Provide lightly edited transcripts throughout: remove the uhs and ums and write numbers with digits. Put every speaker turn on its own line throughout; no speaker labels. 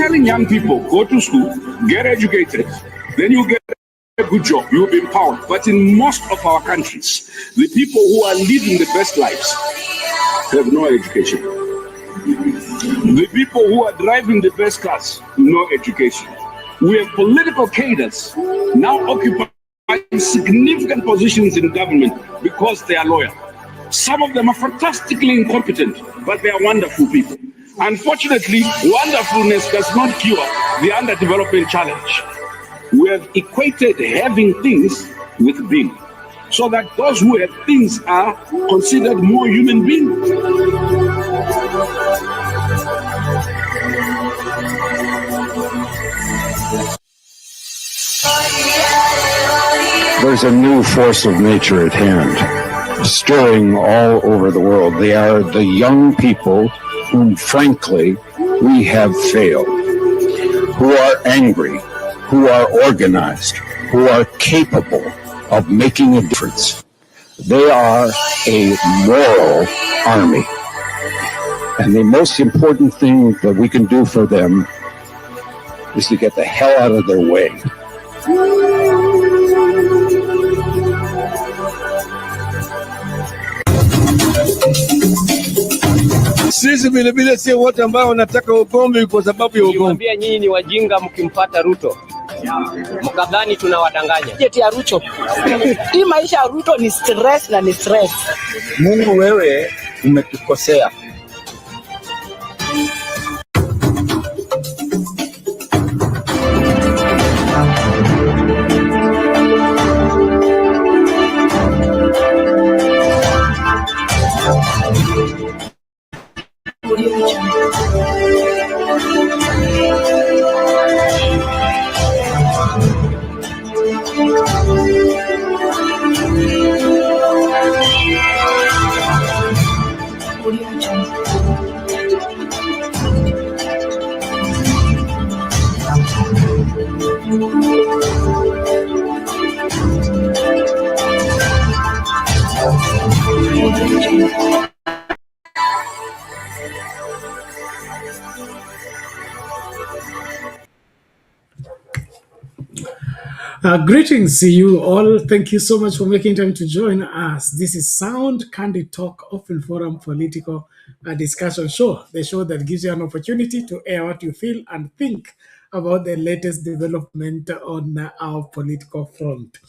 telling young people, go to school, get educated, then you get a good job, you'll be empowered. But in most of our countries, the people who are living the best lives have no education. The people who are driving the best cars, no education. We have political cadres now occupying significant positions in government because they are loyal. Some of them are fantastically incompetent, but they are wonderful people. Unfortunately, wonderfulness does not cure the underdevelopment challenge. We have equated having things with being, so that those who have things are considered more human beings.
There's a new force of nature at hand, stirring all over the world. They are the young people whom, frankly, we have failed, who are angry, who are organized, who are capable of making a difference. They are a moral army. And the most important thing that we can do for them is to get the hell out of their way.
Sisi vile vile sio wote ambao wanataka ugomvi kwa sababu ya ugomvi.
Niwaambia nyinyi ni wajinga mkimpata Ruto. Mkadhani tunawadanganya.
Jeti ya Ruto. Hii maisha ya Ruto ni stress na ni stress.
Mungu wewe umetukosea.
Greetings to you all. Thank you so much for making time to join us. This is Sound Candid Talk, Open Forum Political Discussion Show, the show that gives you an opportunity to air what you feel and think about the latest development on our political front.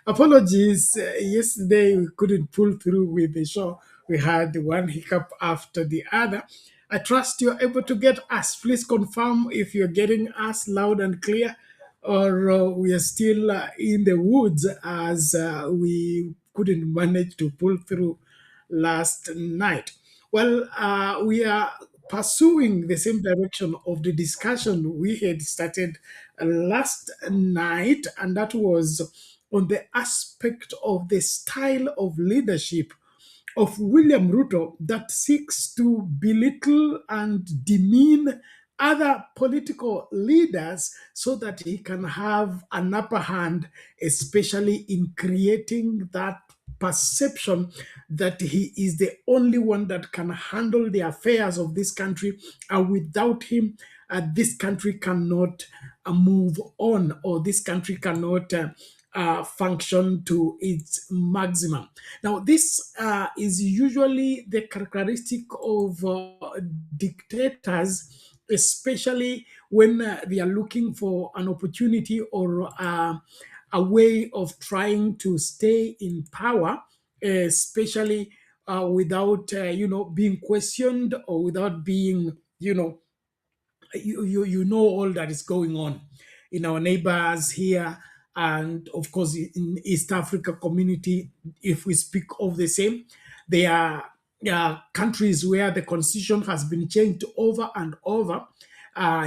Apologies, yesterday we couldn't pull through with the show. We had one hiccup after the other. I trust you're able to get us. Please confirm if you're getting us loud and clear, or we are still in the woods as we couldn't manage to pull through last night. Well, we are pursuing the same direction of the discussion we had started last night, and that was on the aspect of the style of leadership of William Ruto that seeks to belittle and demean other political leaders so that he can have an upper hand, especially in creating that perception that he is the only one that can handle the affairs of this country, and without him, this country cannot move on, or this country cannot function to its maximum. Now, this is usually the characteristic of dictators, especially when they are looking for an opportunity or a way of trying to stay in power, especially without, being questioned, or without being, you know all that is going on in our neighbors here, and of course in East Africa community. If we speak of the same, there are countries where the constitution has been changed over and over,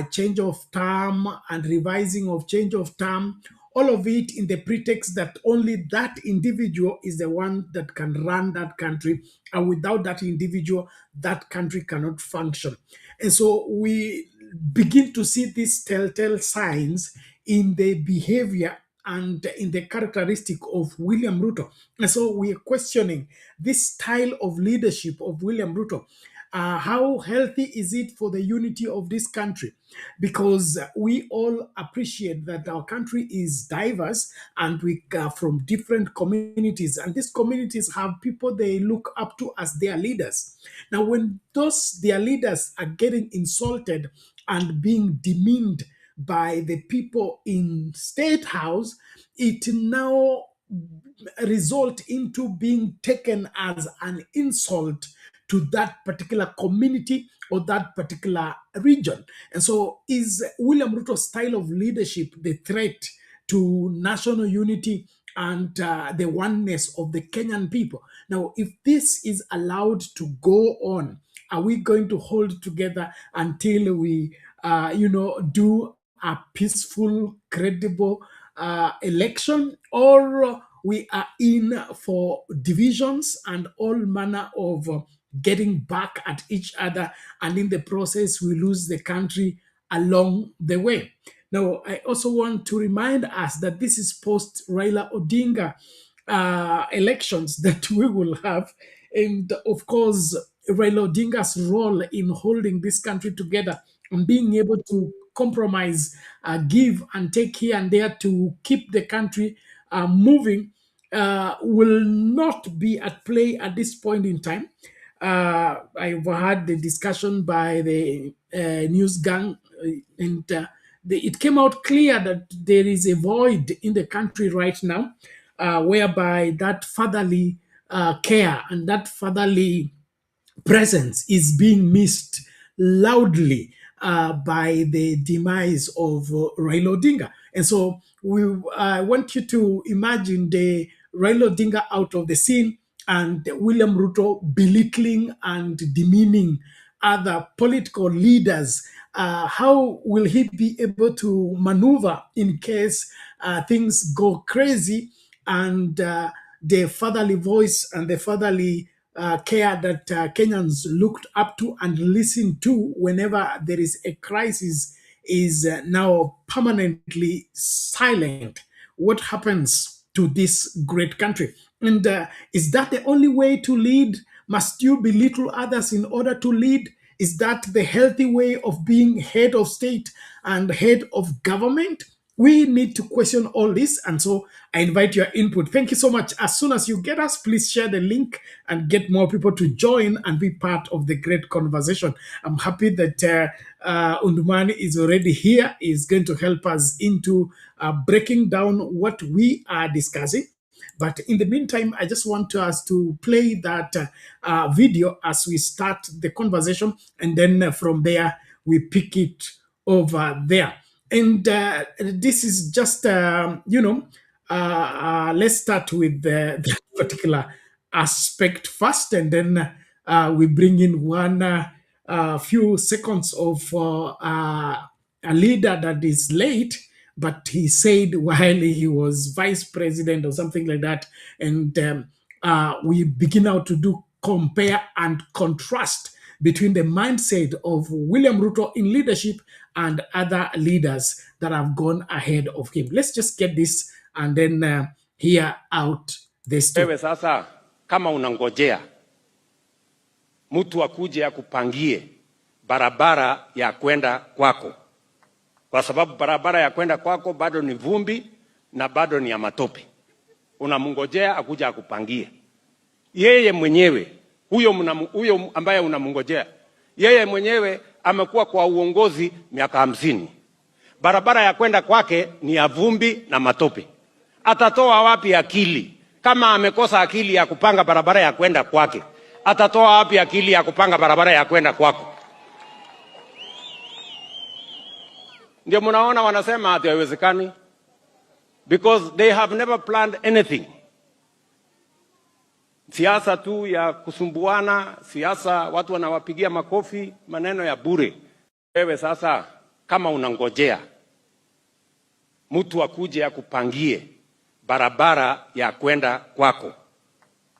change of term and revising of change of term, all of it in the pretext that only that individual is the one that can run that country, and without that individual, that country cannot function. And so we begin to see these telltale signs in the behavior and in the characteristic of William Ruto. And so we are questioning this style of leadership of William Ruto. How healthy is it for the unity of this country? Because we all appreciate that our country is diverse and we are from different communities, and these communities have people they look up to as their leaders. Now, when those their leaders are getting insulted and being demeaned by the people in State House, it now result into being taken as an insult to that particular community or that particular region. And so is William Ruto's style of leadership the threat to national unity and the oneness of the Kenyan people? Now, if this is allowed to go on, are we going to hold together until we, do a peaceful, credible election, or we are in for divisions and all manner of getting back at each other, and in the process, we lose the country along the way? Now, I also want to remind us that this is post Raila Odinga elections that we will have. And of course, Raila Odinga's role in holding this country together and being able to compromise, give and take here and there to keep the country moving will not be at play at this point in time. I've had the discussion by the news gang, and it came out clear that there is a void in the country right now, whereby that fatherly care and that fatherly presence is being missed loudly by the demise of Raila Odinga. And so I want you to imagine the Raila Odinga out of the scene and William Ruto belittling and demeaning other political leaders. How will he be able to maneuver in case things go crazy and the fatherly voice and the fatherly care that Kenyans looked up to and listened to whenever there is a crisis is now permanently silent? What happens to this great country? And is that the only way to lead? Must you belittle others in order to lead? Is that the healthy way of being head of state and head of government? We need to question all this, and so I invite your input. Thank you so much. As soon as you get us, please share the link and get more people to join and be part of the great conversation. I'm happy that Undumani is already here. Is going to help us into breaking down what we are discussing. But in the meantime, I just want us to play that video as we start the conversation, and then from there we pick it over there. And this is just, let's start with the particular aspect first, and then we bring in one few seconds of a leader that is late, but he said while he was vice president or something like that. And we begin now to do compare and contrast between the mindset of William Ruto in leadership and other leaders that have gone ahead of him. Let's just get this and then hear out the story.
Wewe sasa kama unangojea mtu akuje akupangie barabara ya kwenda kwako, kwa sababu barabara ya kwenda kwako bado ni vumbi na bado ni ya matope, unamngojea akuja akupangie. Yeye mwenyewe huyo ambaye unamngojea, yeye mwenyewe amekuwa kwa uongozi miaka 50. Barabara ya kwenda kwake ni ya vumbi na matope. Atatoa wapi akili kama amekosa akili ya kupanga barabara ya kwenda kwake? Atatoa wapi akili ya kupanga barabara ya kwenda kwako? Ndio mnaona wanasema ati haiwezekani, because they have never planned anything. Siasa tu ya kusumbuana, siasa watu wanawapigia makofi, maneno ya bure. Wewe sasa kama unangojea mtu akuje akupangie barabara ya kwenda kwako,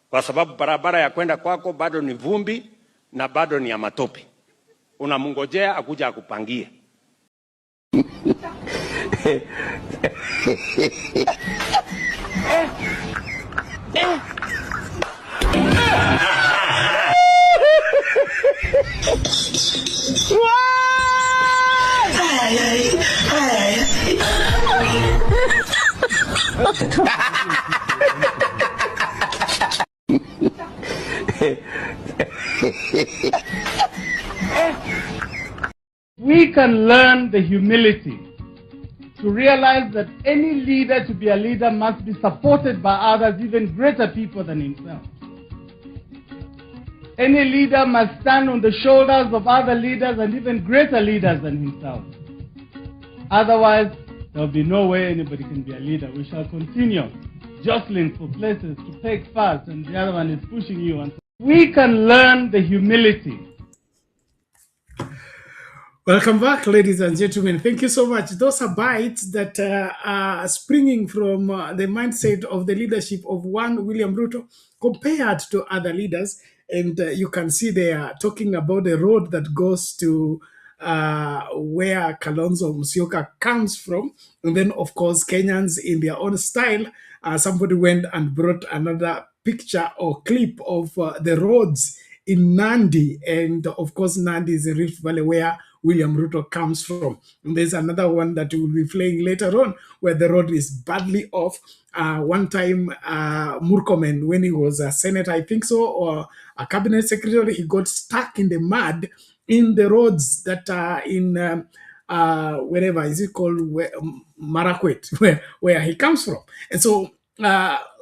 kwa sababu barabara ya kwenda kwako bado ni vumbi na bado ni ya matope, unamngojea akuja akupangie.
We can learn the humility to realize that any leader to be a leader must be supported by others, even greater people than himself. Any leader must stand on the shoulders of other leaders and even greater leaders than himself. Otherwise, there will be no way anybody can be a leader. We shall continue jostling for places to take fast, and the other one is pushing you. And we can learn the humility.
Welcome back, ladies and gentlemen. Thank you so much. Those are bites that are springing from the mindset of the leadership of one William Ruto compared to other leaders. And you can see they are talking about the road that goes to where Kalonzo Musyoka comes from. And then, of course, Kenyans in their own style, somebody went and brought another picture or clip of the roads in Nandi. And, of course, Nandi is the Rift Valley where William Ruto comes from. And there's another one that we will be playing later on where the road is badly off. One time, Murkomen, when he was a senator, I think so, or a cabinet secretary, he got stuck in the mud in the roads that are in, wherever, is it called, Marakwet, where he comes from. And so,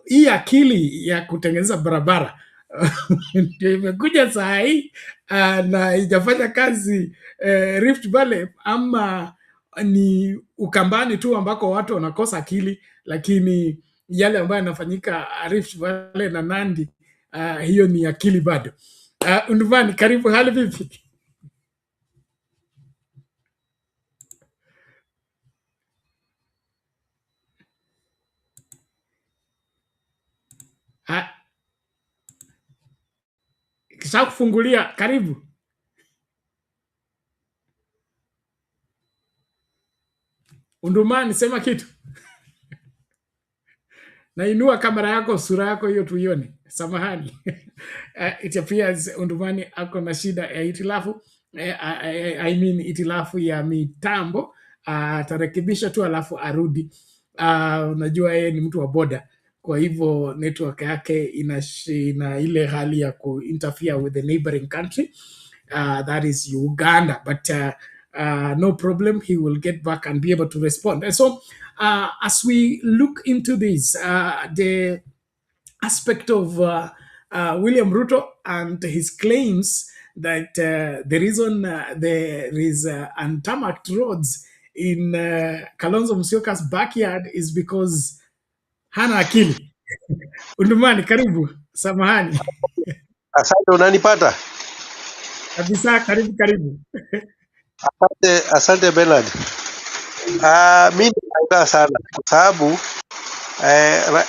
hii akili ya kutengeneza barabara ndio imekuja saa hii na ijafanya kazi Rift Valley, ama ni Ukambani tu ambako watu wanakosa akili, lakini yale ambayo yanafanyika Rift Valley na Nandi, hiyo ni akili bado. Undumani, karibu, hali vipi? Kisha kufungulia, karibu. Undumani, sema kitu. Nainua kamera yako, sura yako hiyo tuione. Samahani. It appears Undumani ako na shida ya itilafu. I mean itilafu ya mitambo. Atarekebisha tu alafu arudi. Unajua yeye ni mtu wa boda. Kwa hivyo network yake ina ile hali ya interfere with the neighboring country. That is Uganda. But no problem, he will get back and be able to respond. And so as we look into this, the aspect of William Ruto and his claims that the reason there is untarmacked roads in Kalonzo Musyoka's backyard is because hana akili. Undumani, karibu. Samahani.
Asante, unanipata?
Kabisa, karibu.
Asante Bernard. Mimi naangaa sana kwa sababu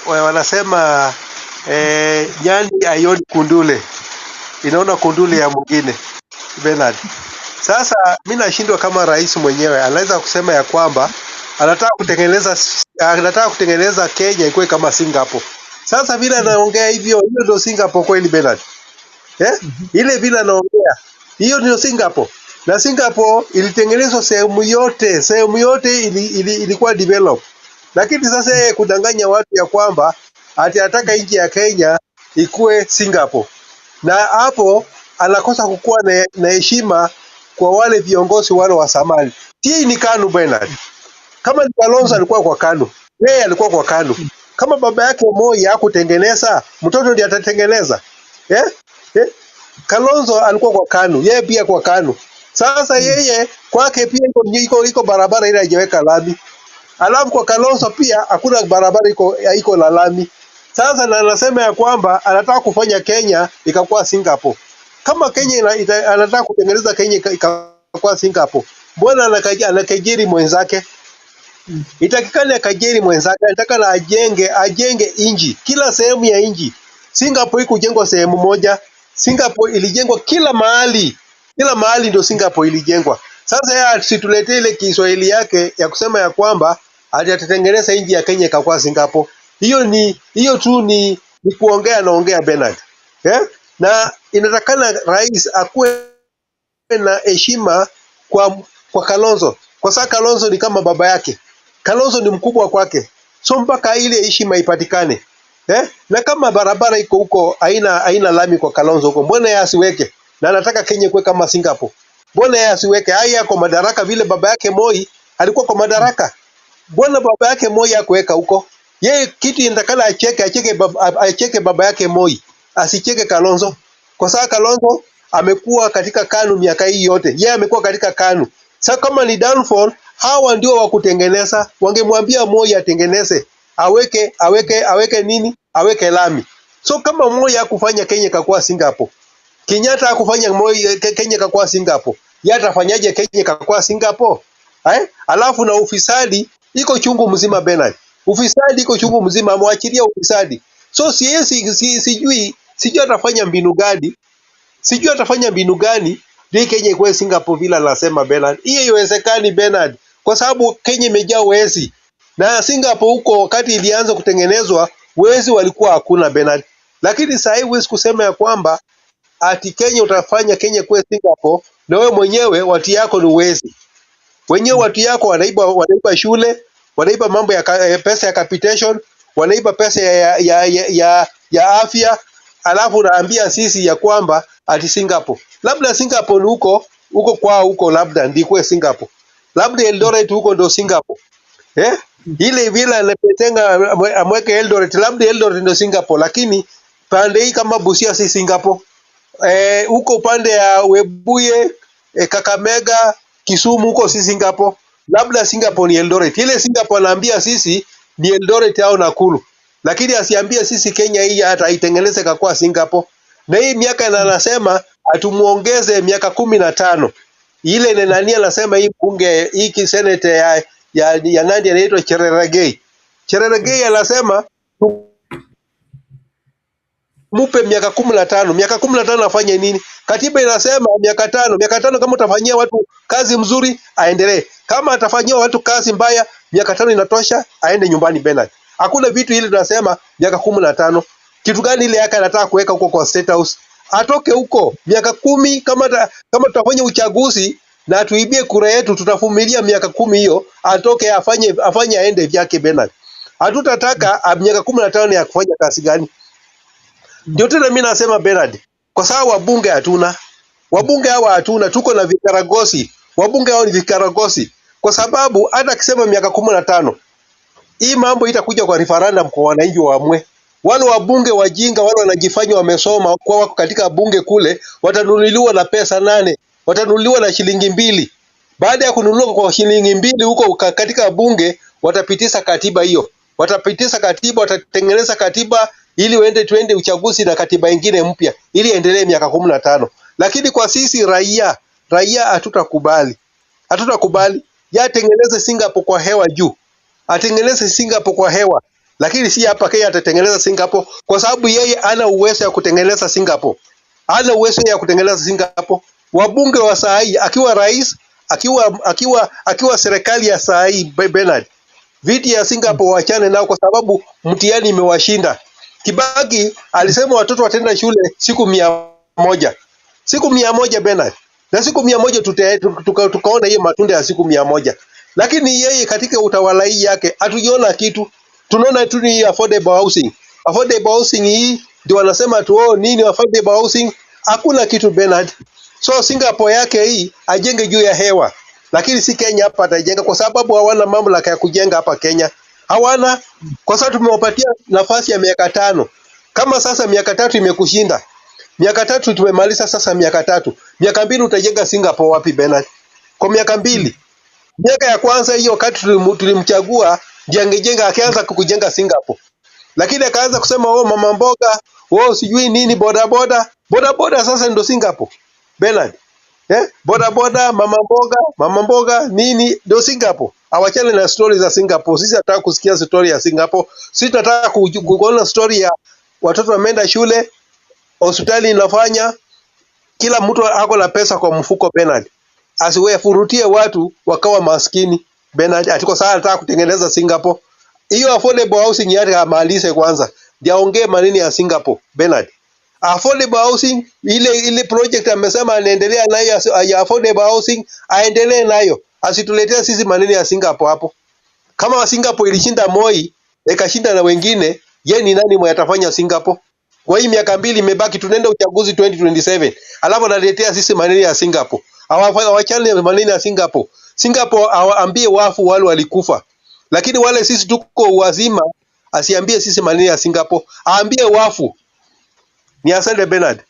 wanasema nyani aioni kundule, inaona kundule ya mwingine Bernard. Sasa mimi nashindwa kama rais mwenyewe anaweza kusema ya kwamba anataka kutengeneza Kenya ikuwe kama Singapore. Sasa vile anaongea hivyo, hiyo ndio Singapore kweli Bernard? Ile vile anaongea, hiyo ndio Singapore. Na Singapore ilitengenezwa sehemu yote ilikuwa develop. Lakini sasa yeye kudanganya watu ya kwamba ati anataka nchi ya Kenya ikuwe Singapore. Na hapo anakosa kukuwa na heshima kwa wale viongozi wale wa zamani. Hii ni KANU Bernard. Kama Kalonzo alikuwa kwa KANU, yeye alikuwa kwa KANU. Kama baba yake Moi hakutengeneza, mtoto ndiye atatengeneza. Kalonzo alikuwa kwa KANU, yeye pia kwa KANU. Sasa yeye kwake pia iko barabara ile haijaweka lami. Alafu kwa Kalonzo pia hakuna barabara iko la lami. Sasa na anasema ya kwamba anataka kufanya Kenya ikakuwa Singapore. Kama Kenya anataka kutengeneza Kenya ikakuwa Singapore, mbona anakejeri mwenzake? Itakikana akajeri mwenzake, anataka na ajenge inji, kila sehemu ya inji. Singapore ikujengwa sehemu moja. Singapore ilijengwa kila mahali ndio Singapore ilijengwa. Sasa yeye asituletee ile Kiswahili yake ya kusema ya kwamba atatengeneza inji ya Kenya ikakuwa Singapore. Hiyo tu ni kuongea Bernard. Na inatakana rais akuwe na heshima kwa Kalonzo. Kwa sababu Kalonzo ni kama baba yake. Kalonzo ni mkubwa kwake. So mpaka ile heshima ipatikane. Na kama barabara iko huko haina lami kwa Kalonzo huko, mbona yeye asiweke? Na anataka Kenya kuwe kama Singapore. Mbona yeye asiweke? Haya kwa madaraka vile baba yake Moi alikuwa kwa madaraka. Mbona baba yake Moi hakuweka huko? Yeye kitu inatakana acheke baba yake Moi. Asicheke Kalonzo. Kwa sababu Kalonzo amekuwa katika KANU miaka hii yote. Yeye amekuwa katika KANU. Sasa kama ni downfall, hawa ndio wa kutengeneza. Wangemwambia Moi atengeneze. Aweke nini? Aweke lami. So kama Moi hakufanya Kenya kakuwa Singapore. Kenyatta hakufanya Kenya kakuwa Singapore. Yeye atafanyaje Kenya kakuwa Singapore? Alafu na ufisadi iko chungu mzima Bernard. Ufisadi iko chungu mzima, amwachilia ufisadi. So sijui atafanya mbinu gani. Sijui atafanya mbinu gani ndio Kenya ikuwe Singapore vile anasema Bernard. Hiyo haiwezekani Bernard, kwa sababu Kenya imejaa wezi. Na Singapore huko wakati ilianza kutengenezwa wezi walikuwa hakuna Bernard. Lakini sasa hivi huwezi kusema ya kwamba ati Kenya utafanya Kenya kuwe Singapore na wewe mwenyewe watu yako ni wezi. Wenyewe watu yako wanaiba shule, wanaiba mambo ya pesa ya capitation, wanaiba pesa ya afya, alafu naambia sisi ya kwamba ati Singapore. Labda Singapore huko kwao huko labda ndiko Singapore. Labda Eldoret huko ndo Singapore. Ile vile anapetenga amweke Eldoret, labda Eldoret ndo Singapore, lakini pande hii kama Busia si Singapore. Huko pande ya Webuye, Kakamega, Kisumu huko si Singapore. Labda Singapore ni Eldoret. Ile Singapore anaambia sisi ni Eldoret au Nakuru. Lakini asiambia sisi Kenya hii hata itengeneze kwa Singapore. Na hii miaka anasema atumuongeze miaka 15. Ile ni nani anasema hii bunge hii senate ya nani anaitwa Cherargei. Cherargei anasema mupe miaka 15. Miaka 15 afanye nini? Katiba inasema miaka 5. Miaka 5 kama utafanyia watu kazi mzuri aendelee. Kama atafanyia watu kazi mbaya miaka 5 inatosha aende nyumbani Bernard. Hakuna vitu ile tunasema miaka 15. Kitu gani ile yake anataka kuweka huko kwa State House? Atoke huko miaka 10 kama tutafanya uchaguzi na tuibie kura yetu tutavumilia miaka 10 hiyo, atoke afanye aende vyake Bernard. Hatutataka miaka 15 ya kufanya kazi gani? Ndio tena mimi nasema Bernard, kwa sababu wabunge hatuna. Wabunge hawa hatuna, tuko na vikaragosi. Wabunge hao ni vikaragosi. Kwa sababu hata akisema miaka 15, hii mambo itakuja kwa referendum kwa wananchi waamue. Wale wabunge wajinga, wale wanajifanya wamesoma kwa wako katika bunge kule, watanunuliwa na pesa 8, watanunuliwa na shilingi 2. Baada ya kununuliwa kwa shilingi 2 huko katika bunge, watapitisha katiba hiyo. Watapitisha katiba, watatengeneza katiba ili tuende uchaguzi na katiba nyingine mpya ili endelee miaka 15. Lakini kwa sisi raia hatutakubali. Hatutakubali. Yatengeneze Singapore kwa hewa juu. Atengeneze Singapore kwa hewa. Lakini si hapa Kenya atatengeneza Singapore kwa sababu yeye ana uwezo ya kutengeneza Singapore. Ana uwezo ya kutengeneza Singapore. Wabunge wa saa hii akiwa rais, akiwa serikali ya saa hii Bernard. Viti ya Singapore waachane nao kwa sababu mtihani imewashinda. Kibaki alisema watoto watenda shule siku 100. Siku 100 Bernard. Na siku 100 tukaona hiyo matunda ya siku 100. Lakini yeye katika utawala hii yake hatujiona kitu. Tunaona tu ni affordable housing. Affordable housing hii ndio wanasema tu nini affordable housing? Hakuna kitu Bernard. So Singapore yake hii ajenge juu ya hewa. Lakini si Kenya hapa atajenga kwa sababu hawana mamlaka ya kujenga hapa Kenya. Hawana, kwa sababu tumewapatia nafasi ya miaka 5. Kama sasa miaka 3 imekushinda. Miaka 3 tumemaliza sasa miaka 3. Miaka 2 utajenga Singapore wapi Bernard? Kwa miaka 2. Miaka ya kwanza hiyo wakati tulimchagua ndiye angejenga, akaanza kujenga Singapore. Lakini akaanza kusema mama mboga, sijui nini boda boda sasa ndio Singapore. Bernard. Boda mama mboga nini ndio Singapore. Awachane na story za Singapore. Sisi tunataka kusikia story ya Singapore. Sisi tunataka kuona story ya watoto wameenda shule, hospitali inafanya, kila mtu ako na pesa kwa mfuko Bernard. Asiwefurutie watu wakawa maskini Bernard. Atiko sana anataka kutengeneza Singapore. Hiyo affordable housing yake amalize kwanza. Ndio aongee maneno ya Singapore Bernard. Affordable housing, ile project amesema anaendelea nayo ya affordable housing, aendelee nayo. Asituletea sisi maneno ya Singapore hapo. Kama Singapore ilishinda Moi, ikashinda na wengine, ye ni nani atafanya Singapore? Kwa hii miaka 2 imebaki, tunaenda uchaguzi 2027. Alafu analetea sisi maneno ya Singapore. Hawachane maneno ya Singapore. Singapore awaambie wafu wale walikufa. Lakini wale sisi tuko wazima, asiambie sisi maneno ya Singapore, aambie wafu. Ni asante Bernard.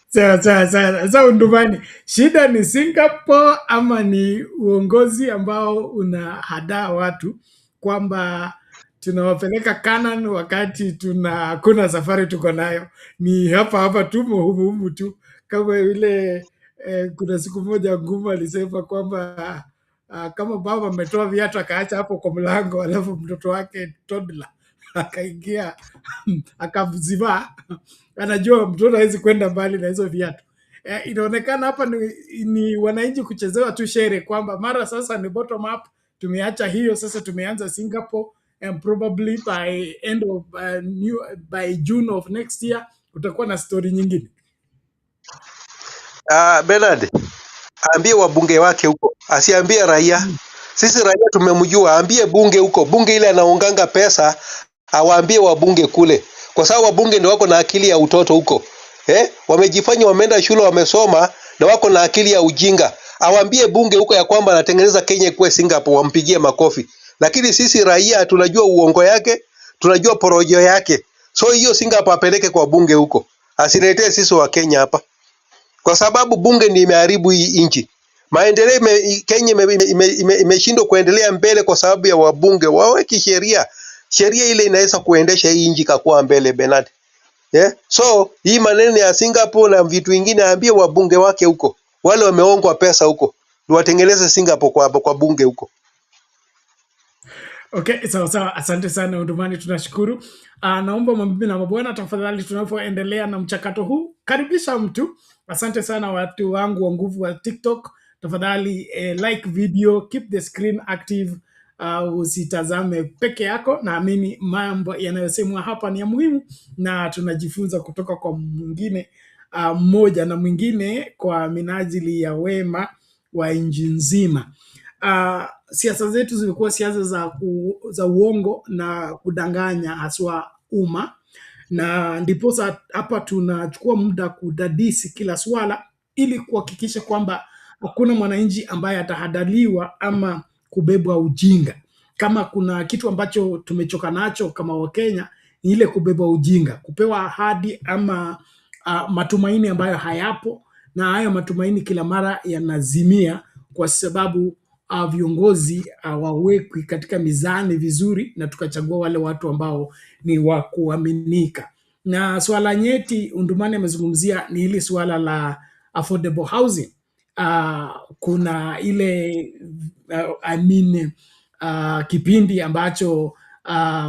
Sasa Undumani, shida ni Singapore ama ni uongozi ambao unahadaa watu kwamba tunawapeleka Canaan wakati kuna safari tuko nayo? Ni hapa tumo humu tu, kama ile kuna siku moja Nguma alisema kwamba kama baba ametoa viatu akaacha hapo kwa mlango, alafu mtoto wake toddler akaingia akavizivaa, anajua mtoto hawezi kwenda mbali na hizo viatu. Inaonekana hapa ni wananchi kuchezewa tu shere kwamba mara sasa ni bottom up, tumeacha hiyo sasa, tumeanza Singapore, and probably by end of by June of next year kutakuwa na story nyingine.
Bernard, ambie wabunge wake huko, asiambie raia. Sisi raia tumemjua, ambie bunge huko, bunge ile anaonganga pesa, awaambie wabunge kule. Kwa sababu wabunge ndio wako na akili ya utoto huko. Wamejifanya wameenda shule wamesoma na wako na akili ya ujinga. Awaambie bunge huko ya kwamba anatengeneza Kenya kuwe Singapore, wampigie makofi. Lakini sisi raia tunajua uongo yake, tunajua porojo yake. So hiyo Singapore apeleke kwa bunge huko. Asiletee sisi wa Kenya hapa. Kwa sababu bunge ni imeharibu hii nchi. Maendeleo Kenya imeshindwa kuendelea mbele kwa sababu ya wabunge. Waweki sheria. Sheria ile inaweza kuendesha hii nchi kwa mbele, Bernard. So hii maneno ya Singapore na vitu vingine, ambie wabunge wake huko. Wale wameongwa pesa huko. Watengeneze Singapore kwa bunge huko.
Okay, sawa. Asante sana Undumani, tunashukuru. Naomba mabibi na mabwana, tafadhali tunapoendelea na mchakato huu, karibisha mtu. Asante sana watu wangu wa nguvu wa TikTok. Tafadhali like video, keep the screen active. Usitazame peke yako. Naamini mambo yanayosemwa hapa ni ya muhimu na tunajifunza kutoka kwa mwingine mmoja na mwingine kwa minajili ya wema wa nchi nzima. Siasa zetu zimekuwa siasa za uongo na kudanganya haswa umma, na ndiposa hapa tunachukua muda kudadisi kila swala ili kuhakikisha kwamba hakuna mwananchi ambaye atahadaliwa ama kubebwa ujinga. Kama kuna kitu ambacho tumechoka nacho kama Wakenya, ni ile kubebwa ujinga, kupewa ahadi ama matumaini ambayo hayapo, na hayo matumaini kila mara yanazimia kwa sababu viongozi wawekwi katika mizani vizuri na tukachagua wale watu ambao ni wa kuaminika. Na swala nyeti Undumani amezungumzia ni hili swala la affordable housing. Kuna ile kipindi ambacho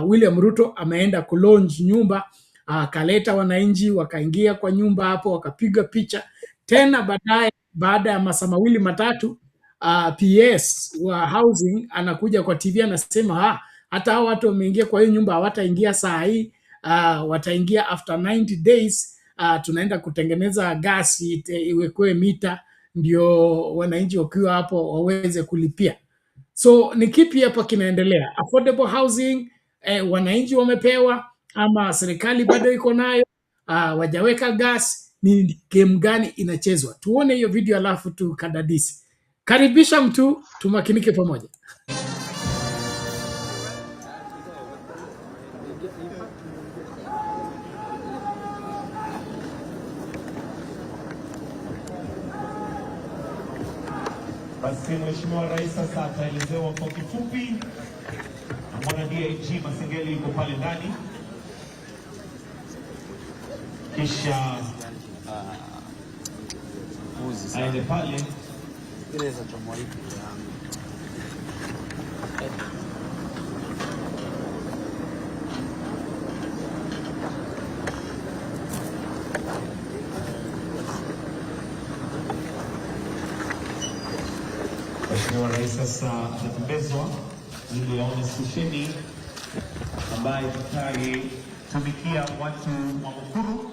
William Ruto ameenda kulaunch nyumba, akaleta wananchi wakaingia kwa nyumba hapo wakapiga picha. Tena baada ya masaa mawili matatu PS wa housing anakuja kwa TV anasema hata hao watu wameingia kwa hiyo nyumba hawataingia saa hii, wataingia after 90 days. Tunaenda kutengeneza gasi iwekwe mita ndio wananchi wakiwa hapo waweze kulipia. So ni kipi hapa kinaendelea? Affordable housing wananchi wamepewa ama serikali bado iko nayo? Wajaweka gas? Ni game gani inachezwa? Tuone hiyo video alafu tukadadisi. Karibisha mtu, tumakinike pamoja.
Basi Mheshimiwa Rais sasa ataelezewa kwa kifupi na mwana DIG Masengeli yuko pale ndani, kisha aende pale Mheshimiwa Rais sasa anatembezwa ili aone stesheni ambayo tutakayitumikia watu wa Mukuru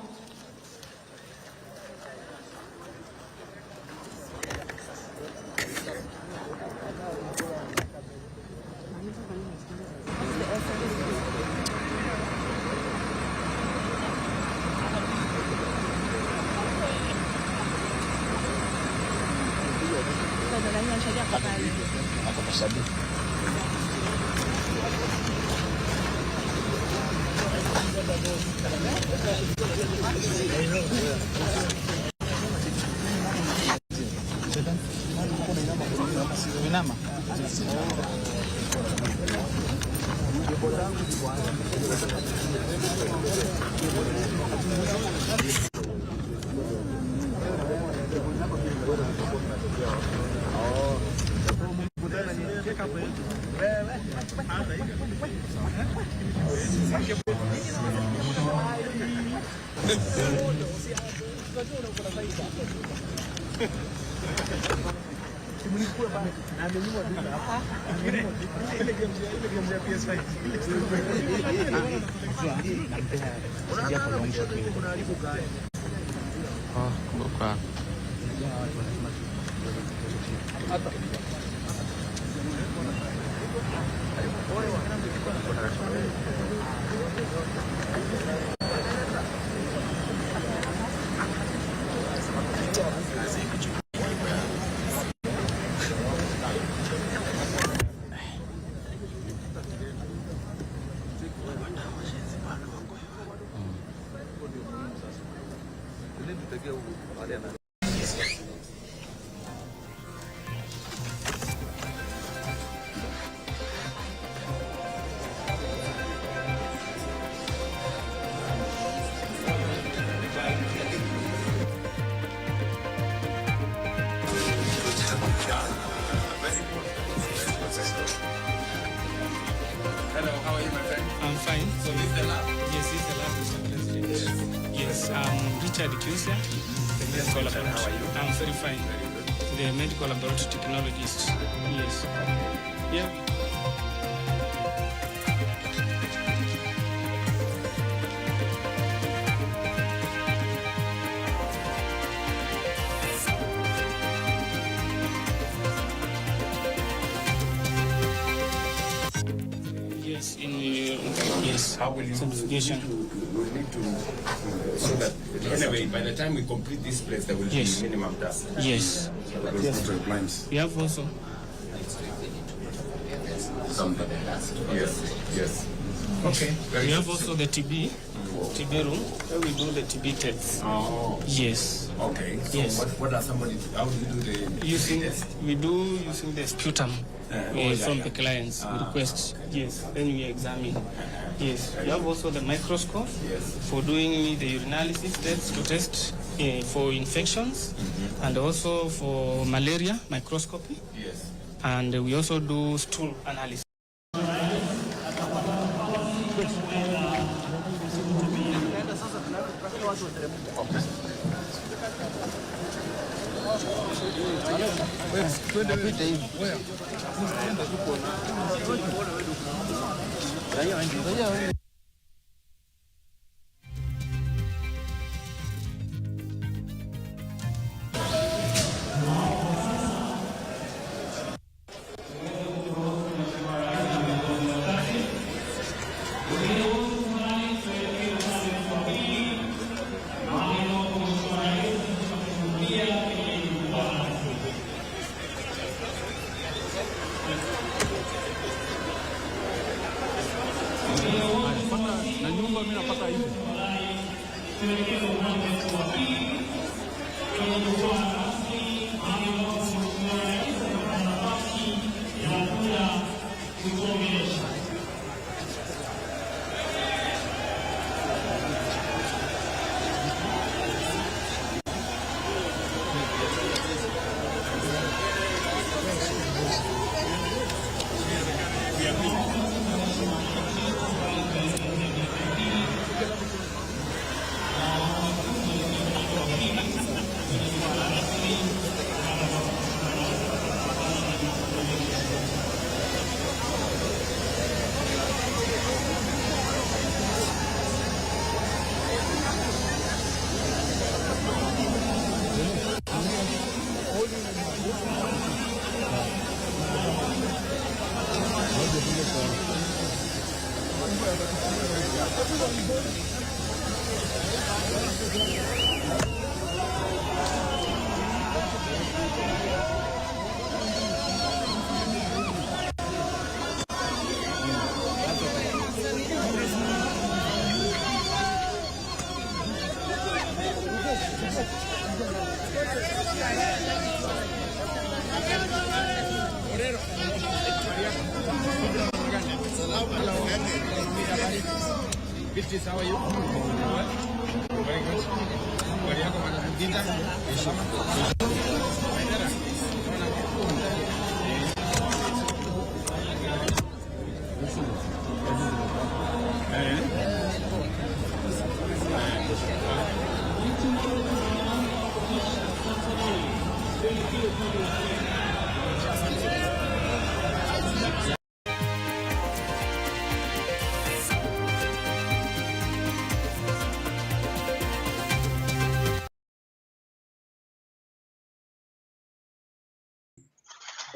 Hello, how are you, my friend? I'm fine. So this is the lab? Yes, this is the lab, Mr. President. Yes, I'm Richard Kusia, the medical laboratory. How are you? I'm very fine. Very good. The medical laboratory technologist. Yes. Yeah. Yes, how will you simplification? We need to so that anyway, by the time we complete this place, there will be minimum dust. Yes. Yes. We have also
something. Yes. Yes. Okay.
We have also the TB room where we do the TB tests.
Oh.
Yes.
Okay. So
yes.
What are somebody? How do you do the test?
We do using the sputum. From the client's request. Yes, then we examine. Yes, we have also the microscope for doing the urinalysis tests to test for infections and also for malaria microscopy.
Yes.
And we also do stool analysis.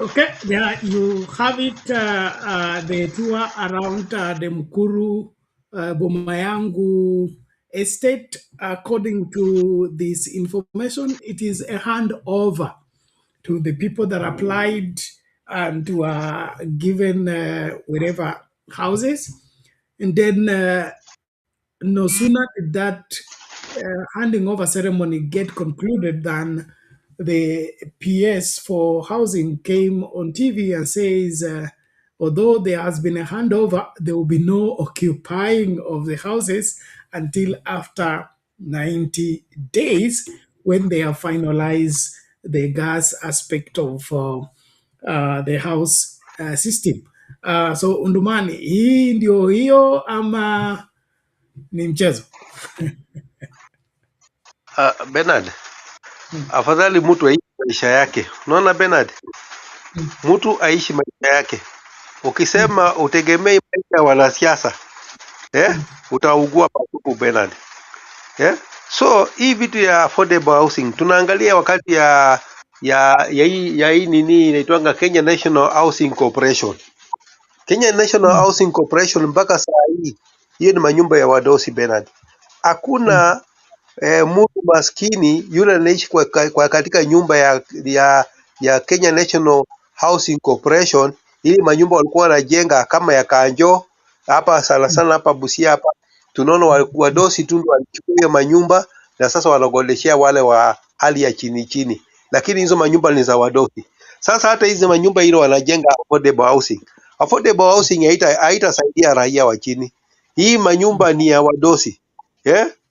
Okay, there you have it, the tour around the Mukuru Bomayangu estate. According to this information, it is a handover to the people that applied and were given wherever houses. And then no sooner did that handing over ceremony get concluded than the PS for housing came on TV and says, although there has been a handover, there will be no occupying of the houses until after 90 days when they have finalized the gas aspect of the house system. So Undumani, hii ndio hiyo ama ni mchezo?
Bernard, afadhali mtu aishi maisha yake. Unaona Bernard? Mtu aishi maisha yake. Ukisema utegemei maisha ya wanasiasa, utaugua patupu Bernard. So hii vitu ya affordable housing tunaangalia wakati ya hii nini inaitwanga Kenya National Housing Corporation. Kenya National Housing Corporation mpaka saa hii hiyo ni manyumba ya wadosi Bernard. Hakuna mtu maskini yule anaishi kwa katika nyumba ya Kenya National Housing Corporation. Ili manyumba walikuwa wanajenga kama ya Kanjo hapa sana sana hapa Busia hapa. Tunaona wadosi tu ndio walichukua manyumba na sasa wanagodeshea wale wa hali ya chini chini. Lakini hizo manyumba ni za wadosi. Sasa hata hizo manyumba hilo wanajenga affordable housing. Affordable housing haitasaidia raia wa chini. Hii manyumba ni ya wadosi.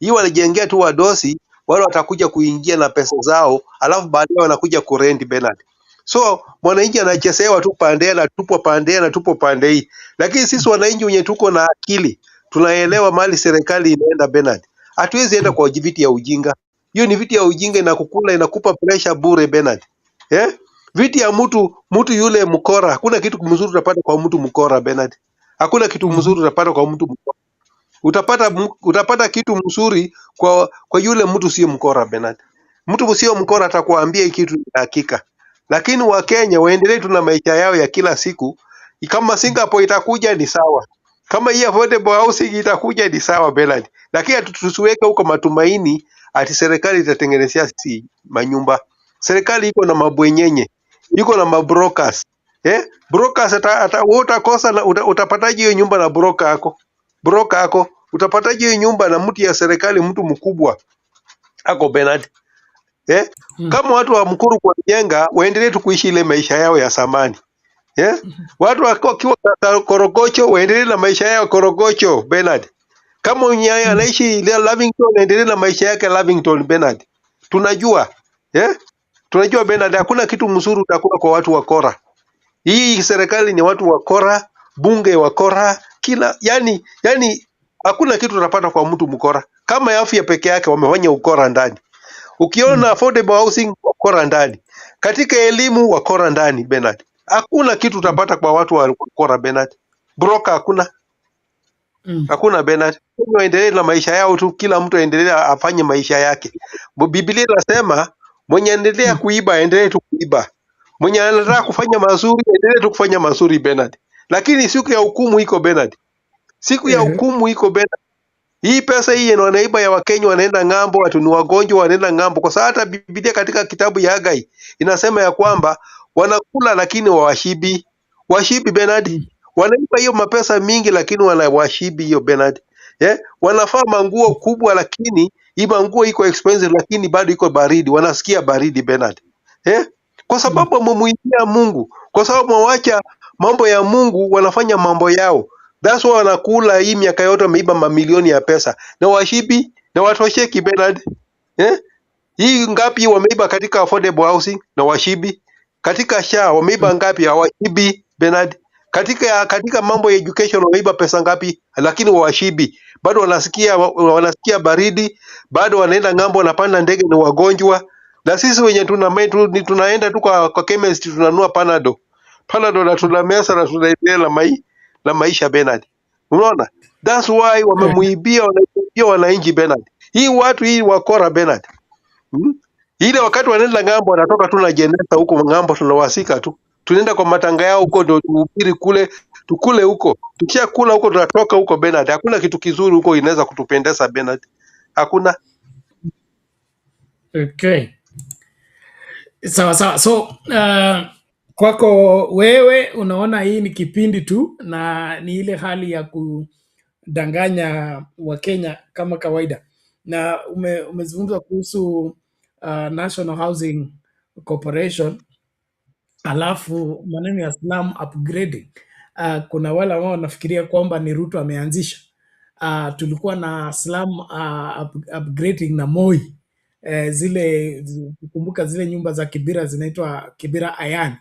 Hii wanajengea tu wadosi, wale watakuja kuingia na pesa zao, alafu baadaye wanakuja kurent Bernard. So mwananchi anachezewa tu pande na tupo pande hii. Lakini sisi wananchi wenye tuko na akili, tunaelewa mali serikali inaenda Bernard. Hatuwezi enda kwa viti ya ujinga. Hiyo ni viti ya ujinga inakupa pressure bure Bernard. Viti ya mtu yule mkora, hakuna kitu mzuri utapata kwa mtu mkora Bernard. Hakuna kitu mzuri utapata kwa mtu mkora. Utapata kitu mzuri kwa yule mtu sio mkora Bernard. Mtu sio mkora atakwambia kitu ni hakika. Lakini wa Kenya waendelee tu na maisha yao ya kila siku. Kama Singapore itakuja ni sawa. Kama hii affordable housing itakuja ni sawa Bernard. Lakini tusiweke huko matumaini ati serikali itatengenezea sisi manyumba. Serikali iko na mabwenyenye. Iko na mabrokers. Brokers utakosa utapataje hiyo nyumba na broker yako? Utapataje hiyo nyumba na mtu ya serikali mtu mkubwa ako Bernard? Kama watu wa Mkuru kwa jenga waendelee tu kuishi ile maisha yao ya zamani. Watu wakiwa Korogocho waendelee na maisha yao Korogocho Bernard. Kama unyaya anaishi Lavington endelee na maisha yake Lavington Bernard. Tunajua Bernard hakuna kitu mzuri utakuwa kwa watu wa kora. Hii serikali ni watu wa kora, bunge wa kora, kila yani hakuna kitu utapata kwa mtu mkora. Kama afya peke yake wamefanya ukora ndani. Ukiona affordable housing ukora ndani. Katika elimu wakora ndani Bernard. Hakuna kitu utapata kwa watu wa kora Bernard. Broker hakuna. Hakuna Bernard. Waendelee na maisha yao tu, kila mtu aendelee afanye maisha yake. Biblia inasema mwenye endelea kuiba endelee tu kuiba. Mwenye anataka kufanya mazuri endelee tu kufanya mazuri Bernard. Lakini siku ya hukumu iko Bernard. Siku ya hukumu iko Bernard. Hii pesa hii ni wanaiba ya Wakenya wanaenda ng'ambo, watu ni wagonjwa wanaenda ng'ambo. Kwa sababu hata Biblia katika kitabu ya Hagai inasema ya kwamba wanakula lakini wawashibi. Washibi Bernard. Wanaiba hiyo mapesa mingi lakini wanawashibi hiyo Bernard. Wanafaa manguo kubwa lakini hii manguo iko expensive lakini bado iko baridi. Wanasikia baridi Bernard. Kwa sababu mumuimbia Mungu. Kwa sababu mambo ya Mungu, wanafanya mambo yao. That's why wanakula hii miaka yote, wameiba mamilioni ya pesa na washibi na watosheki Bernard. Hii ngapi wameiba katika affordable housing na washibi? Katika SHA wameiba ngapi? Hawashibi Bernard. Katika mambo ya education wameiba pesa ngapi? Lakini washibi. Bado wanasikia baridi, bado wanaenda ng'ambo, wanapanda ndege, ni wagonjwa. Na sisi wenye tunaenda tu kwa chemist tunanunua Panadol na tunameza na tunaendelea na maisha Bernard. Unaona? That's why wamemuibia wananchi Bernard. Hii watu hii wakora Bernard. Ile wakati wanaenda ng'ambo wanatoka tu na jeneza huko ng'ambo, tunawasika tu. Tunaenda kwa matanga yao huko, ndio tuhubiri kule, tukule huko. Tukishakula huko tunatoka huko Bernard. Hakuna kitu kizuri huko inaweza kutupendeza Bernard. Hakuna.
Okay. Sawa. So kwako wewe unaona hii ni kipindi tu na ni ile hali ya kudanganya Wakenya kama kawaida, na umezungumza kuhusu National Housing Corporation, alafu maneno ya slum upgrading. Kuna wale ambao wanafikiria kwamba ni Ruto ameanzisha. Tulikuwa na slum upgrading na Moi. Kumbuka zile nyumba za Kibira zinaitwa Kibira Ayani.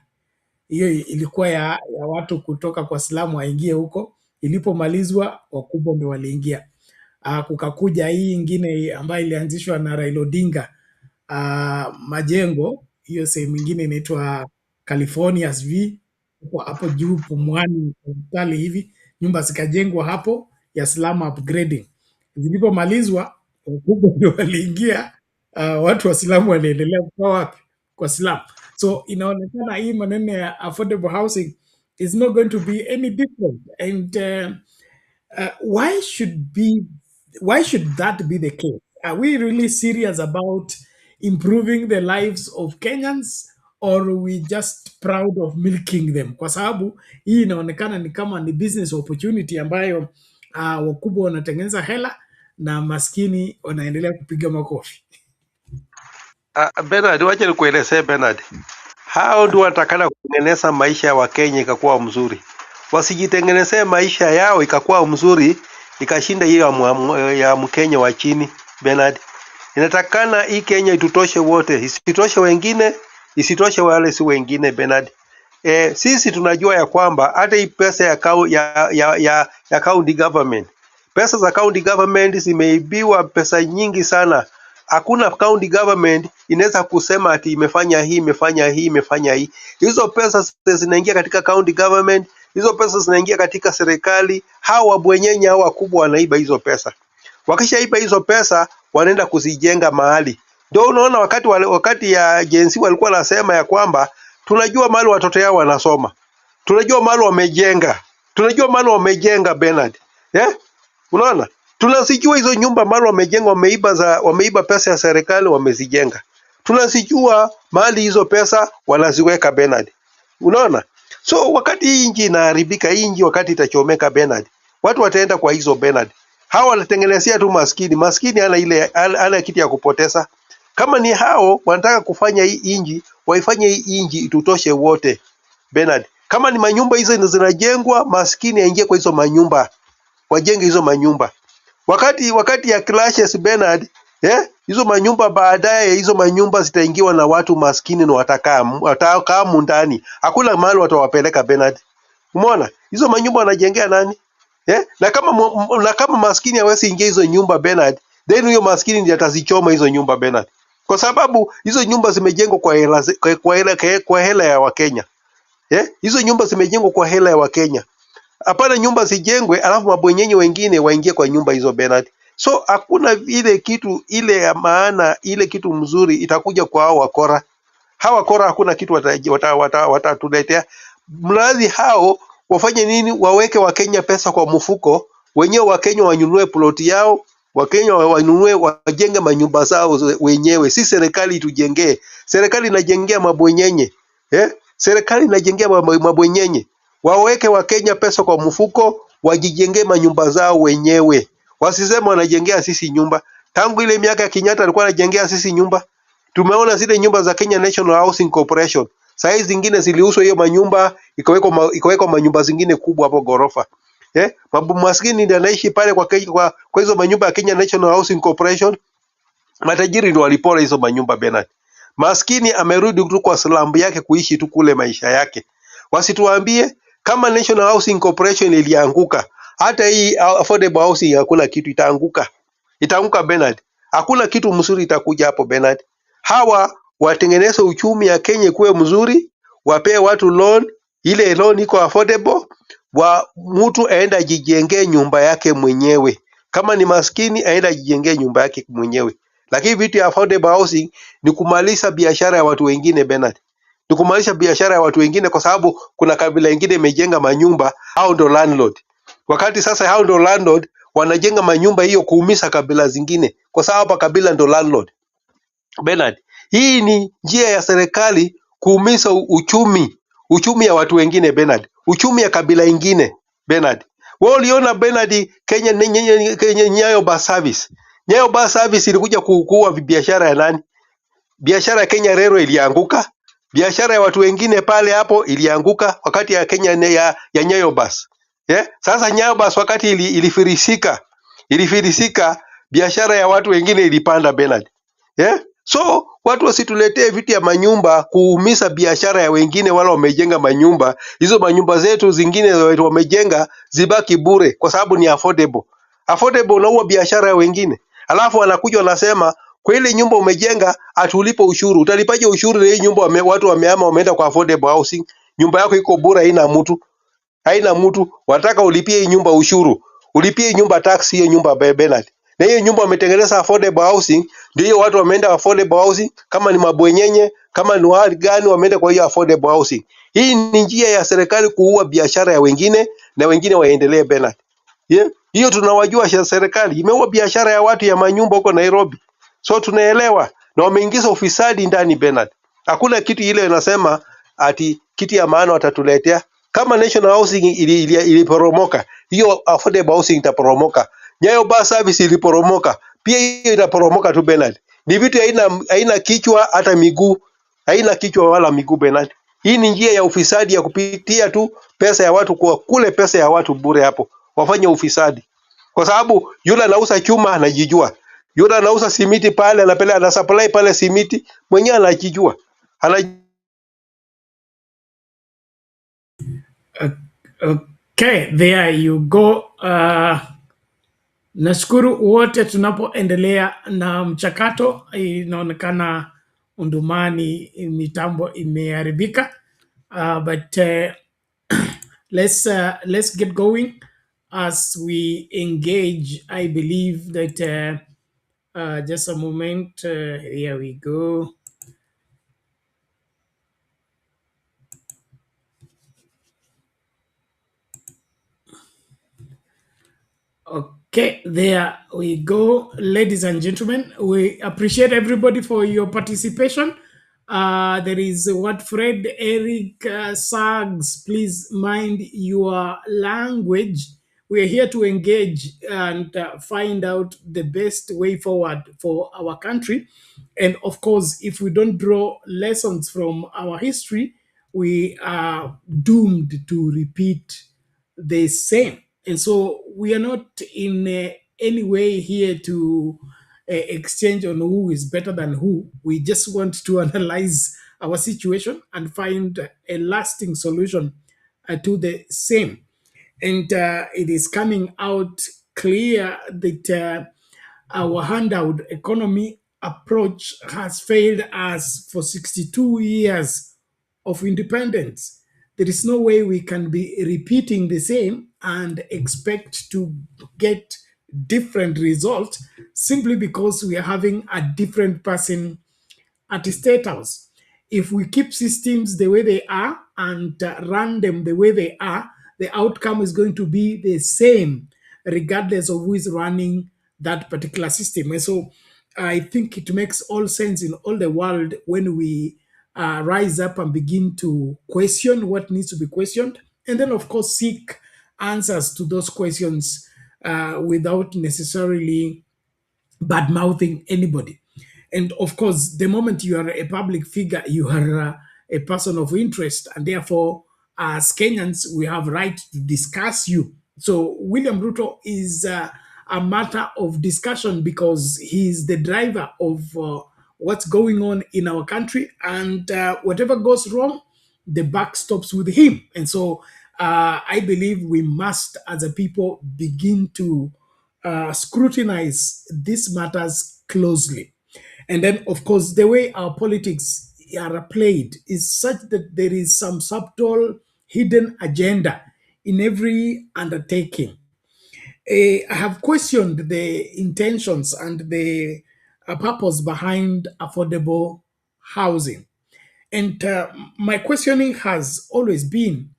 Hiyo ilikuwa ya watu kutoka kwa slum waingie huko. Ilipomalizwa wakubwa ndio waliingia. Kukakuja hii ingine ambayo ilianzishwa na Raila Odinga, Majengo, hiyo sehemu nyingine inaitwa California SV, hapo juu Pumwani hospitali hivi, nyumba zikajengwa hapo ya slum upgrading. Zilipomalizwa wakubwa ndio waliingia, watu wa slum waliendelea kuwa wapi? Kwa slum. So inaonekana hii maneno ya affordable housing is not going to be any different, and why should that be the case? Are we really serious about improving the lives of Kenyans, or are we just proud of milking them? Kwa sababu hii inaonekana ni kama ni business opportunity ambayo wakubwa wanatengeneza hela na maskini wanaendelea kupiga makofi.
Bernard, wacha nikuelezee Bernard. Hao ndio wanatakana kutengeneza maisha ya Wakenya ikakuwa mzuri. Wasijitengenezee maisha yao ikakuwa mzuri ikashinda hiyo ya Mkenya wa chini Bernard. Inatakana hii Kenya itutoshe wote, isitoshe wengine, isitoshe wale si wengine Bernard. Sisi tunajua ya kwamba hata hii pesa ya county government, pesa za county government zimeibiwa pesa nyingi sana. Hakuna county government inaweza kusema ati imefanya hii. Hizo pesa zinaingia katika county government, hizo pesa zinaingia katika serikali. Hao wabwenyenye hao wakubwa wanaiba hizo pesa. Wakishaiba hizo pesa wanaenda kuzijenga mahali. Ndio unaona wakati ya jensi walikuwa nasema ya kwamba tunajua mahali watoto yao wanasoma. Tunajua mahali wamejenga Bernard. Unaona? Tunasijua hizo nyumba mahali wamejenga, wameiba pesa ya serikali wamezijenga. Tunasijua mahali hizo pesa wanaziweka Bernard. Unaona? So wakati hii nchi inaharibika, hii nchi wakati itachomeka Bernard, watu wataenda kwa hizo Bernard. Hao wanatengenezea tu maskini ana kitu ya kupoteza. Kama ni hao wanataka kufanya hii nchi, waifanye hii nchi itutoshe wote Bernard. Kama ni manyumba hizo zinajengwa, maskini aingie kwa hizo manyumba, wajenge hizo manyumba. Wakati ya clashes Bernard, hizo manyumba baadaye, hizo manyumba zitaingiwa na watu maskini na watakaa ndani. Hakuna mahali watawapeleka Bernard. Umeona? Hizo manyumba wanajengea nani? Na kama maskini hawezi ingia hizo nyumba Bernard, then huyo maskini ndiye atazichoma hizo nyumba Bernard. Kwa sababu hizo nyumba zimejengwa kwa hela ya Wakenya. Hizo nyumba zimejengwa kwa hela ya Wakenya. Hapana nyumba zijengwe alafu mabwenyenye wengine waingie kwa nyumba hizo Bernard. So hakuna ile ya maana, ile kitu mzuri itakuja kwa hao wakora. Hao wakora hakuna kitu watatuletea. Mradi hao wafanye nini? Waweke Wakenya pesa kwa mfuko, wenyewe Wakenya wanunue ploti yao, Wakenya wanunue, wajenge manyumba zao wenyewe. Si serikali itujengee. Serikali inajengea mabwenyenye. Serikali inajengea mabwenyenye. Waweke Wakenya pesa kwa mfuko, wajijengee manyumba zao wenyewe. Wasisema wanajengea sisi nyumba. Tangu ile miaka ya Kenyatta alikuwa anajengea sisi nyumba. Tumeona zile nyumba za Kenya National Housing Corporation Saa hizi zingine ziliuzwa hiyo manyumba, ikawekwa manyumba zingine kubwa hapo ghorofa. Mabu maskini ndio anaishi pale kwa hizo manyumba ya Kenya National Housing Corporation. Matajiri ndio walipora hizo manyumba Bernard. Maskini amerudi tu kwa slum yake kuishi tu kule maisha yake. Wasituambie kama National Housing Corporation ilianguka, hata hii affordable housing hakuna kitu itaanguka. Itaanguka Bernard. Hakuna kitu mzuri itakuja hapo Bernard. Hawa watengeneze uchumi ya Kenya kuwe mzuri, wapee watu loan, ile loan iko affordable, mtu aenda ajijengee nyumba yake mwenyewe. Kama ni maskini aenda ajijengee nyumba yake mwenyewe. Lakini vitu ya affordable housing ni kumaliza biashara ya watu wengine Bernard. Ni kumaliza biashara ya watu wengine kwa sababu kuna kabila ingine imejenga manyumba, hao ndo landlord. Wakati sasa hao ndo landlord wanajenga manyumba hiyo kuumiza kabila zingine kwa sababu kabila ndo landlord. Bernard, hii ni njia ya serikali kuumiza uchumi ya watu wengine Bernard. Uchumi ya kabila ingine Bernard. Wewe uliona Bernard Kenya Nyayo Bus Service. Nyayo Bus Service ilikuja kuua biashara ya nani? Biashara ya Kenya Railway ilianguka. Biashara ya watu wengine pale hapo ilianguka wakati ya Kenya ya Nyayo Bus. Sasa Nyayo Bus wakati ilifirisika biashara ya watu wengine ilipanda Bernard. So watu wasituletee vitu ya manyumba kuumiza biashara ya wengine wala wamejenga manyumba. Hizo manyumba zetu zingine wamejenga zibaki bure kwa sababu ni affordable. Affordable unaua biashara ya wengine. Alafu wanakuja wanasema kwa ile nyumba umejenga atulipo ushuru. Utalipaje ushuru na hii nyumba watu wamehama wameenda kwa affordable housing? Nyumba yako iko bure haina mtu. Haina mtu. Wataka ulipie hii nyumba ushuru. Ulipie hii nyumba tax hiyo nyumba Bernard. Na hiyo nyumba wametengeneza affordable housing, ndio watu wameenda affordable housing, kama ni mabwenyenye, kama ni watu gani wameenda kwa hiyo affordable housing. Hii ni njia ya serikali kuua biashara ya wengine na wengine waendelee Bernard. Hiyo tunawajua serikali imeua biashara ya watu ya manyumba huko Nairobi. So tunaelewa na wameingiza ufisadi ndani Bernard. Hakuna kitu ile inasema ati kitu ya maana watatuletea. Kama National Housing iliporomoka, hiyo affordable housing itaporomoka. Nyayo Bus Service iliporomoka, pia hiyo itaporomoka tu Bernard. Ni vitu haina kichwa hata miguu, haina kichwa wala miguu Bernard. Hii ni njia ya ufisadi ya kupitia tu pesa ya watu kwa kule pesa ya watu bure hapo. Wafanye ufisadi. Kwa sababu yule anauza chuma anajijua. Yule anauza simiti pale ana supply pale simiti, mwenyewe anajijua.
Okay, there you go. Nashukuru wote tunapoendelea na mchakato. Inaonekana undumani mitambo imeharibika. But let's get going as we engage. I believe that just a moment. Here we go. Okay, there we go, ladies and gentlemen. We appreciate everybody for your participation. There is what Fred Eric Sags, please mind your language. We are here to engage and find out the best way forward for our country. And of course, if we don't draw lessons from our history, we are doomed to repeat the same. And so we are not in any way here to exchange on who is better than who. We just want to analyze our situation and find a lasting solution to the same. And it is coming out clear that our handout economy approach has failed us for 62 years of independence. There is no way we can be repeating the same and expect to get different results simply because we are having a different person at the State House. If we keep systems the way they are and run them the way they are, the outcome is going to be the same, regardless of who is running that particular system. And so I think it makes all sense in all the world when we rise up and begin to question what needs to be questioned, and then, of course, seek answers to those questions without necessarily bad-mouthing anybody. And of course, the moment you are a public figure, you are a person of interest, and therefore, as Kenyans, we have right to discuss you. So William Ruto is a matter of discussion because he is the driver of what's going on in our country, and whatever goes wrong, the buck stops with him. And so I believe we must, as a people, begin to scrutinize these matters closely. And then, of course, the way our politics are played is such that there is some subtle hidden agenda in every undertaking. I have questioned the intentions and the purpose behind affordable housing. And my questioning has always been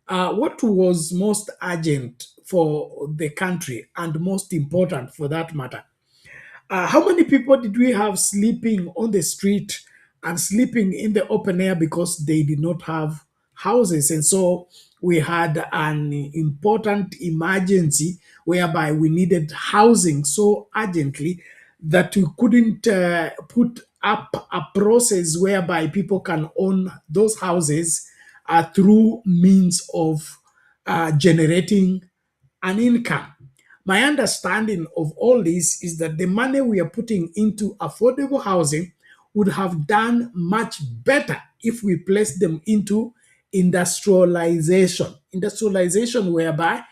what was most urgent for the country and most important for that matter? How many people did we have sleeping on the street and sleeping in the open air because they did not have houses? And so we had an important emergency whereby we needed housing so urgently that we couldn't put up a process whereby people can own those houses through means of generating an income. My understanding of all this is that the money we are putting into affordable housing would have done much better if we placed them into industrialization. Industrialization, whereby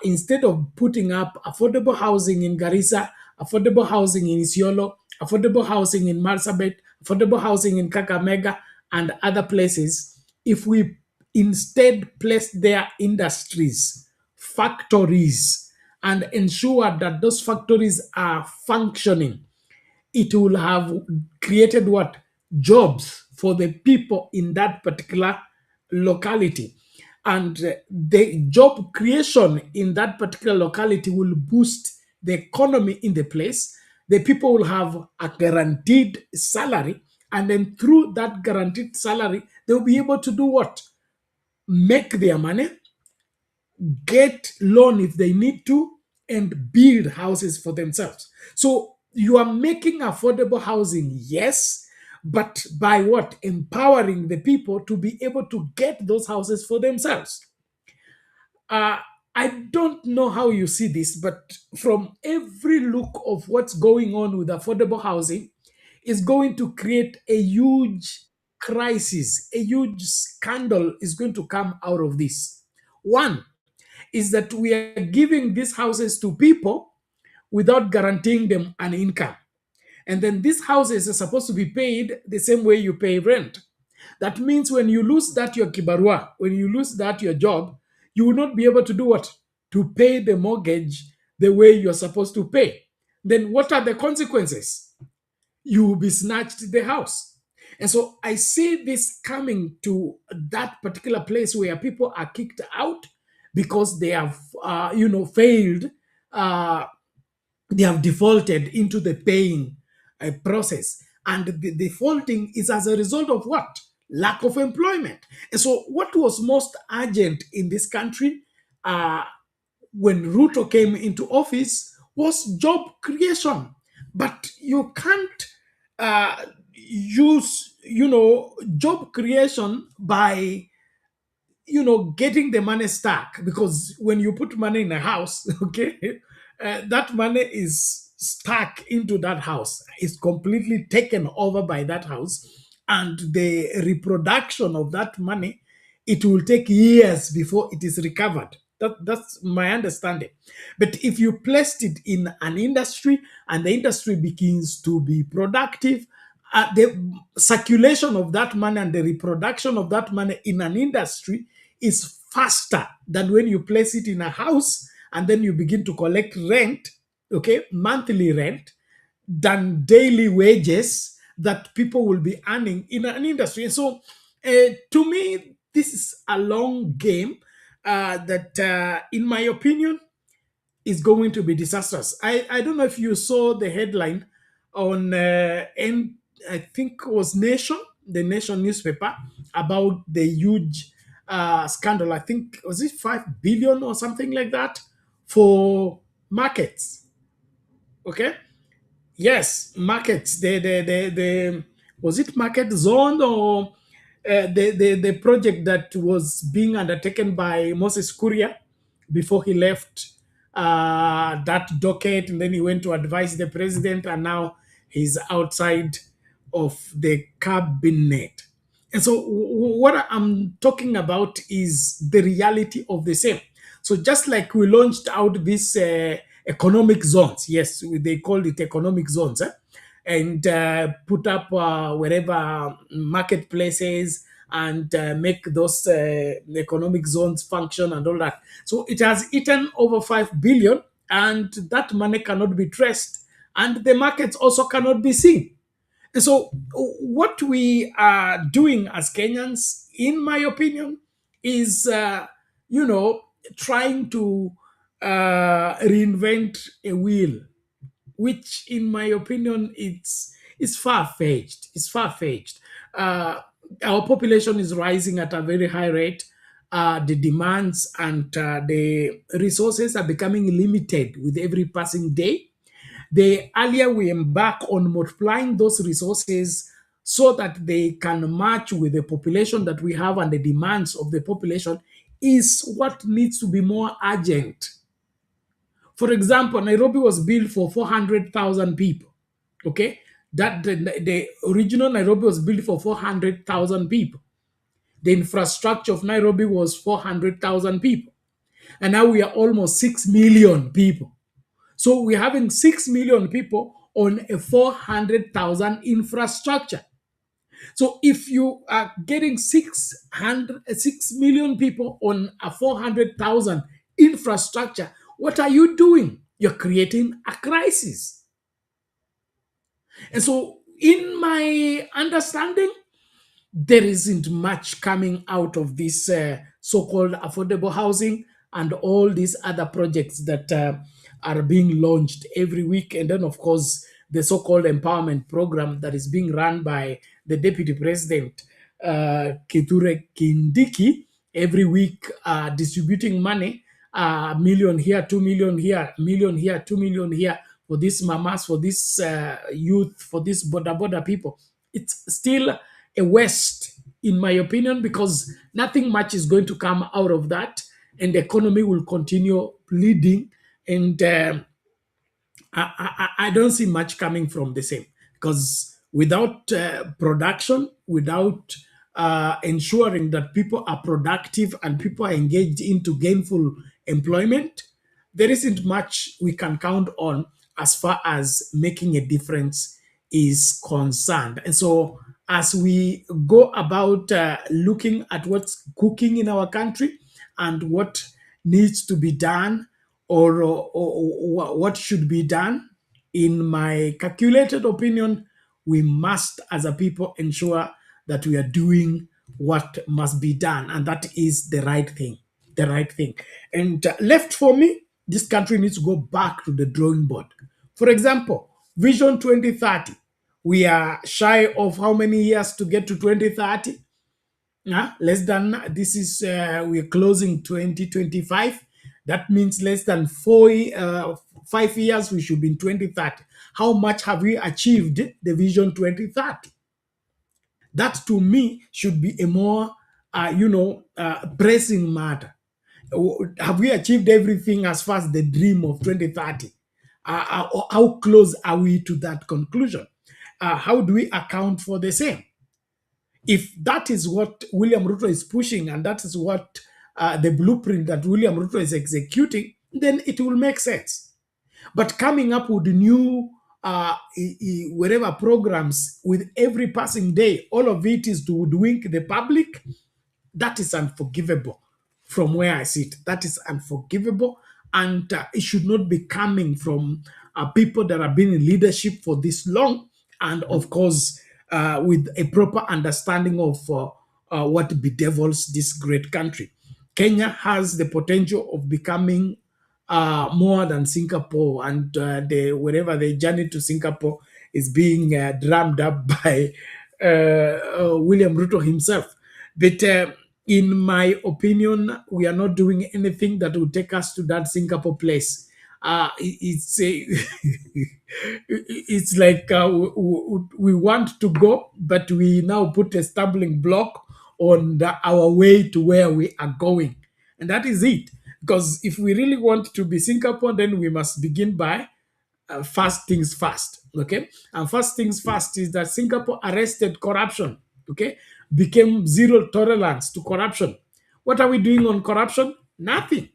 instead of putting up affordable housing in Garissa, affordable housing in Isiolo, affordable housing in Marsabit, affordable housing in Kakamega, and other places, if we instead place their industries, factories, and ensure that those factories are functioning, it will have created what? Jobs for the people in that particular locality. And the job creation in that particular locality will boost the economy in the place. The people will have a guaranteed salary. And then through that guaranteed salary, they'll be able to do what? Make their money, get loan if they need to, and build houses for themselves. So you are making affordable housing, yes, but by what? Empowering the people to be able to get those houses for themselves. I don't know how you see this, but from every look of what's going on with affordable housing, is going to create a huge crisis, a huge scandal is going to come out of this. One is that we are giving these houses to people without guaranteeing them an income. And then these houses are supposed to be paid the same way you pay rent. That means when you lose that your kibarua, when you lose that your job, you will not be able to do what? To pay the mortgage the way you're supposed to pay. Then what are the consequences? You will be snatched the house. And so I see this coming to that particular place where people are kicked out because they have, failed. They have defaulted into the paying process. And the defaulting is as a result of what? Lack of employment. And so what was most urgent in this country when Ruto came into office was job creation. But you can't use, job creation by, getting the money stuck, because when you put money in a house, okay, that money is stuck into that house. It's completely taken over by that house, and the reproduction of that money, it will take years before it is recovered. That's my understanding. But if you placed it in an industry and the industry begins to be productive, the circulation of that money and the reproduction of that money in an industry is faster than when you place it in a house and then you begin to collect rent, okay, monthly rent, than daily wages that people will be earning in an industry. And so, to me, this is a long game that, in my opinion, is going to be disastrous. I don't know if you saw the headline on, I think it was the Nation newspaper, about the huge scandal. I think, was it 5 billion or something like that for markets? Okay. Yes, markets. The was it market zone, or the project that was being undertaken by Moses Kuria before he left that docket, and then he went to advise the president, and now he's outside of the cabinet. And so what I'm talking about is the reality of the same. So just like we launched out these economic zones, yes, they called it economic zones, and put up wherever marketplaces and make those economic zones function and all that. So it has eaten over 5 billion, and that money cannot be traced, and the markets also cannot be seen. And so what we are doing as Kenyans, in my opinion, is, trying to reinvent a wheel, which, in my opinion, it's far-fetched. It's far-fetched. Our population is rising at a very high rate. The demands and the resources are becoming limited with every passing day. The earlier we embark on multiplying those resources so that they can match with the population that we have and the demands of the population is what needs to be more urgent. For example, Nairobi was built for 400,000 people. Okay, that the original Nairobi was built for 400,000 people. The infrastructure of Nairobi was 400,000 people, and now we are almost 6 million people. So we're having 6 million people on a 400,000 infrastructure. So if you are getting 6 million people on a 400,000 infrastructure, what are you doing? You're creating a crisis. And so, in my understanding, there isn't much coming out of this so-called affordable housing and all these other projects that are being launched every week. And then, of course, the so-called empowerment program that is being run by the deputy president, Kithure Kindiki, every week distributing money, million here, 2 million here, million here, 2 million here, for these mamas, for this youth, for these border people. It's still a waste, in my opinion, because nothing much is going to come out of that, and the economy will continue bleeding. And I don't see much coming from the same, because without production, without ensuring that people are productive and people are engaged into gainful employment, there isn't much we can count on as far as making a difference is concerned. And so, as we go about looking at what's cooking in our country and what needs to be done, or what should be done, in my calculated opinion, we must, as a people, ensure that we are doing what must be done, and that is the right thing. The right thing. And left for me, this country needs to go back to the drawing board. For example, Vision 2030. We are shy of how many years to get to 2030? Less than, this is, we're closing 2025. That means less than 5 years, we should be in 2030. How much have we achieved the Vision 2030? That, to me, should be a more, pressing matter. Have we achieved everything as far as the dream of 2030? How close are we to that conclusion? How do we account for the same? If that is what William Ruto is pushing, and that is what the blueprint that William Ruto is executing, then it will make sense. But coming up with new whatever programs with every passing day, all of it is to hoodwink the public, that is unforgivable. From where I sit, that is unforgivable, and it should not be coming from people that have been in leadership for this long, and of course, with a proper understanding of what bedevils this great country. Kenya has the potential of becoming more than Singapore, and wherever the journey to Singapore is being drummed up by William Ruto himself. But in my opinion, we are not doing anything that will take us to that Singapore place. it's a it's like we want to go, but we now put a stumbling block on our way to where we are going, and that is it. Because if we really want to be Singapore, then we must begin by first things first. Okay, and first things first is that Singapore arrested corruption. Okay, became zero tolerance to corruption. What are we doing on corruption? Nothing.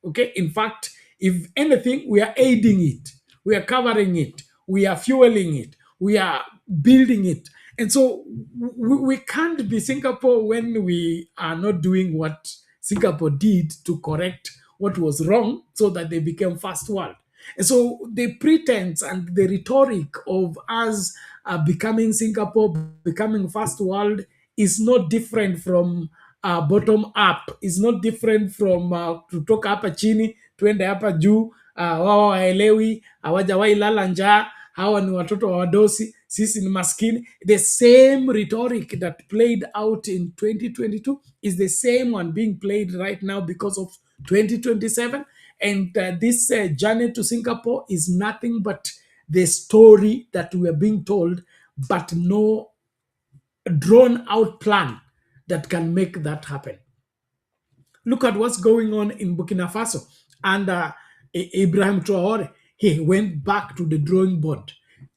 Okay, in fact, if anything, we are aiding it, we are covering it, we are fueling it, we are building it. And so we can't be Singapore when we are not doing what Singapore did to correct what was wrong so that they became first world. And so the pretense and the rhetoric of us becoming Singapore, becoming first world, is not different from bottom up, is not different from kutoka hapa chini tuende hapa juu. Wao waelewi, hawajawahi lala njaa, hawa ni watoto wa wadosi, sisi ni maskini. The same rhetoric that played out in 2022 is the same one being played right now because of 2027. And this journey to Singapore is nothing but the story that we are being told, but no drawn out plan that can make that happen. Look at what's going on in Burkina Faso under Ibrahim Traore. He went back to the drawing board,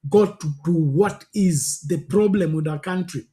got to what is the problem with our country.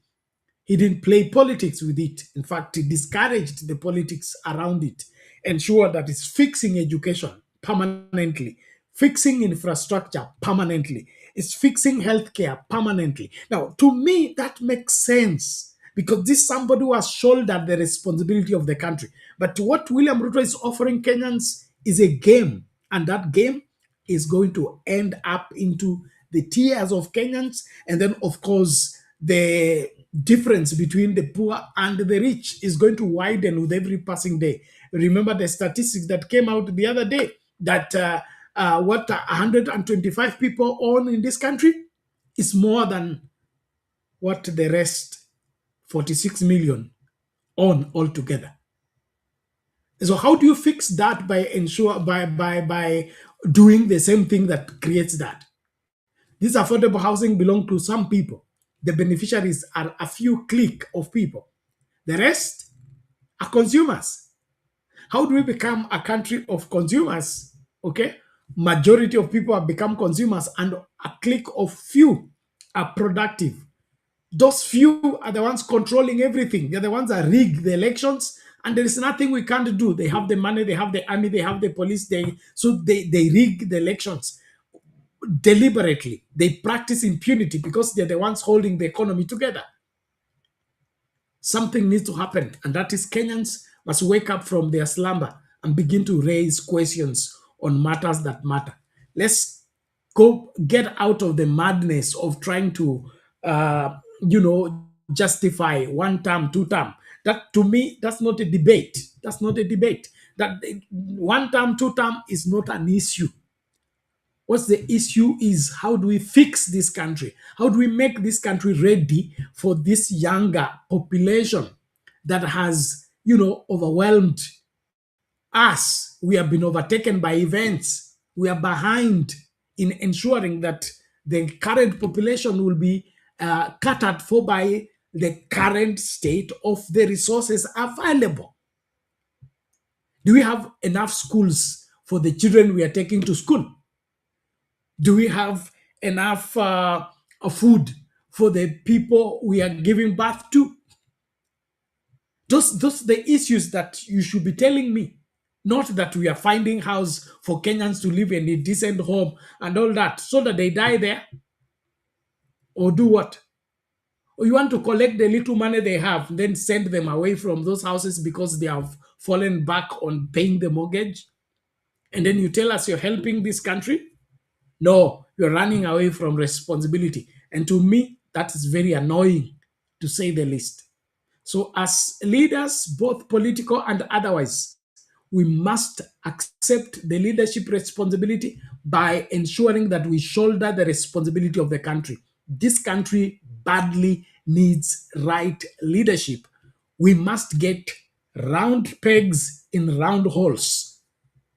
He didn't play politics with it. In fact, he discouraged the politics around it, ensured that it's fixing education permanently, fixing infrastructure permanently, it's fixing healthcare permanently. Now, to me, that makes sense because this is somebody who has shouldered the responsibility of the country. But what William Ruto is offering Kenyans is a game, and that game is going to end up into the tears of Kenyans, and then, of course, the difference between the poor and the rich is going to widen with every passing day. Remember the statistics that came out the other day that 125 people own in this country is more than what the rest 46 million own altogether. So how do you fix that? By doing the same thing that creates that. This affordable housing belongs to some people. The beneficiaries are a few clique of people. The rest are consumers. How do we become a country of consumers? Okay, majority of people have become consumers, and a clique of few are productive. Those few are the ones controlling everything. They're the ones that rig the elections, and there is nothing we can't do. They have the money, they have the army, they have the police. They rig the elections deliberately. They practice impunity because they're the ones holding the economy together. Something needs to happen, and that is Kenyans must wake up from their slumber and begin to raise questions on matters that matter. Let's go get out of the madness of trying to, justify one term, two term. That, to me, that's not a debate. That's not a debate. That one term, two term is not an issue. What's the issue is how do we fix this country? How do we make this country ready for this younger population that has, overwhelmed us? We have been overtaken by events. We are behind in ensuring that the current population will be catered for by the current state of the resources available. Do we have enough schools for the children we are taking to school? Do we have enough food for the people we are giving birth to? Those are the issues that you should be telling me. Not that we are finding house for Kenyans to live in a decent home and all that, so that they die there. Or do what? Or you want to collect the little money they have, then send them away from those houses because they have fallen back on paying the mortgage? And then you tell us you're helping this country? No, you're running away from responsibility. And to me, that is very annoying, to say the least. So as leaders, both political and otherwise, we must accept the leadership responsibility by ensuring that we shoulder the responsibility of the country. This country badly needs right leadership. We must get round pegs in round holes,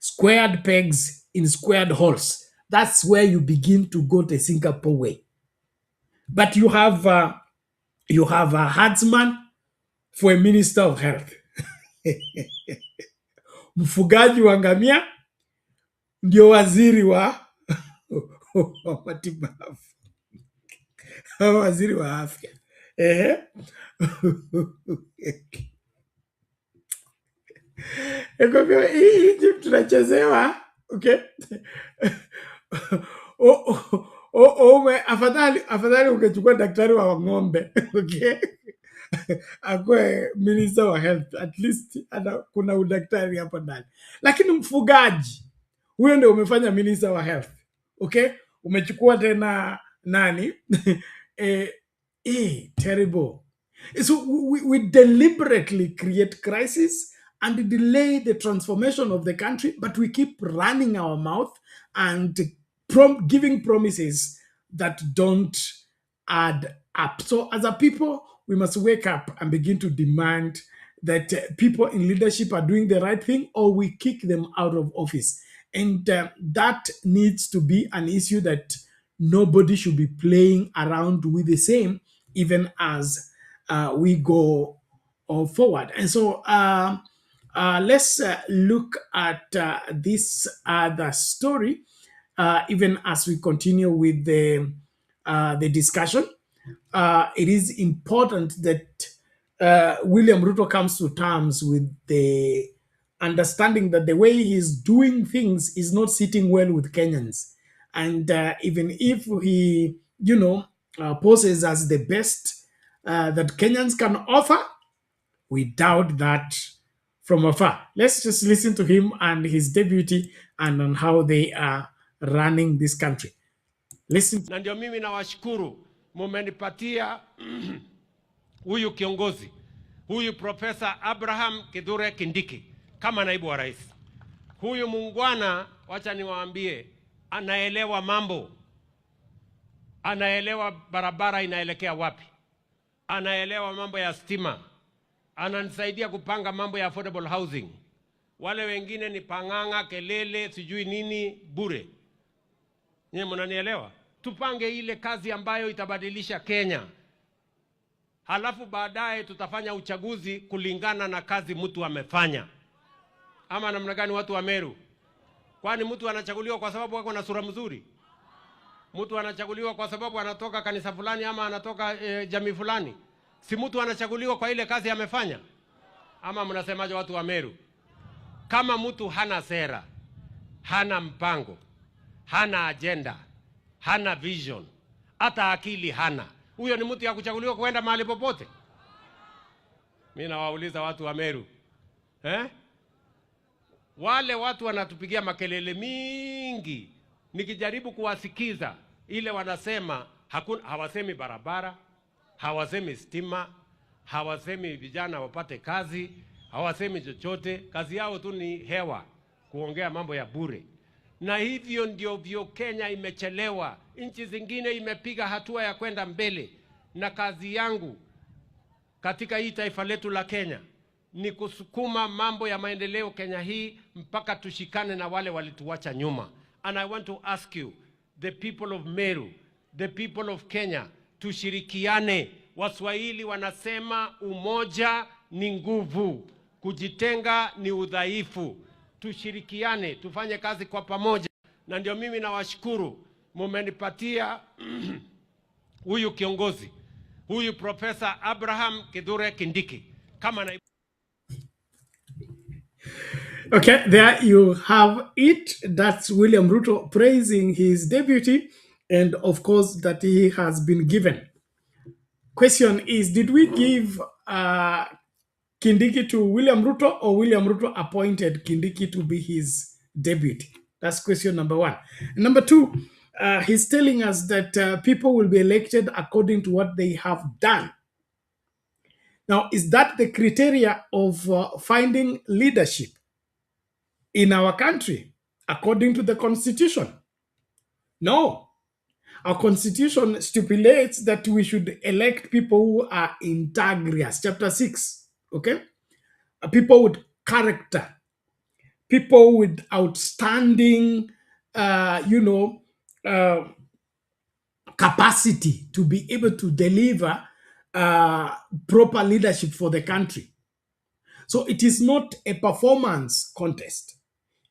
squared pegs in squared holes. That's where you begin to go the Singapore way. But you have a herdsman for a minister of health. Mfugaji wa ngamia ndio waziri wa matibabu. Waziri wa afya. Hii tunachezewa, okay? Afadhali ungechukua daktari wa ng'ombe, okay? Akwe minister wa health, at least kuna udaktari hapo ndani. Lakini mfugaji, huyo ndio umefanya minister wa health, okay? Umechukua tena nani? Terrible. So we deliberately create crisis and delay the transformation of the country, but we keep running our mouth and giving promises that don't add up. So as a people, we must wake up and begin to demand that people in leadership are doing the right thing, or we kick them out of office. And that needs to be an issue that nobody should be playing around with the same, even as we go forward. And so let's look at this other story, even as we continue with the discussion. It is important that William Ruto comes to terms with the understanding that the way he's doing things is not sitting well with Kenyans. And even if he, poses as the best that Kenyans can offer, we doubt that from afar. Let's just listen to him and his deputy and on how they are running this country. Listen.
Na ndio mimi nawashukuru mumenipatia huyu kiongozi, huyu Profesa Abraham Kithure Kindiki kama naibu wa rais. Huyu muungwana, wacha niwaambie, anaelewa mambo. Anaelewa barabara inaelekea wapi. Anaelewa mambo ya stima. Ananisaidia kupanga mambo ya affordable housing. Wale wengine ni panganga, kelele, sijui nini, bure. Nye mnanielewa? Tupange ile kazi ambayo itabadilisha Kenya. Halafu baadaye tutafanya uchaguzi kulingana na kazi mtu amefanya. Ama namna gani watu wa Meru? Kwani mtu anachaguliwa kwa sababu wako na sura mzuri? Mtu anachaguliwa kwa sababu anatoka kanisa fulani ama anatoka jamii fulani? Si mtu anachaguliwa kwa ile kazi amefanya? Ama mnasemaje watu wa Meru? Kama mtu hana sera, hana mpango, hana agenda, hana vision, hata akili hana, huyo ni mtu ya kuchaguliwa kwenda mahali popote? Mimi nawauliza watu wa Meru, wale watu wanatupigia makelele mingi, nikijaribu kuwasikiza ile wanasema hawasemi barabara, hawasemi stima, hawasemi vijana wapate kazi, hawasemi chochote. Kazi yao tu ni hewa, kuongea mambo ya bure. Na hivyo ndio Kenya imechelewa. Nchi zingine imepiga hatua ya kwenda mbele. Na kazi yangu katika hii taifa letu la Kenya ni kusukuma mambo ya maendeleo Kenya hii mpaka tushikane na wale walituacha nyuma. And I want to ask you, the people of Meru, the people of Kenya, tushirikiane. Waswahili wanasema umoja ni nguvu, kujitenga ni udhaifu. Tushirikiane, tufanye kazi kwa pamoja. Na ndio mimi nawashukuru mumenipatia huyu kiongozi, huyu Profesa Abraham Kithure Kindiki kama naibu.
Okay, there you have it. That's William Ruto praising his deputy, and of course that he has been given. Question is, did we give Kindiki to William Ruto, or William Ruto appointed Kindiki to be his deputy? That's question number one. Number two, he's telling us that people will be elected according to what they have done. Now, is that the criteria of finding leadership in our country, according to the Constitution? No. Our Constitution stipulates that we should elect people who are integrous. Chapter 6, okay? People with character, people with outstanding you know, capacity to be able to deliver proper leadership for the country. So it is not a performance contest.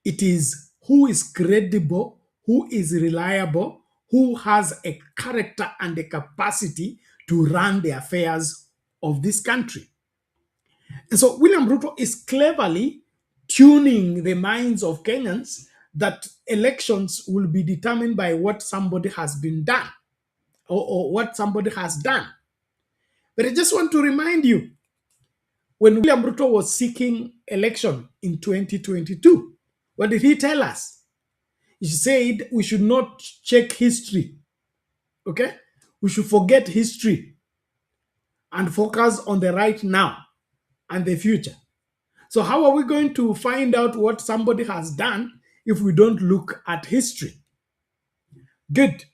It is who is credible, who is reliable, who has a character and a capacity to run the affairs of this country. And so William Ruto is cleverly tuning the minds of Kenyans that elections will be determined by what somebody has been done or what somebody has done. But I just want to remind you, when William Ruto was seeking election in 2022, what did he tell us? He said we should not check history, okay? We should forget history and focus on the right now and the future. So how are we going to find out what somebody has done if we don't look at history? Good.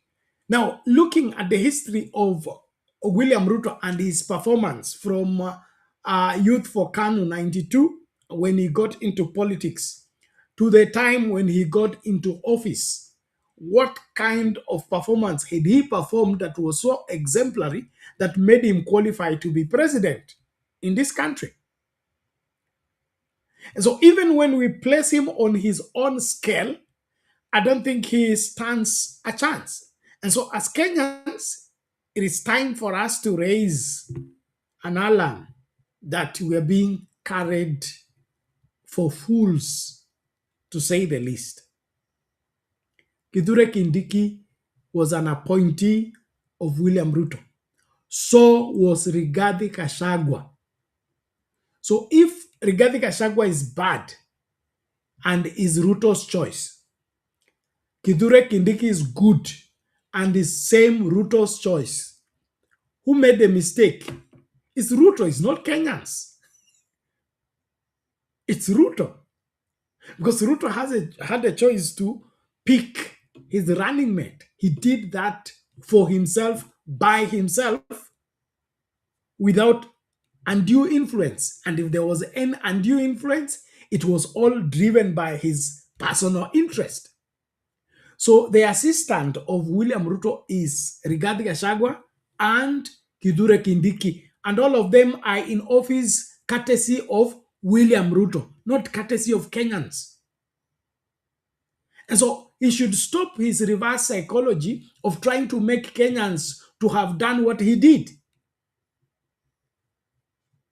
Now, looking at the history of William Ruto and his performance from Youth for KANU 92, when he got into politics, to the time when he got into office, what kind of performance had he performed that was so exemplary that made him qualify to be president in this country? And so even when we place him on his own scale, I don't think he stands a chance. And so as Kenyans, it is time for us to raise an alarm that we are being carried for fools, to say the least. Kithure Kindiki was an appointee of William Ruto. So was Rigathi Gachagua. So if Rigathi Gachagua is bad and is Ruto's choice, Kithure Kindiki is good and is same Ruto's choice, who made the mistake? It's Ruto, it's not Kenyans. It's Ruto. Because Ruto had a choice to pick his running mate. He did that for himself, by himself, without undue influence. And if there was an undue influence, it was all driven by his personal interest. So the assistant of William Ruto is Rigathi Gachagua and Kithure Kindiki. And all of them are in office courtesy of William Ruto, not courtesy of Kenyans. And so he should stop his reverse psychology of trying to make Kenyans to have done what he did.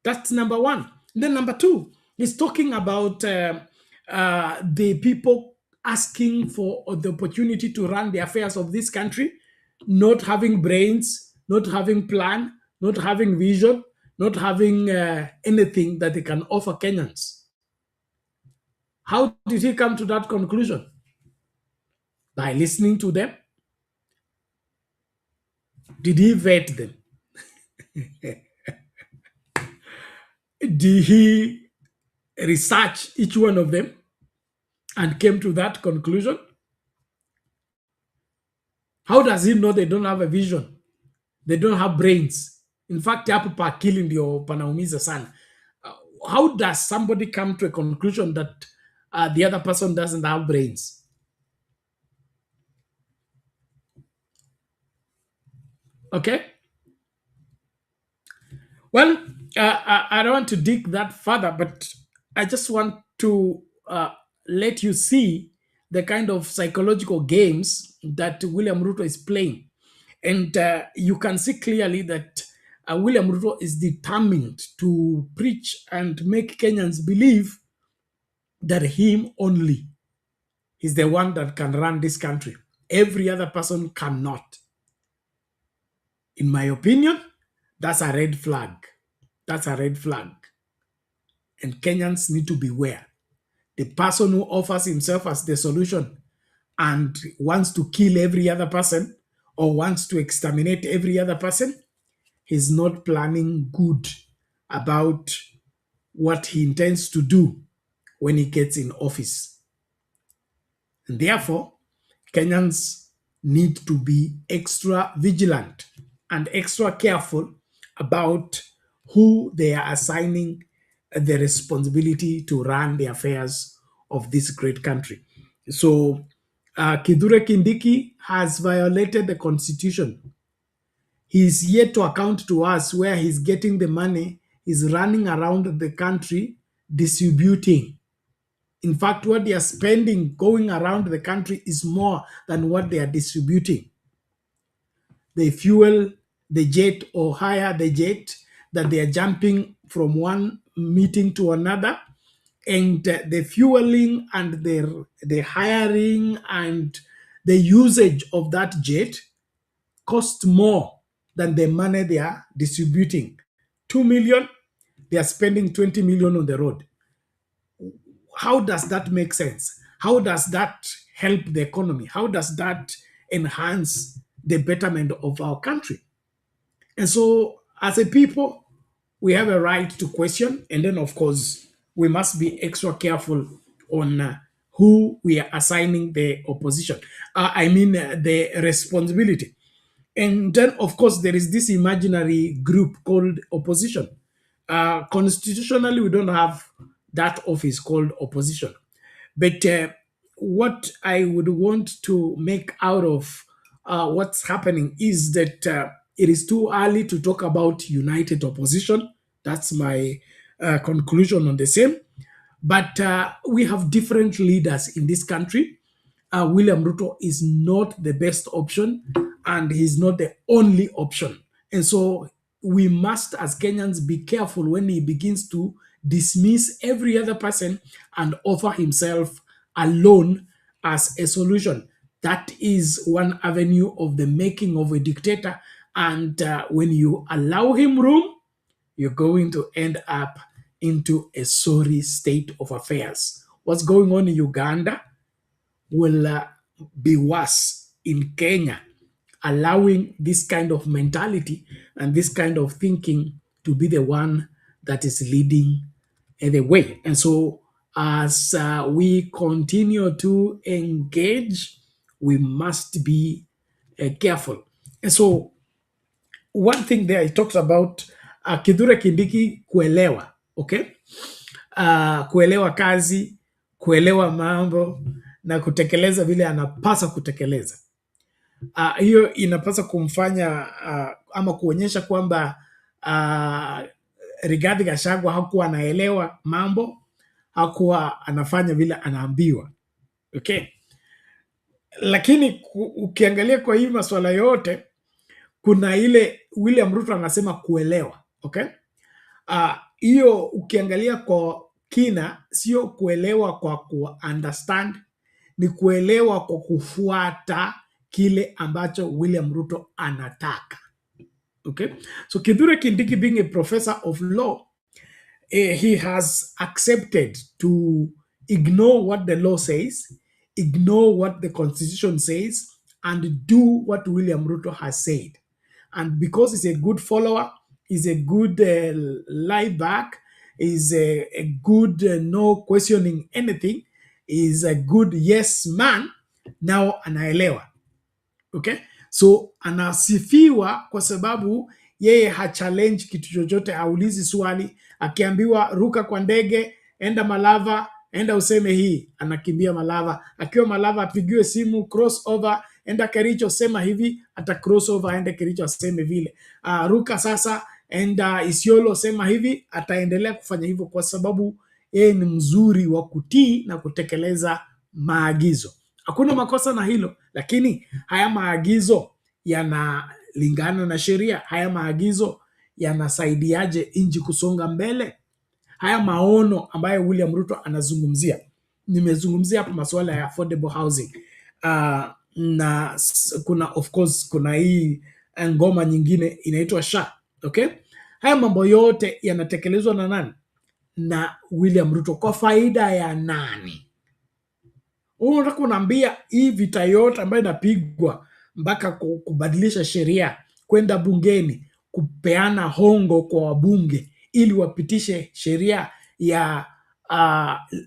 That's number one. Then number two, he's talking about the people asking for the opportunity to run the affairs of this country, not having brains, not having plan, not having vision, not having anything that they can offer Kenyans. How did he come to that conclusion? By listening to them? Did he vet them? Did he research each one of them and came to that conclusion? How does he know they don't have a vision? They don't have brains. In fact, hapa killing ndio panaumiza sana. How does somebody come to a conclusion that the other person doesn't have brains? Okay. Well, I don't want to dig that further, but I just want to let you see the kind of psychological games that William Ruto is playing. And you can see clearly that William Ruto is determined to preach and make Kenyans believe that him only is the one that can run this country. Every other person cannot. In my opinion, that's a red flag. That's a red flag. And Kenyans need to beware. The person who offers himself as the solution and wants to kill every other person or wants to exterminate every other person, he's not planning good about what he intends to do when he gets in office. And therefore, Kenyans need to be extra vigilant and extra careful about who they are assigning the responsibility to run the affairs of this great country. So Kithure Kindiki has violated the constitution. He's yet to account to us where he's getting the money. He's running around the country distributing. In fact, what they are spending going around the country is more than what they are distributing. They fuel the jet or hire the jet that they are jumping from one meeting to another. And the fueling and the hiring and the usage of that jet cost more than the money they are distributing. 2 million, they are spending 20 million on the road. How does that make sense? How does that help the economy? How does that enhance the betterment of our country? And so, as a people, we have a right to question. And then, of course, we must be extra careful on who we are assigning the opposition. The responsibility. And then, of course, there is this imaginary group called opposition. Constitutionally, we don't have that office called opposition. But what I would want to make out of what's happening is that it is too early to talk about united opposition. That's my conclusion on the same. But we have different leaders in this country. William Ruto is not the best option, and he's not the only option. And so we must, as Kenyans, be careful when he begins to dismiss every other person and offer himself alone as a solution. That is one avenue of the making of a dictator. And when you allow him room, you're going to end up into a sorry state of affairs. What's going on in Uganda will be worse in Kenya, allowing this kind of mentality and this kind of thinking to be the one that is leading the way. And so as we continue to engage, we must be careful. And so one thing there, it talks about Kithure Kindiki kuelewa, okay? Kuelewa kazi, kuelewa mambo na kutekeleza vile anapasa kutekeleza. Hiyo inapasa kumfanya ama kuonyesha kwamba Rigathi Gachagua hakuwa anaelewa mambo, hakuwa anafanya vile anaambiwa. Okay? Lakini ukiangalia kwa hii masuala yote, kuna ile William Ruto anasema kuelewa. Okay? Hiyo ukiangalia kwa kina, sio kuelewa kwa ku-understand, ni kuelewa kwa kufuata kile ambacho William Ruto anataka. Okay? So Kithure Kindiki, being a professor of law, he has accepted to ignore what the law says, ignore what the constitution says, and do what William Ruto has said. And because he's a good follower, he's a good lie back, he's a good no questioning anything, he's a good yes man, now anaelewa. Okay? So anasifiwa kwa sababu yeye ha-challenge kitu chochote, haulizi swali. Akiambiwa ruka kwa ndege, enda Malava, enda useme hii, anakimbia Malava. Akiwa Malava apigiwe simu, cross over, enda Kericho, sema hivi, ata cross over, enda Kericho aseme vile. Ruka sasa, enda Isiolo, sema hivi, ataendelea kufanya hivyo kwa sababu yeye ni mzuri wa kutii na kutekeleza maagizo. Hakuna makosa na hilo, lakini haya maagizo yanalingana na sheria? Haya maagizo yanasaidiaje nchi kusonga mbele? Haya maono ambayo William Ruto anazungumzia, nimezungumzia hapa masuala ya affordable housing, na kuna of course kuna hii ngoma nyingine inaitwa SHA. Okay? Haya mambo yote yanatekelezwa na nani? Na William Ruto. Kwa faida ya nani? Unataka kunaambia hii vita yote ambayo inapigwa mpaka kubadilisha sheria, kwenda bungeni, kupeana hongo kwa wabunge ili wapitishe sheria ya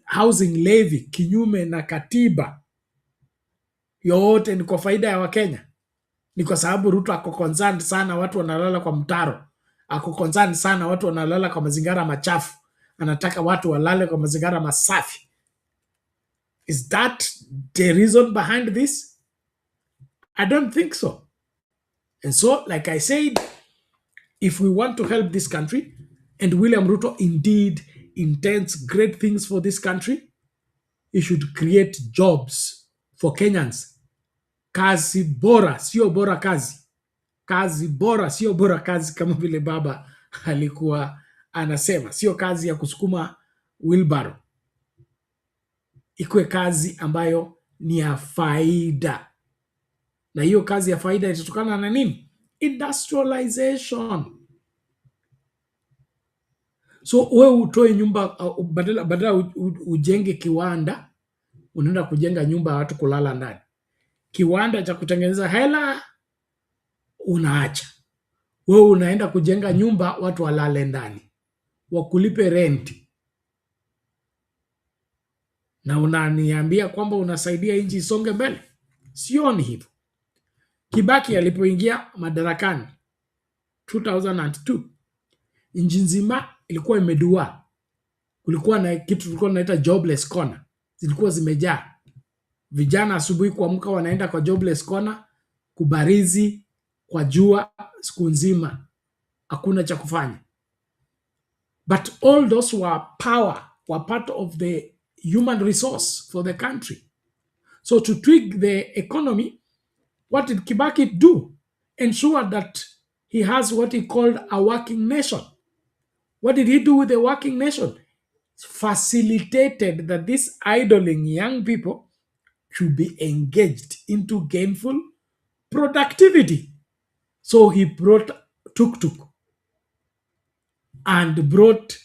housing levy kinyume na katiba, yote ni kwa faida ya Wakenya? Ni kwa sababu Ruto ako concerned sana watu wanalala kwa mtaro, ako concerned sana watu wanalala kwa mazingira machafu, anataka watu walale kwa mazingira masafi? Is that the reason behind this? I don't think so. And so, like I said, if we want to help this country, and William Ruto indeed intends great things for this country, he should create jobs for Kenyans. Kazi bora, sio bora kazi. Kazi bora, sio bora kazi, kama vile baba alikuwa anasema. Sio kazi ya kusukuma wheelbarrow. Ikuwe kazi ambayo ni ya faida. Na hiyo kazi ya faida itatokana na nini? Industrialization. So wewe utoe nyumba, badala ujenge kiwanda, unaenda kujenga nyumba ya watu kulala ndani. Kiwanda cha kutengeneza hela unaacha. Wewe unaenda kujenga nyumba watu walale ndani, wakulipe renti, na unaniambia kwamba unasaidia nchi isonge mbele? Sioni hivyo. Kibaki alipoingia madarakani 2002, nchi nzima ilikuwa imedua. Kulikuwa na kitu tulikuwa tunaita jobless corner, zilikuwa zimejaa. Vijana asubuhi kuamka wanaenda kwa jobless corner, kubarizi kwa jua siku nzima, hakuna cha kufanya. But all those were part of the human resource for the country. So to tweak the economy, what did Kibaki do? Ensure that he has what he called a working nation. What did he do with the working nation? Facilitated that these idling young people should be engaged into gainful productivity. So he brought tuk-tuk and brought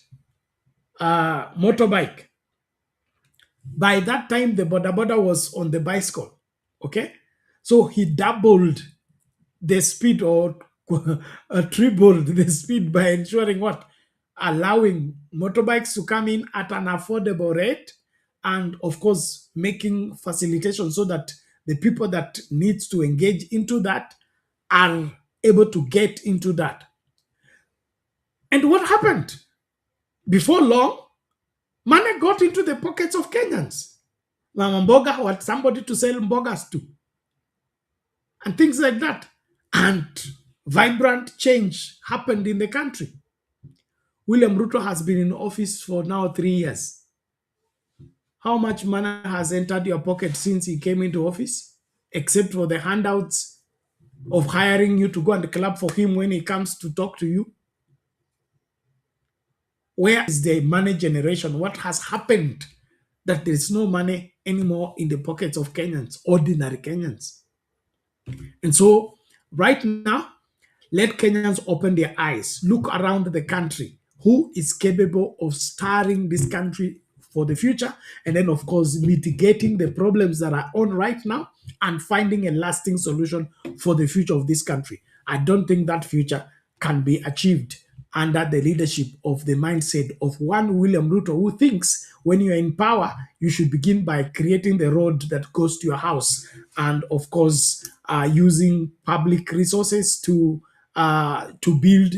motorbike. By that time, the boda was on the bicycle. Okay? So he doubled the speed, or tripled the speed, by ensuring what? Allowing motorbikes to come in at an affordable rate, and of course making facilitation so that the people that needs to engage into that are able to get into that. And what happened? Before long, money got into the pockets of Kenyans. Mama Mboga had somebody to sell mbogas to, and things like that. And vibrant change happened in the country. William Ruto has been in office for now 3 years. How much money has entered your pocket since he came into office? Except for the handouts of hiring you to go and clap for him when he comes to talk to you. Where is the money generation? What has happened that there is no money anymore in the pockets of Kenyans, ordinary Kenyans? And so right now, let Kenyans open their eyes, look around the country. Who is capable of steering this country for the future? And then, of course, mitigating the problems that are on right now and finding a lasting solution for the future of this country. I don't think that future can be achieved under the leadership of the mindset of one William Ruto, who thinks when you're in power, you should begin by creating the road that goes to your house. And of course, using public resources to build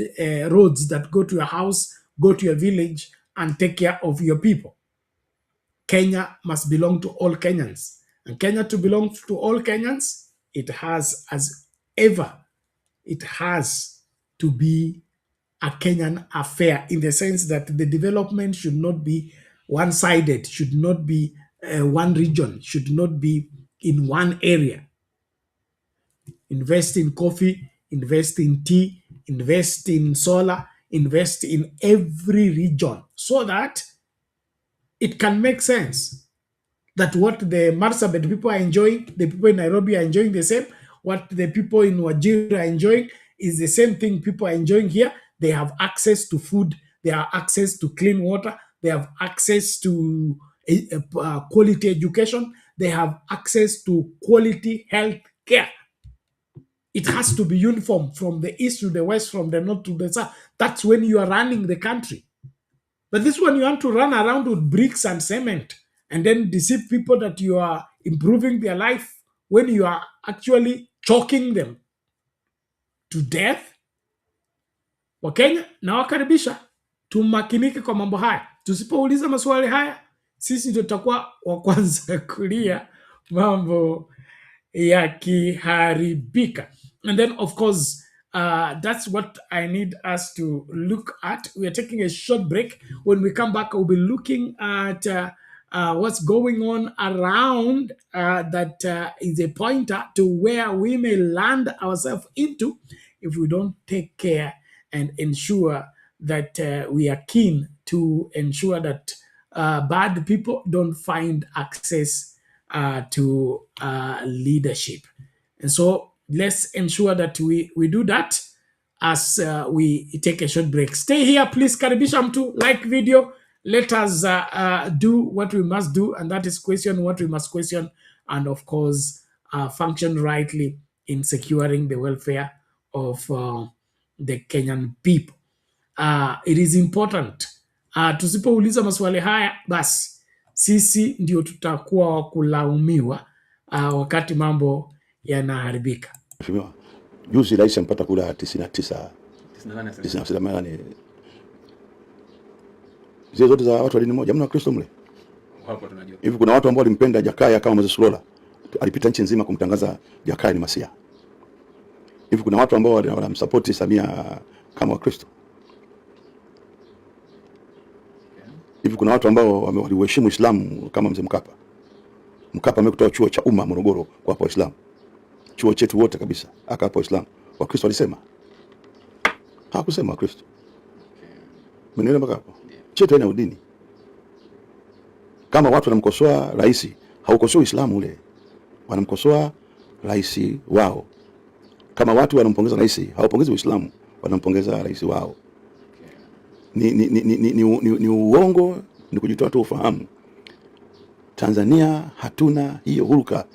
roads that go to your house, go to your village, and take care of your people. Kenya must belong to all Kenyans. And Kenya to belong to all Kenyans, it has to be a Kenyan affair, in the sense that the development should not be one-sided, should not be one region, should not be in one area. Invest in coffee, invest in tea, invest in solar, invest in every region, so that it can make sense that what the Marsabit people are enjoying, the people in Nairobi are enjoying the same. What the people in Wajir are enjoying is the same thing people are enjoying here. They have access to food, they have access to clean water, they have access to quality education, they have access to quality health care. It has to be uniform from the east to the west, from the north to the south. That's when you are running the country. But this one, you want to run around with bricks and cement and then deceive people that you are improving their life when you are actually choking them to death. Wakenya, nawakaribisha tumakinike kwa mambo haya. Tusipouliza maswali haya, sisi ndio tutakuwa wa kwanza kulia mambo yakiharibika. And then of course that's what I need us to look at. We are taking a short break. When we come back, we'll be looking at what's going on around that is a pointer to where we may land ourselves into if we don't take care and ensure that we are keen to ensure that bad people don't find access to leadership. And so let's ensure that we do that as we take a short break. Stay here, please. Karibisha mtu, like video. Let us do what we must do, and that is question what we must question, and of course function rightly in securing the welfare of the Kenyan people. It is important. Tusipouliza maswali haya, basi sisi ndio tutakuwa wa kulaumiwa wakati mambo yanaharibika.
Mheshimiwa, juzi rais ampata kula 98. Zile zote za watu wa dini moja, hamna Kristo mle. Hapo tunajua. Hivi kuna watu ambao walimpenda Jakaya kama Moses Lola. Alipita nchi nzima kumtangaza Jakaya ni Masia. Hivi kuna watu ambao wanamsupport Samia kama Wakristo. Hivi kuna watu ambao waliuheshimu Uislamu kama Mzee Mkapa. Mkapa amekutoa chuo cha umma Morogoro kwa hapo Uislamu. Chuo chetu wote kabisa akapa Uislamu. Wakristo walisema. Hakusema Wakristo. Mwenyewe mpaka hapo. Chetu haina udini. Kama watu wanamkosoa rais, haukosoi Uislamu ule. Wanamkosoa rais wao. Kama watu wanampongeza rais, hawapongezi Uislamu, wanampongeza rais wao. Ni uongo, ni kujitoa tu ufahamu. Tanzania hatuna hiyo hulka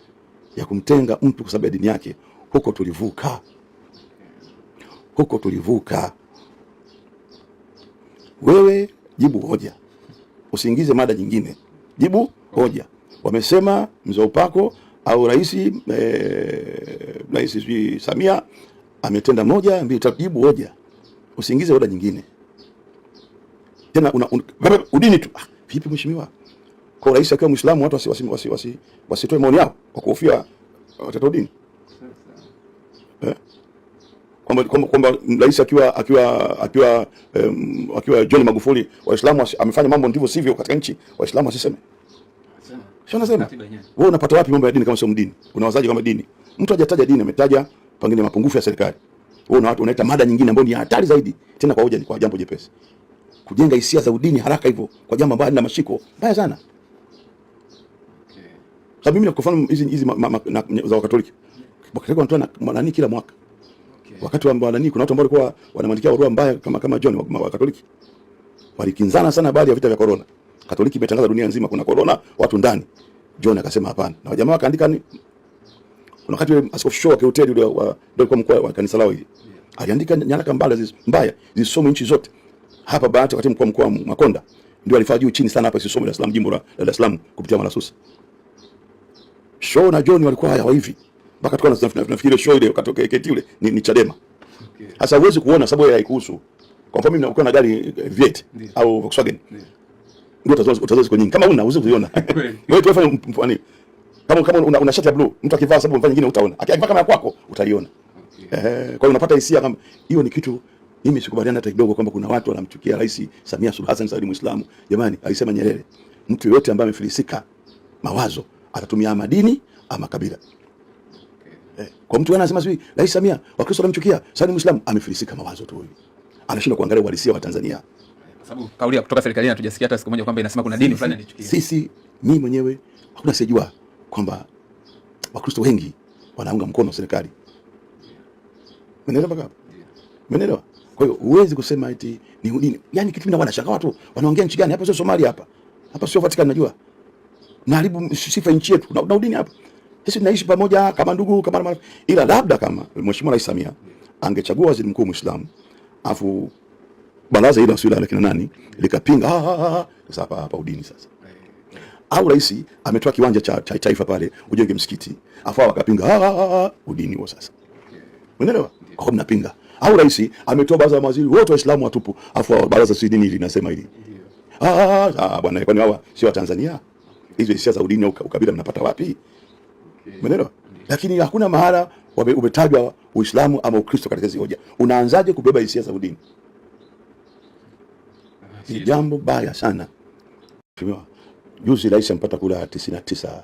ya kumtenga mtu kwa sababu ya dini yake. Huko tulivuka. Huko tulivuka. Wewe jibu hoja. Usiingize mada nyingine. Jibu hoja. Wamesema mzee Upako au rais Samia ametenda moja, mbili, tatu, jibu hoja. Usiingize hoja nyingine. Tena udini tu. Vipi mheshimiwa? Kwa rais akiwa Muislamu watu wasitoe maoni yao kwa kuhofia watoto dini. Kwamba rais akiwa John Magufuli Waislamu amefanya mambo ndivyo sivyo katika nchi, Waislamu wasiseme. Sio nasema. Wewe unapata wapi mambo ya dini kama sio mdini? Unawazaje kama dini? Mtu hajataja dini, ametaja pengine mapungufu ya serikali. Wewe unaita mada nyingine ambayo ni hatari zaidi, tena kwa hoja, kwa jambo jepesi. Kujenga hisia za udini haraka hivyo kwa jambo ambalo lina mashiko mbaya sana. Sababu mimi nakufahamu hizi za Wakatoliki. Wakatoliki wanatoa nani kila mwaka. Wakati wa nani kuna watu ambao walikuwa wanamwandikia barua mbaya kama John wa Katoliki. Walikinzana sana baada ya vita vya corona. Katoliki imetangaza dunia nzima kuna corona, watu ndani. John akasema hapana. Na wajamaa wakaandika ni kuna wakati askofu show wa hoteli ndio kwa mkoa wa kanisa lao hili. Aliandika nyaraka mbaya zisomwe nchi zote. Hapa bahati wakati mkoa wa Makonda ndio alifanya juu chini sana hapa isisomwe Dar es Salaam, jimbo la Dar es Salaam kupitia Malasusa. Show na John walikuwa haya hivi. Mpaka tukana nafikiri show ile ukatoka eketi ile ni Chadema. Sasa huwezi kuona sababu haikuhusu. Kwa mfano mimi nakuwa na gari Viet au Volkswagen. Ndio utazoezi kwa nyingi. Kama unaweza kuiona. Wewe tu fanya mfano. Kama una shati ya blue, mtu akivaa sababu mfano nyingine utaona. Akivaa kama ya kwako utaiona. Kwa hiyo unapata hisia kama hiyo ni kitu mimi sikubaliana hata kidogo kwamba kuna watu wanamchukia Rais Samia Suluhu Hassan Said Muislamu. Jamani, alisema Nyerere, mtu yote ambaye amefilisika mawazo atatumia madini ama kabila. Kwa mtu anasema sisi Rais Samia Wakristo wanamchukia, Said Muislamu amefilisika mawazo tu huyu. Anashindwa kuangalia uhalisia wa Tanzania.
Kwa sababu kauli ya kutoka serikalini hatujasikia hata siku moja kwamba inasema kuna dini fulani anichukia.
Sisi mimi mwenyewe hakuna sijua kwamba Wakristo wengi wanaunga mkono serikali. Umeelewa mpaka hapo? Umeelewa? Kwa hiyo huwezi kusema eti ni dini. Yaani kitu mimi wanashangaa watu wanaongea nchi gani? Hapa sio Somalia hapa. Hapa sio Vatican najua. Naharibu sifa nchi yetu. Na udini hapa. Sisi tunaishi pamoja kama ndugu kama ila labda kama Mheshimiwa Rais Samia angechagua waziri mkuu Muislamu afu baraza ile usila la kina nani likapinga sasa hapa udini sasa. Au rais ametoa kiwanja cha taifa pale ujenge msikiti afu akapinga udini huo sasa. Umeelewa? Kwa mnapinga. Au rais ametoa baraza la mawaziri wote Waislamu watupu afu baraza si dini linasema hili. Bwana, kwani hawa sio Watanzania? Hizo hisia za udini au ukabila mnapata wapi? Umeelewa? Lakini hakuna mahala umetajwa Uislamu ama Ukristo katika hizo hoja. Unaanzaje kubeba hisia za udini? Ni jambo baya sana. Juzi rais ampata kula 98.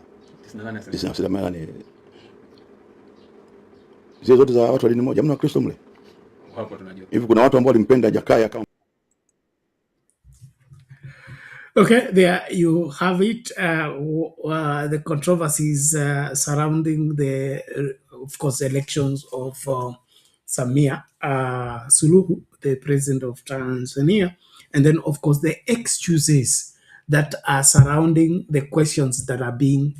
Zile zote za watu wa dini moja, hamna Wakristo mle. Hivi kuna watu ambao walimpenda Jakaya kama.
Okay, there you have it. The controversies surrounding the, of course, elections of Samia Suluhu, the president of Tanzania, and then, of course, the excuses that are surrounding the questions that are being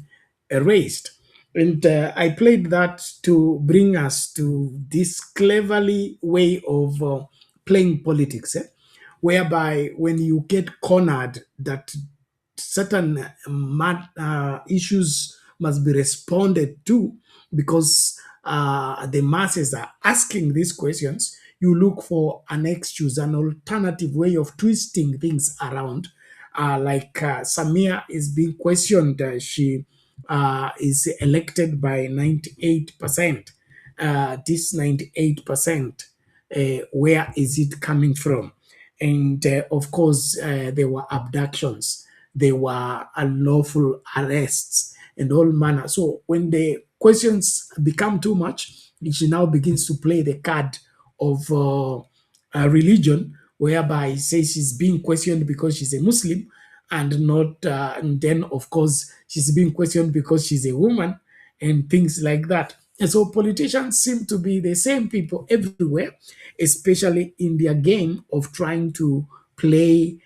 raised. And I played that to bring us to this cleverly way of playing politics, whereby when you get cornered that certain issues must be responded to because the masses are asking these questions, you look for an excuse, an alternative way of twisting things around. Like Samia is being questioned. She is elected by 98%. This 98%, where is it coming from? And of course, there were abductions, there were unlawful arrests, and all manner. So when the questions become too much, she now begins to play the card of religion, whereby he says she's being questioned because she's a Muslim, and not, and then of course she's being questioned because she's a woman, and things like that. And so politicians seem to be the same people everywhere, especially in their game of trying to play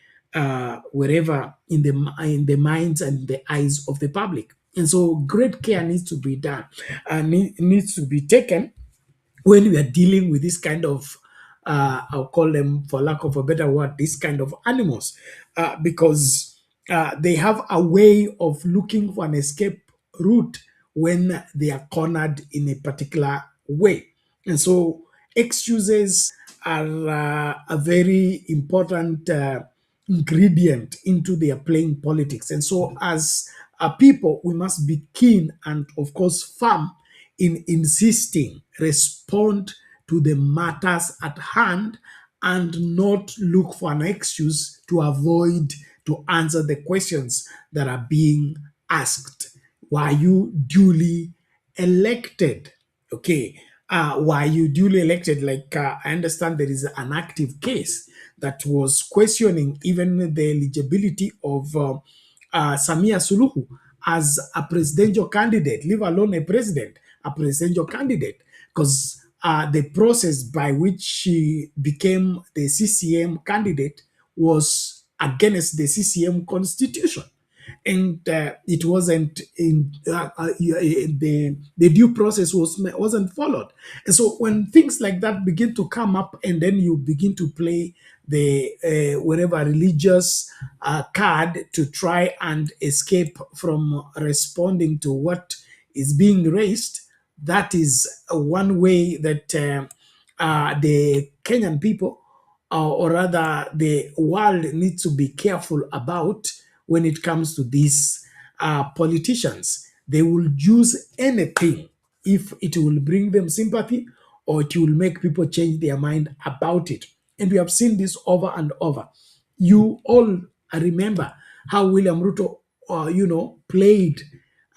wherever in the minds and the eyes of the public. And so great care needs to be done, needs to be taken when we are dealing with this kind of, I'll call them, for lack of a better word, this kind of animals, because they have a way of looking for an escape route when they are cornered in a particular way. And so excuses are a very important ingredient into their playing politics. And so as a people, we must be keen and, of course, firm in insisting, respond to the matters at hand and not look for an excuse to avoid to answer the questions that are being asked. Were you duly elected? Okay. Were you duly elected? Like, I understand there is an active case that was questioning even the eligibility of Samia Suluhu as a presidential candidate, leave alone a president, a presidential candidate, because the process by which she became the CCM candidate was against the CCM constitution. And it wasn't in the due process wasn't followed. And so when things like that begin to come up, and then you begin to play the whatever religious card to try and escape from responding to what is being raised, that is one way that the Kenyan people, or rather the world, needs to be careful about when it comes to these politicians. They will use anything if it will bring them sympathy or it will make people change their mind about it. And we have seen this over and over. You all remember how William Ruto, played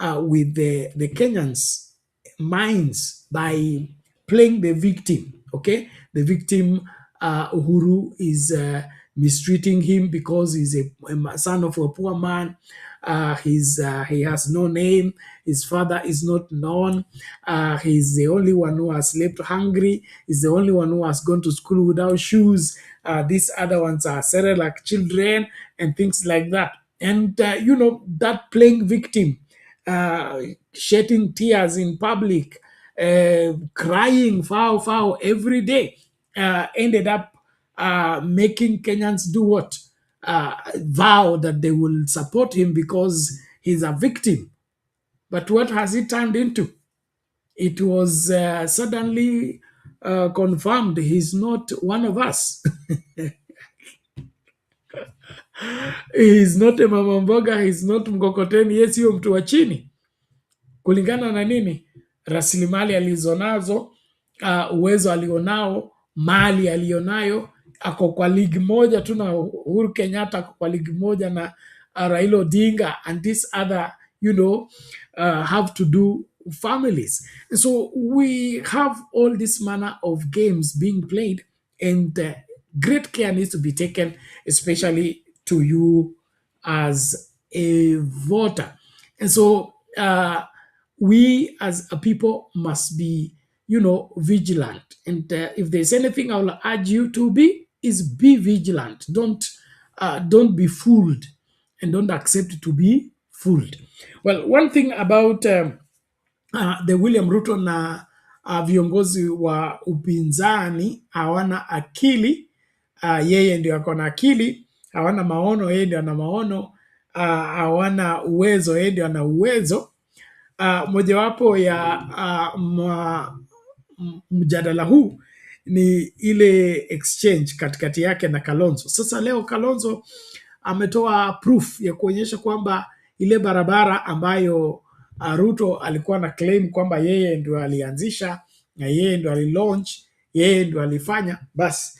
with the Kenyans' minds by playing the victim, okay? The victim, Uhuru, is mistreating him because he's a son of a poor man. He has no name. His father is not known. He's the only one who has slept hungry. He's the only one who has gone to school without shoes. These other ones are like children and things like that. And, that playing victim, shedding tears in public, crying foul, foul every day, ended up making Kenyans do what? Vow that they will support him because he's a victim. But what has it turned into? It was suddenly confirmed he's not one of us. He's not a mama mboga, he's not mkokoteni, yes, hiyo mtu wa chini. Kulingana na nini? Rasilimali alizonazo, uwezo alionao, mali alionayo, ako kwa ligi moja tu na Uhuru Kenyatta, ako kwa ligi moja na Raila Odinga, and this other, have to do families. So we have all this manner of games being played, and great care needs to be taken, especially to you as a voter. And so we as a people must be, vigilant. And if there's anything I will urge you to be, is be vigilant. Don't be fooled, and don't accept to be fooled. Well, one thing about the William Ruto na viongozi wa upinzani hawana akili. Yeye ndio ako na akili. Hawana maono, yeye ndio ana maono. Hawana uwezo, yeye ndio ana uwezo. Mojawapo ya mjadala huu ni ile exchange katikati yake na Kalonzo. Sasa leo Kalonzo ametoa proof ya kuonyesha kwamba ile barabara ambayo Ruto alikuwa na claim kwamba yeye ndio alianzisha na yeye ndio alilaunch, yeye ndio alifanya, basi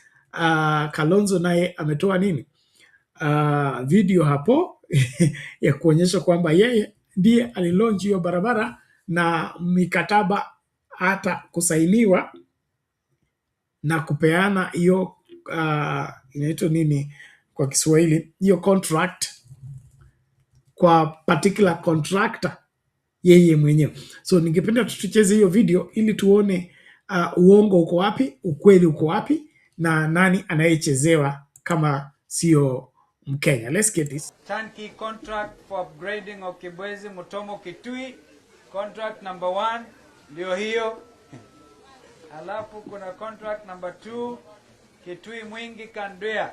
Kalonzo naye ametoa nini, video hapo ya kuonyesha kwamba yeye ndiye alilaunch hiyo barabara na mikataba hata kusainiwa na kupeana hiyo inaitwa nini kwa Kiswahili, hiyo contract kwa particular contractor yeye mwenyewe. So ningependa tucheze hiyo video ili tuone uongo uko wapi, ukweli uko wapi, na nani anayechezewa kama sio Mkenya. Let's get this.
Turnkey contract for upgrading of Kibwezi Mutomo Kitui, contract number 1 ndio hiyo. Alafu kuna contract number 2 Kitui Mwingi Kandwea.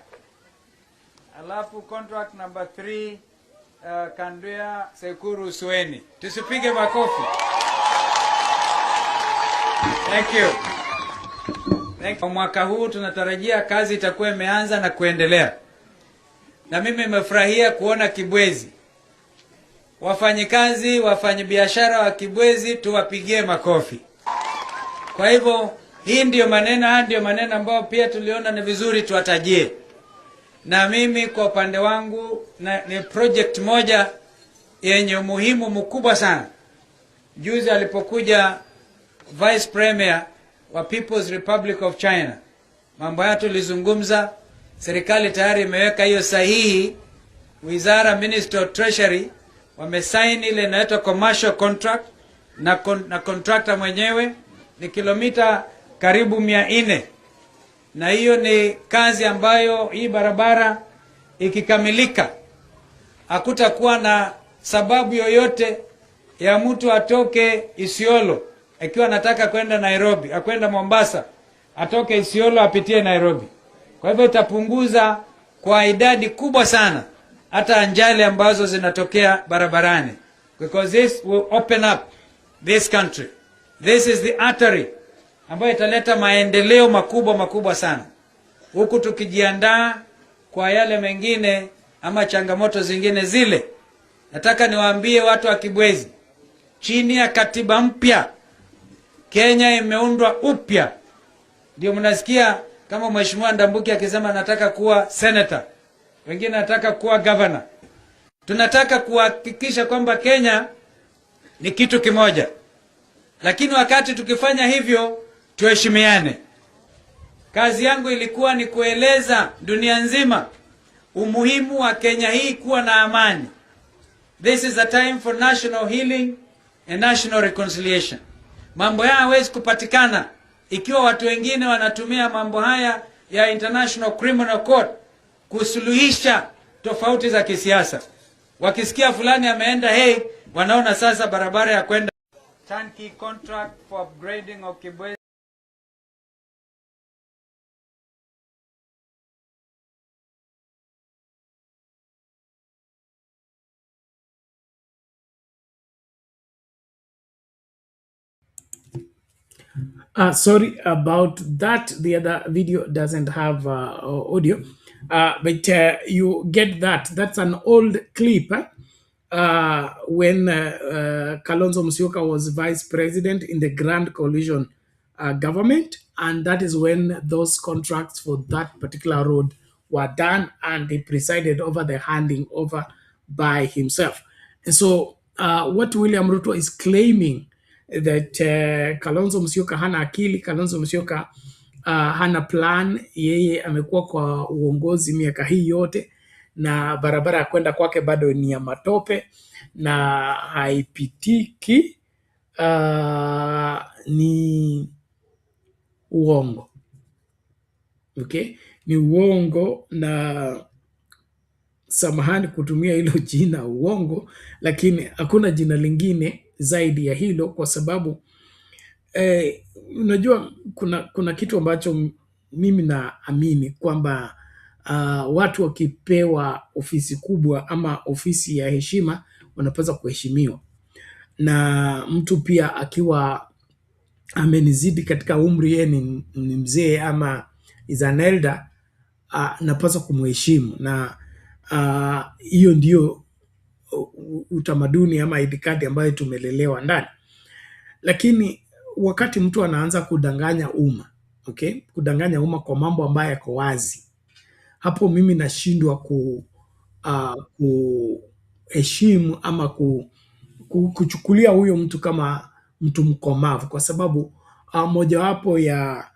Alafu contract number 3 Kandwea Sekuru Sueni. Tusipige makofi. Thank you. Mwaka huu tunatarajia kazi itakuwa imeanza na kuendelea. Na mimi nimefurahia kuona Kibwezi. Wafanyikazi, wafanyabiashara wa Kibwezi tuwapigie makofi. Kwa hivyo hii ndio maneno ambayo pia tuliona ni vizuri tuwatajie. Na mimi kwa upande wangu ni project moja yenye umuhimu mkubwa sana. Juzi alipokuja Vice Premier wa People's Republic of China, mambo haya tulizungumza, serikali tayari imeweka hiyo sahihi, wizara Minister of Treasury wamesign ile inaitwa commercial contract na contractor mwenyewe ni kilomita karibu 400. Na hiyo ni kazi ambayo hii barabara ikikamilika hakutakuwa na sababu yoyote ya mtu atoke Isiolo akiwa anataka kwenda Nairobi, akwenda Mombasa, atoke Isiolo apitie Nairobi. Kwa hivyo itapunguza kwa idadi kubwa sana hata ajali ambazo zinatokea barabarani, because this will open up this country. This is the artery ambayo italeta maendeleo makubwa sana, huku tukijiandaa kwa yale mengine ama changamoto zingine zile. Nataka niwaambie watu wa Kibwezi, chini ya katiba mpya Kenya imeundwa upya. Ndio mnasikia kama Mheshimiwa Ndambuki akisema nataka kuwa senator, wengine nataka kuwa governor. Tunataka kuhakikisha kwamba Kenya ni kitu kimoja. Lakini wakati tukifanya hivyo tuheshimiane. Kazi yangu ilikuwa ni kueleza dunia nzima umuhimu wa Kenya hii kuwa na amani. This is a time for national healing and national reconciliation. Mambo haya hawezi kupatikana ikiwa watu wengine wanatumia mambo haya ya International Criminal Court kusuluhisha tofauti za kisiasa. Wakisikia fulani ameenda wanaona sasa barabara ya kwenda. Turnkey contract for upgrading of Kibwezi.
Sorry about that. The other video doesn't have audio, but you get that. That's an old clip when Kalonzo Musyoka was vice president in the Grand Coalition government, and that is when those contracts for that particular road were done, and he presided over the handing over by himself. And so, what William Ruto is claiming that Kalonzo Musyoka hana akili, Kalonzo Musyoka hana plan, yeye amekuwa kwa uongozi miaka hii yote na barabara ya kwenda kwake bado ni ya matope na haipitiki, ni uongo. Okay? Ni uongo, na samahani kutumia hilo jina uongo, lakini hakuna jina lingine zaidi ya hilo, kwa sababu unajua kuna kitu ambacho mimi naamini kwamba watu wakipewa ofisi kubwa ama ofisi ya heshima wanapaswa kuheshimiwa, na mtu pia akiwa amenizidi katika umri, yeye ni mzee ama is an elder, napaswa kumheshimu, na hiyo ndio utamaduni ama itikadi ambayo tumelelewa ndani. Lakini wakati mtu anaanza kudanganya umma, okay, kudanganya umma kwa mambo ambayo yako wazi, hapo mimi nashindwa kuheshimu ama kuchukulia huyo mtu kama mtu mkomavu, kwa sababu mojawapo ya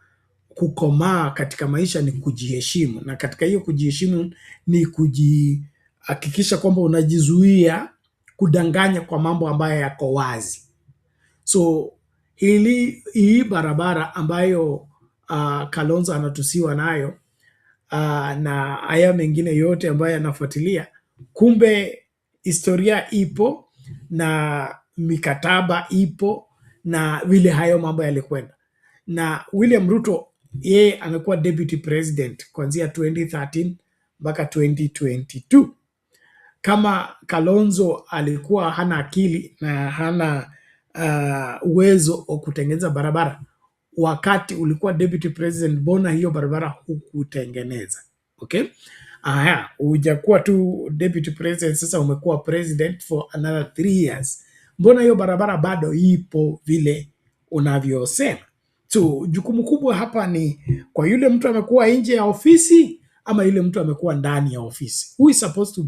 kukomaa katika maisha ni kujiheshimu, na katika hiyo kujiheshimu ni kujihakikisha kwamba unajizuia kudanganya kwa mambo ambayo yako wazi. So hii barabara ambayo Kalonzo anatusiwa nayo na haya mengine yote ambayo yanafuatilia, kumbe historia ipo na mikataba ipo na vile hayo mambo yalikwenda. Na William Ruto yeye amekuwa deputy president kuanzia 2013 mpaka 2022. Kama Kalonzo alikuwa hana akili na hana uwezo wa kutengeneza barabara wakati ulikuwa deputy president, mbona hiyo barabara hukutengeneza? Okay, hujakuwa tu deputy president, sasa umekuwa president for another 3 years, mbona hiyo barabara bado ipo vile unavyosema? So jukumu kubwa hapa ni kwa yule mtu amekuwa nje ya ofisi ama yule mtu amekuwa ndani ya ofisi. Who is supposed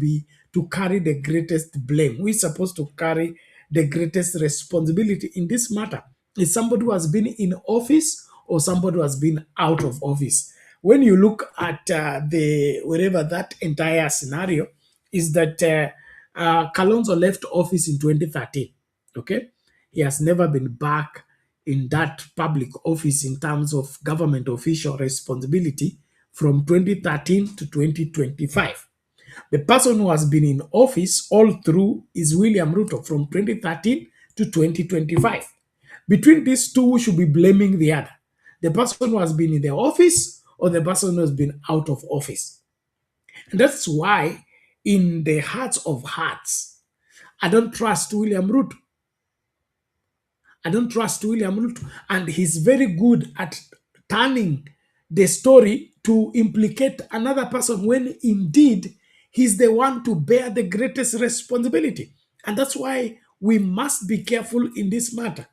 to carry the greatest blame? Who is supposed to carry the greatest responsibility in this matter? Is somebody who has been in office or somebody who has been out of office? When you look at wherever that entire scenario is that Kalonzo left office in 2013. Okay, he has never been back in that public office in terms of government official responsibility from 2013 to 2025. The person who has been in office all through is William Ruto from 2013 to 2025. Between these two, who should be blaming the other? The person who has been in the office or the person who has been out of office? And that's why, in the hearts of hearts, I don't trust William Ruto. I don't trust William Ruto. And he's very good at turning the story to implicate another person when indeed he's the one to bear the greatest responsibility. And that's why we must be careful in this matter.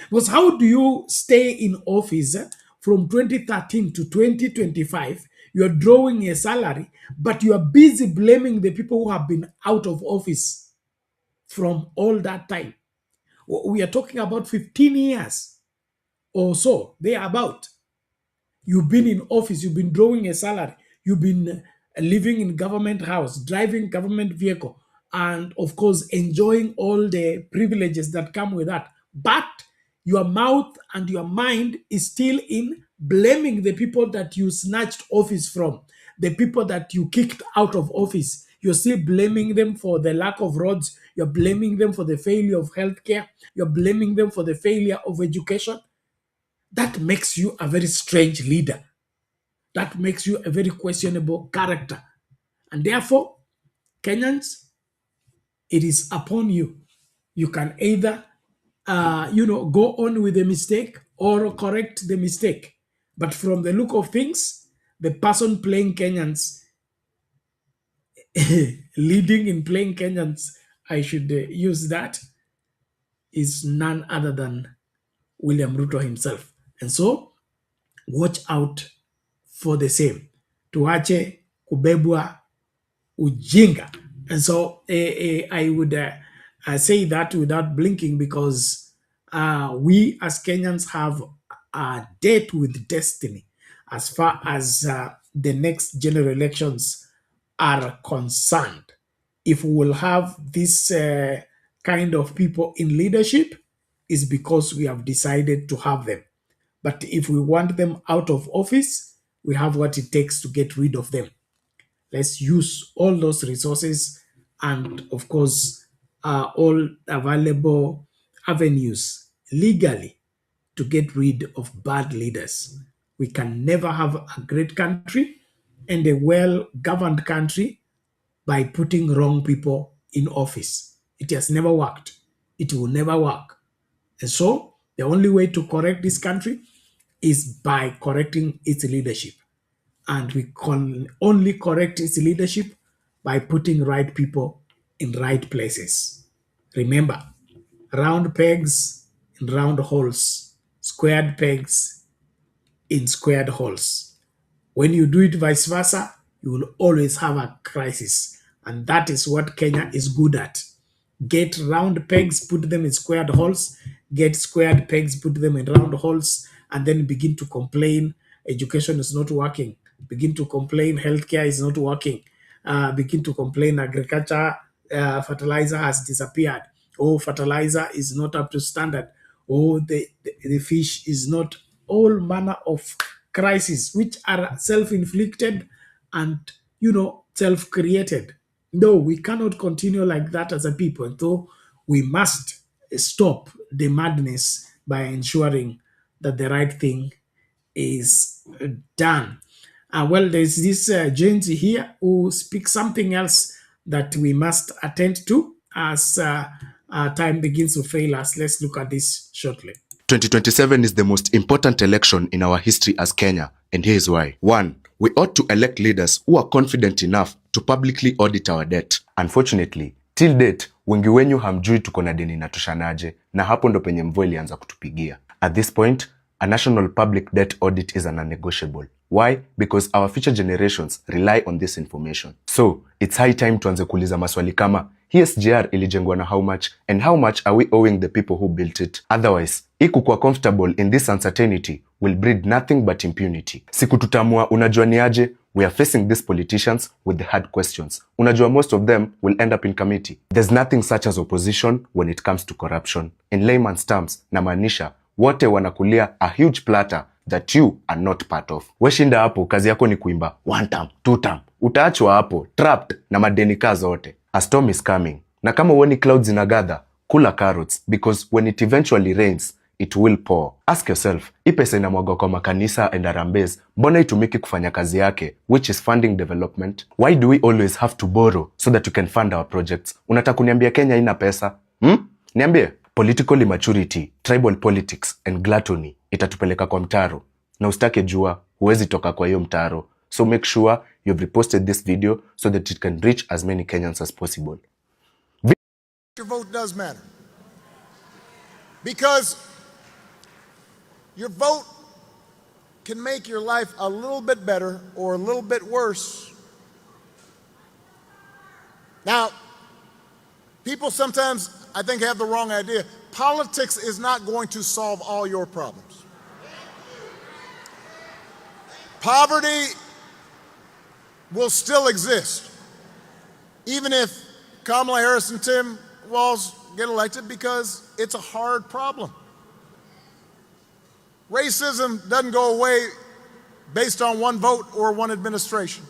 Because how do you stay in office from 2013 to 2025? You're drawing a salary, but you are busy blaming the people who have been out of office from all that time. We are talking about 15 years or so, thereabout. You've been in office, you've been drawing a salary, you've been living in government house, driving government vehicle, and of course, enjoying all the privileges that come with that. But your mouth and your mind is still in blaming the people that you snatched office from, the people that you kicked out of office. You're still blaming them for the lack of roads. You're blaming them for the failure of healthcare. You're blaming them for the failure of education. That makes you a very strange leader. That makes you a very questionable character. And therefore, Kenyans, it is upon you. You can either go on with the mistake, or correct the mistake. But from the look of things, the person playing Kenyans, leading in playing Kenyans, I should use that, is none other than William Ruto himself. And so, watch out for the same. Tuache kubebwa ujinga. And so I would say that without blinking, because we as Kenyans have a date with destiny as far as the next general elections are concerned. If we will have this kind of people in leadership, is because we have decided to have them. But if we want them out of office, we have what it takes to get rid of them. Let's use all those resources and, of course, all available avenues legally to get rid of bad leaders. We can never have a great country and a well-governed country by putting wrong people in office. It has never worked. It will never work. And so the only way to correct this country is by correcting its leadership. And we can only correct its leadership by putting right people in right places. Remember, round pegs in round holes, squared pegs in squared holes. When you do it vice versa, you will always have a crisis. And that is what Kenya is good at. Get round pegs, put them in squared holes, get squared pegs, put them in round holes, and then begin to complain education is not working, begin to complain healthcare is not working, begin to complain agriculture, fertilizer has disappeared, oh, fertilizer is not up to standard, oh, the fish is not, all manner of crises which are self-inflicted and, self-created. No, we cannot continue like that as a people. Though we must stop the madness by ensuring that the right thing is done. Well, there's this James here who speaks something else that we must attend to as time begins to fail us. Let's look at this shortly.
2027 is the most important election in our history as Kenya, and here is why. 1. We ought to elect leaders who are confident enough to publicly audit our debt. Unfortunately, till date, wengi wenyu hamjui tuko na deni inatoshanaje, na hapo ndo penye mvua ilianza kutupigia. At this point, a national public debt audit is a non-negotiable. Why? Because our future generations rely on this information. So, it's high time tuanze kuuliza maswali kama, hii SGR ilijengwa na how much, and how much are we owing the people who built it? Otherwise, kukuwa comfortable in this uncertainty will breed nothing but impunity. Siku tutamua unajua ni aje, we are facing these politicians with the hard questions. Unajua most of them will end up in committee. There's nothing such as opposition when it comes to corruption. In layman's terms, namaanisha, wote wanakulia a huge platter that you are not part of. Weshinda hapo, kazi yako ni kuimba 1 term, 2 term. Utaachwa hapo, trapped na madeni ka zote. A storm is coming. Na kama uoni clouds inagather, kula carrots, because when it eventually rains, it will pour. Ask yourself, hii pesa inamwagwa kwa makanisa and harambes, mbona itumiki kufanya kazi yake, which is funding development? Why do we always have to borrow so that we can fund our projects? Unataka kuniambia Kenya ina pesa? Niambie. Political immaturity, tribal politics and gluttony itatupeleka kwa mtaro. Na usitake jua, huwezi toka kwa hiyo mtaro. So make sure you've reposted this video so that it can reach as many Kenyans as possible.
Your vote does matter. Because your vote can make your life a little bit better or a little bit worse. Now, people sometimes, I think, have the wrong idea. Politics is not going to solve all your problems. Poverty will still exist, even if Kamala Harris and Tim Walz get elected, because it's a hard problem. Racism doesn't go away based on one vote or one administration.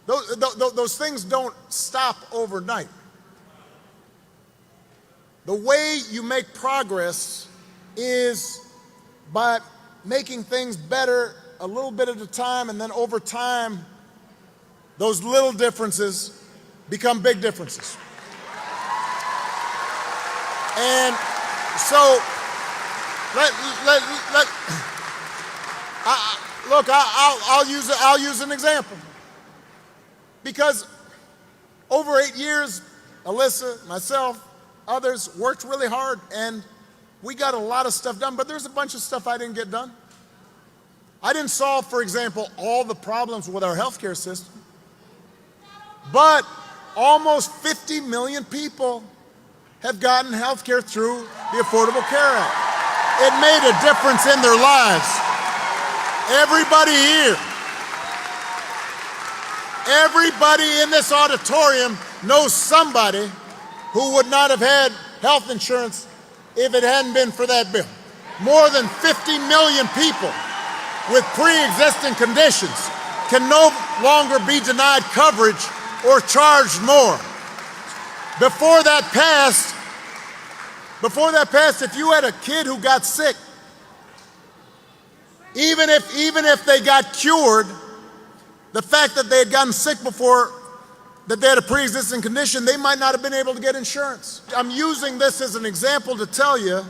Those things don't stop overnight. The way you make progress is by making things better a little bit at a time, and then over time, those little differences become big differences. And So let look. I'll use an example, because over 8 years, Alyssa, myself, others worked really hard, and we got a lot of stuff done. But there's a bunch of stuff I didn't get done. I didn't solve, for example, all the problems with our healthcare system. But almost 50 million people have gotten healthcare through the Affordable Care Act. It made a difference in their lives. Everybody here, everybody in this auditorium knows somebody who would not have had health insurance if it hadn't been for that bill. More than 50 million people with pre-existing conditions can no longer be denied coverage or charged more. Before that passed, if you had a kid who got sick, even if they got cured, the fact that they had gotten sick before, that they had a pre-existing condition, they might not have been able to get insurance. I'm using this as an example to tell you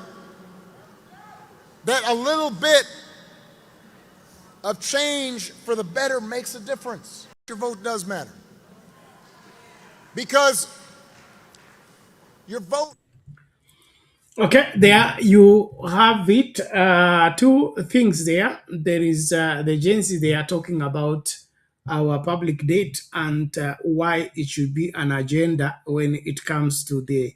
that a little bit of change for the better makes a difference. Your vote does matter, because your vote.
Okay, there you have it. Two things there. There is the agency they are talking about our public debt and why it should be an agenda when it comes to the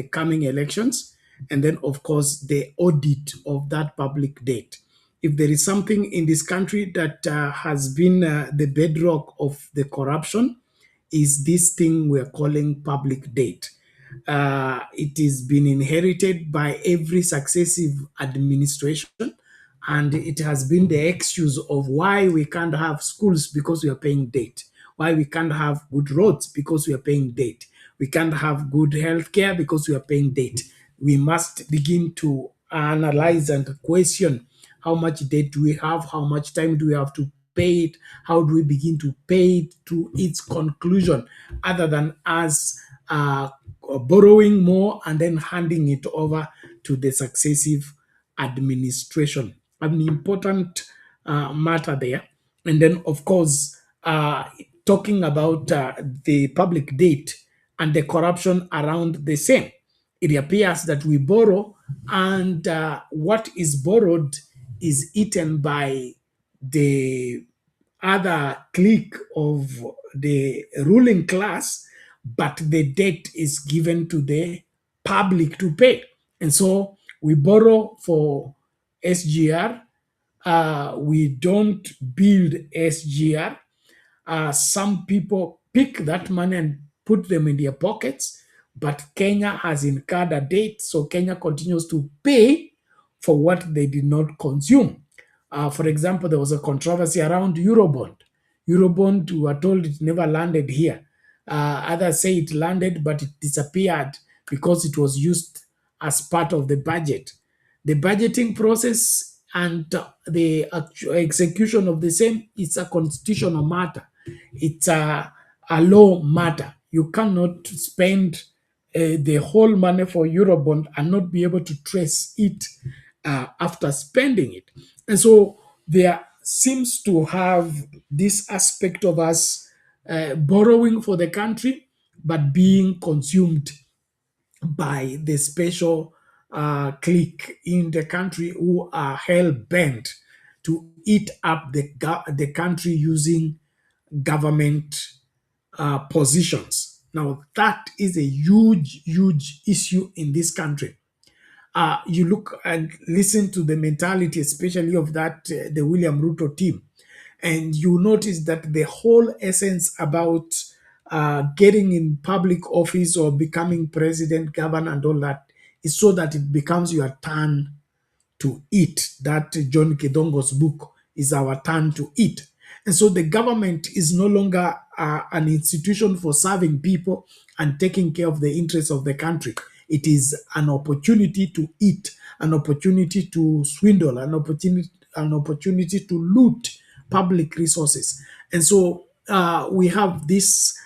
coming elections. And then, of course, the audit of that public debt. If there is something in this country that has been the bedrock of the corruption, is this thing we're calling public debt. It has been inherited by every successive administration, and it has been the excuse of why we can't have schools because we are paying debt, why we can't have good roads because we are paying debt, we can't have good health care because we are paying debt. We must begin to analyze and question how much debt do we have, how much time do we have to pay it, how do we begin to pay it to its conclusion, other than us borrowing more and then handing it over to the successive administration. An important matter there. And then, of course, talking about the public debt and the corruption around the same. It appears that we borrow, and what is borrowed is eaten by the other clique of the ruling class, but the debt is given to the public to pay. And so we borrow for SGR. We don't build SGR. Some people pick that money and put them in their pockets, but Kenya has incurred a debt, so Kenya continues to pay for what they did not consume. For example, there was a controversy around Eurobond. Eurobond, we were told it never landed here. Others say it landed, but it disappeared because it was used as part of the budget. The budgeting process and the execution of the same is a constitutional matter. It's a law matter. You cannot spend the whole money for Eurobond and not be able to trace it after spending it. And so there seems to have this aspect of us borrowing for the country, but being consumed by the special clique in the country who are hell-bent to eat up the country using government positions. Now, that is a huge, huge issue in this country. You look and listen to the mentality, especially of that the William Ruto team, and you notice that the whole essence about getting in public office or becoming president, governor, and all that is so that it becomes your turn to eat. That John Kidongo's book is our turn to eat. And so the government is no longer an institution for serving people and taking care of the interests of the country. It is an opportunity to eat, an opportunity to swindle, an opportunity to loot public resources. And so we have this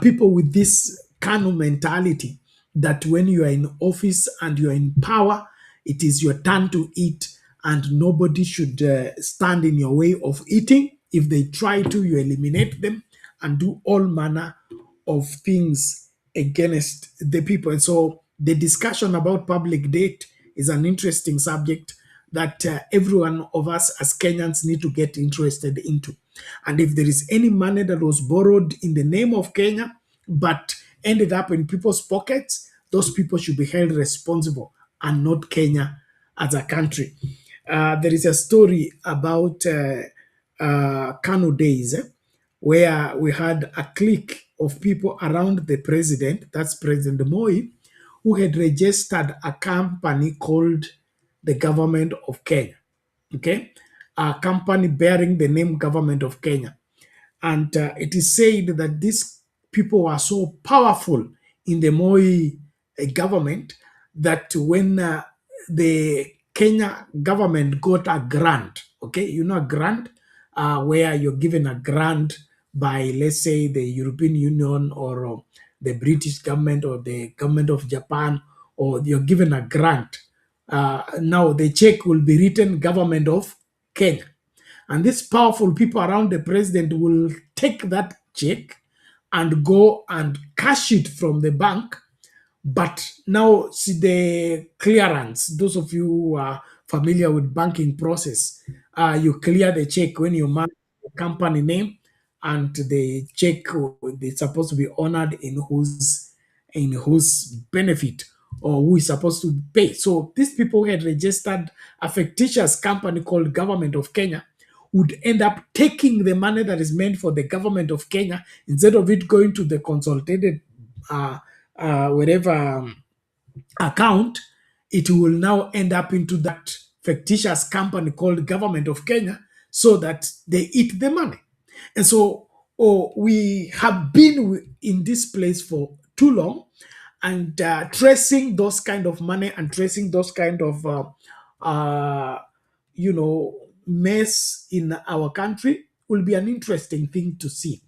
people with this kind of mentality that when you are in office and you are in power, it is your turn to eat, and nobody should stand in your way of eating. If they try to, you eliminate them and do all manner of things against the people. And so the discussion about public debt is an interesting subject that every one of us as Kenyans need to get interested into. And if there is any money that was borrowed in the name of Kenya, but ended up in people's pockets, those people should be held responsible and not Kenya as a country. There is a story about Kano days where we had a clique of people around the president, that's President Moi, who had registered a company called the Government of Kenya. Okay, a company bearing the name Government of Kenya. And it is said that these people were so powerful in the Moi government that when the Kenya government got a grant, okay, you know, a grant where you're given a grant by, let's say, the European Union or the British government or the government of Japan, or you're given a grant. Now the check will be written Government of Kenya. And these powerful people around the president will take that check and go and cash it from the bank. But now see the clearance. Those of you who are familiar with banking process, you clear the check when you mark the company name, and the check is supposed to be honored in whose benefit or who is supposed to pay. So these people had registered a fictitious company called Government of Kenya, would end up taking the money that is meant for the Government of Kenya, instead of it going to the consolidated account, it will now end up into that fictitious company called Government of Kenya, so that they eat the money. And so we have been in this place for too long, and tracing those kind of money and tracing those kind of mess in our country will be an interesting thing to see.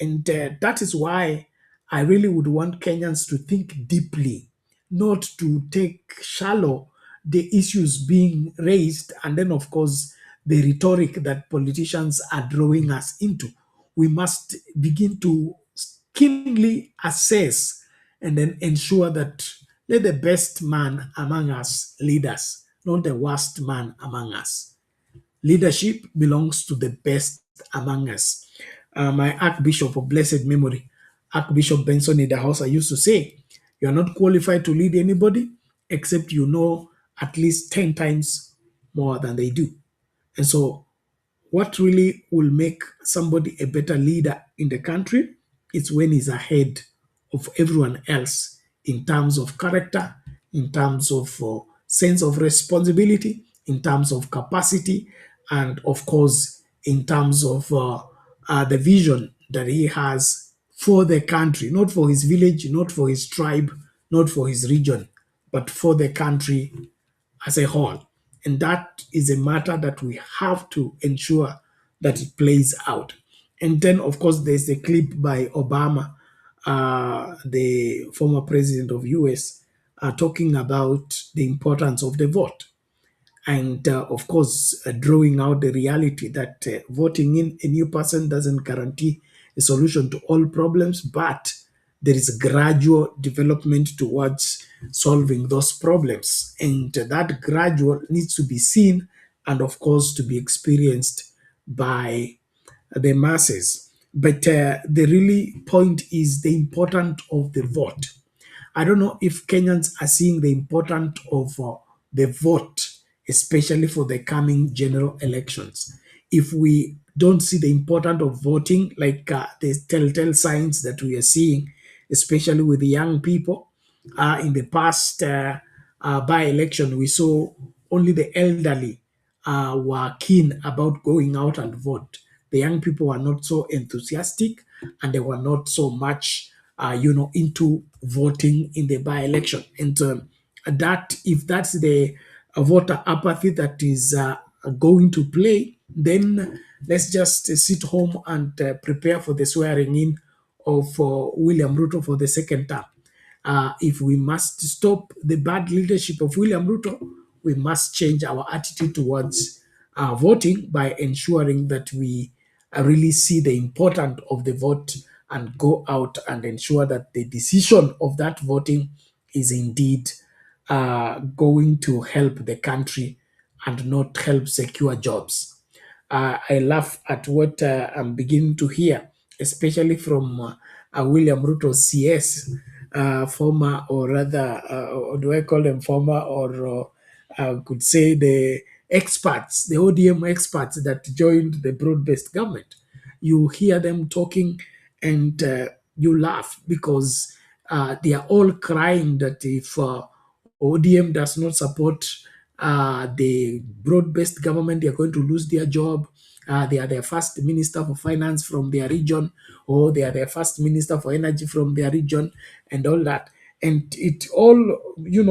And that is why I really would want Kenyans to think deeply, not to take shallow the issues being raised, and then, of course, the rhetoric that politicians are drawing us into. We must begin to keenly assess and then ensure that let the best man among us lead us, not the worst man among us. Leadership belongs to the best among us. My Archbishop of blessed memory, Archbishop Benson Idahosa, used to say, you are not qualified to lead anybody except you know at least 10 times more than they do. And so what really will make somebody a better leader in the country is when he's ahead of everyone else in terms of character, in terms of sense of responsibility, in terms of capacity, and of course, in terms of the vision that he has for the country, not for his village, not for his tribe, not for his region, but for the country as a whole. And that is a matter that we have to ensure that it plays out. And then, of course, there's the clip by Obama, the former president of US, talking about the importance of the vote. And of course, drawing out the reality that voting in a new person doesn't guarantee a solution to all problems, but there is a gradual development towards solving those problems. And that gradual needs to be seen and, of course, to be experienced by the masses. But the really point is the importance of the vote. I don't know if Kenyans are seeing the importance of the vote, especially for the coming general elections. If we don't see the importance of voting, like the telltale signs that we are seeing, especially with the young people, in the past by-election, we saw only the elderly were keen about going out and vote. The young people were not so enthusiastic, and they were not so much, into voting in the by-election. And that, if that's the voter apathy that is going to play, then let's just sit home and prepare for the swearing in of William Ruto for the second term. If we must stop the bad leadership of William Ruto, we must change our attitude towards voting by ensuring that we really see the importance of the vote and go out and ensure that the decision of that voting is indeed going to help the country and not help secure jobs. I laugh at what I'm beginning to hear, especially from William Ruto CS, former, or rather, or do I call them former, or could say the experts, the ODM experts that joined the broad-based government. You hear them talking and you laugh because they are all crying that if ODM does not support the broad-based government, they are going to lose their job. They are their first minister for finance from their region, or they are their first minister for energy from their region, and all that. And it all,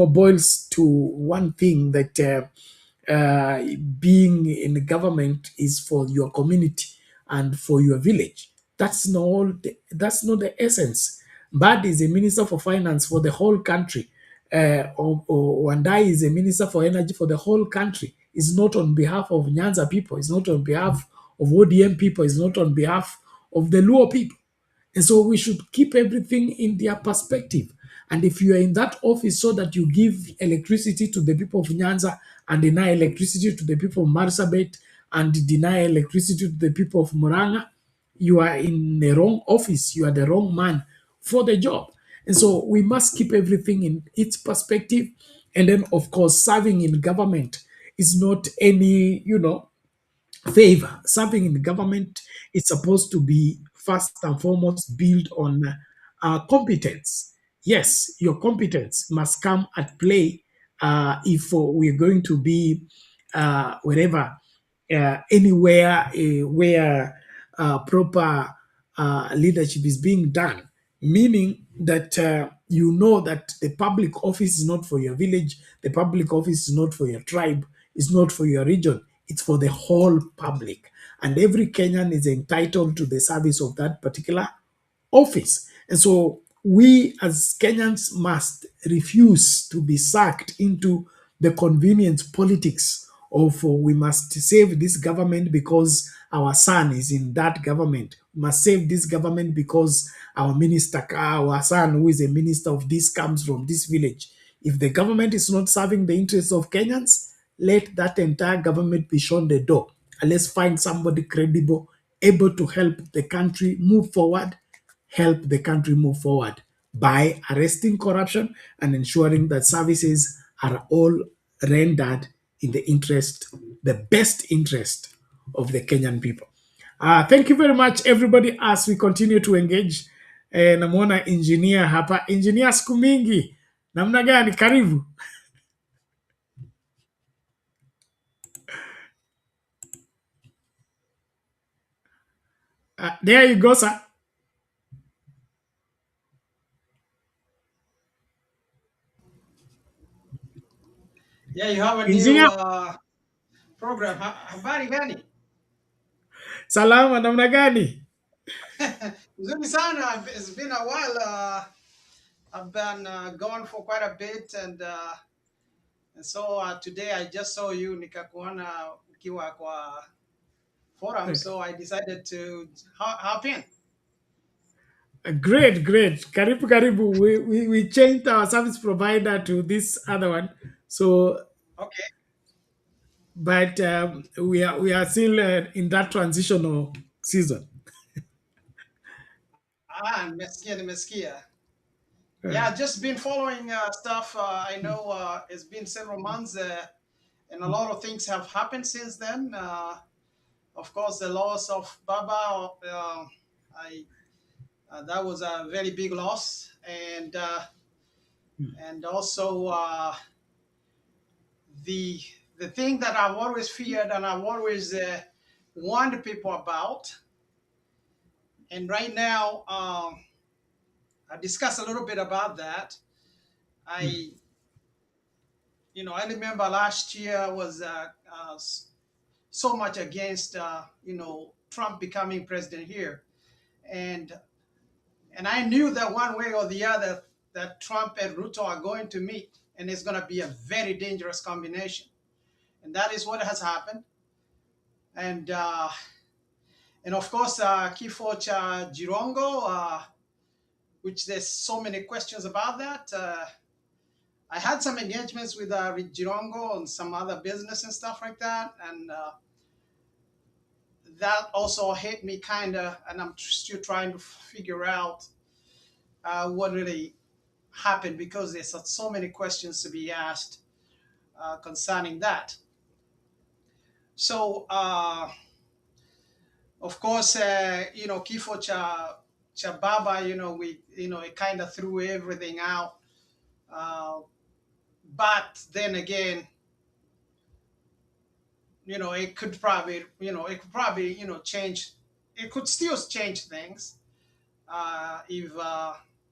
boils to one thing, that being in the government is for your community and for your village. That's not the essence. Bad is a minister for finance for the whole country. Or Wandai is a minister for energy for the whole country. It's not on behalf of Nyanza people. It's not on behalf of ODM people. It's not on behalf of the Luo people. And so we should keep everything in their perspective. And if you are in that office so that you give electricity to the people of Nyanza and deny electricity to the people of Marsabit and deny electricity to the people of Muranga, you are in the wrong office. You are the wrong man for the job. And so we must keep everything in its perspective. And then, of course, serving in government is not any, favor. Serving in government is supposed to be first and foremost built on competence. Yes, your competence must come at play if we're going to be wherever, anywhere where proper leadership is being done. Meaning that you know that the public office is not for your village, the public office is not for your tribe, it's not for your region, it's for the whole public. And every Kenyan is entitled to the service of that particular office. And so we as Kenyans must refuse to be sucked into the convenience politics of we must save this government because our son is in that government. We must save this government because our son who is a minister of this comes from this village. If the government is not serving the interests of Kenyans, let that entire government be shown the door. And let's find somebody credible, able to help the country move forward, by arresting corruption and ensuring that services are all rendered in the best interest of the Kenyan people. Thank you very much, everybody, as we continue to engage. Namwona engineer hapa. Engineer, siku mingi, namna gani? Karibu. There you go, sir.
Yeah, you have a
Engineer.
new program. Habari gani?
Salama, namna gani?
Nzuri sana. It's been a while. I've been gone for quite a bit, and so today I just saw you nikakuona ukiwa kwa forum, so I decided to hop in.
Great. Karibu, karibu. We changed our service provider to this other one. So,
okay.
But we are still in that transitional season.
Nimesikia. Yeah, just been following stuff. I know it's been several months, and a lot of things have happened since then. Of course, the loss of Baba, that was a very big loss, and also the thing that I've always feared and I've always warned people about. And right now, I discussed a little bit about that. I remember last year was so much against Trump becoming president here, and I knew that one way or the other that Trump and Ruto are going to meet, and it's going to be a very dangerous combination. And that is what has happened. And of course, Kifo cha Jirongo, which there's so many questions about that. I had some engagements with Jirongo on some other business and stuff like that. And that also hit me kind of, and I'm still trying to figure out what really happened, because there's so many questions to be asked concerning that. So, of course, Kifo cha Baba, it kind of threw everything out. But then again, it could probably, change. It could still change things if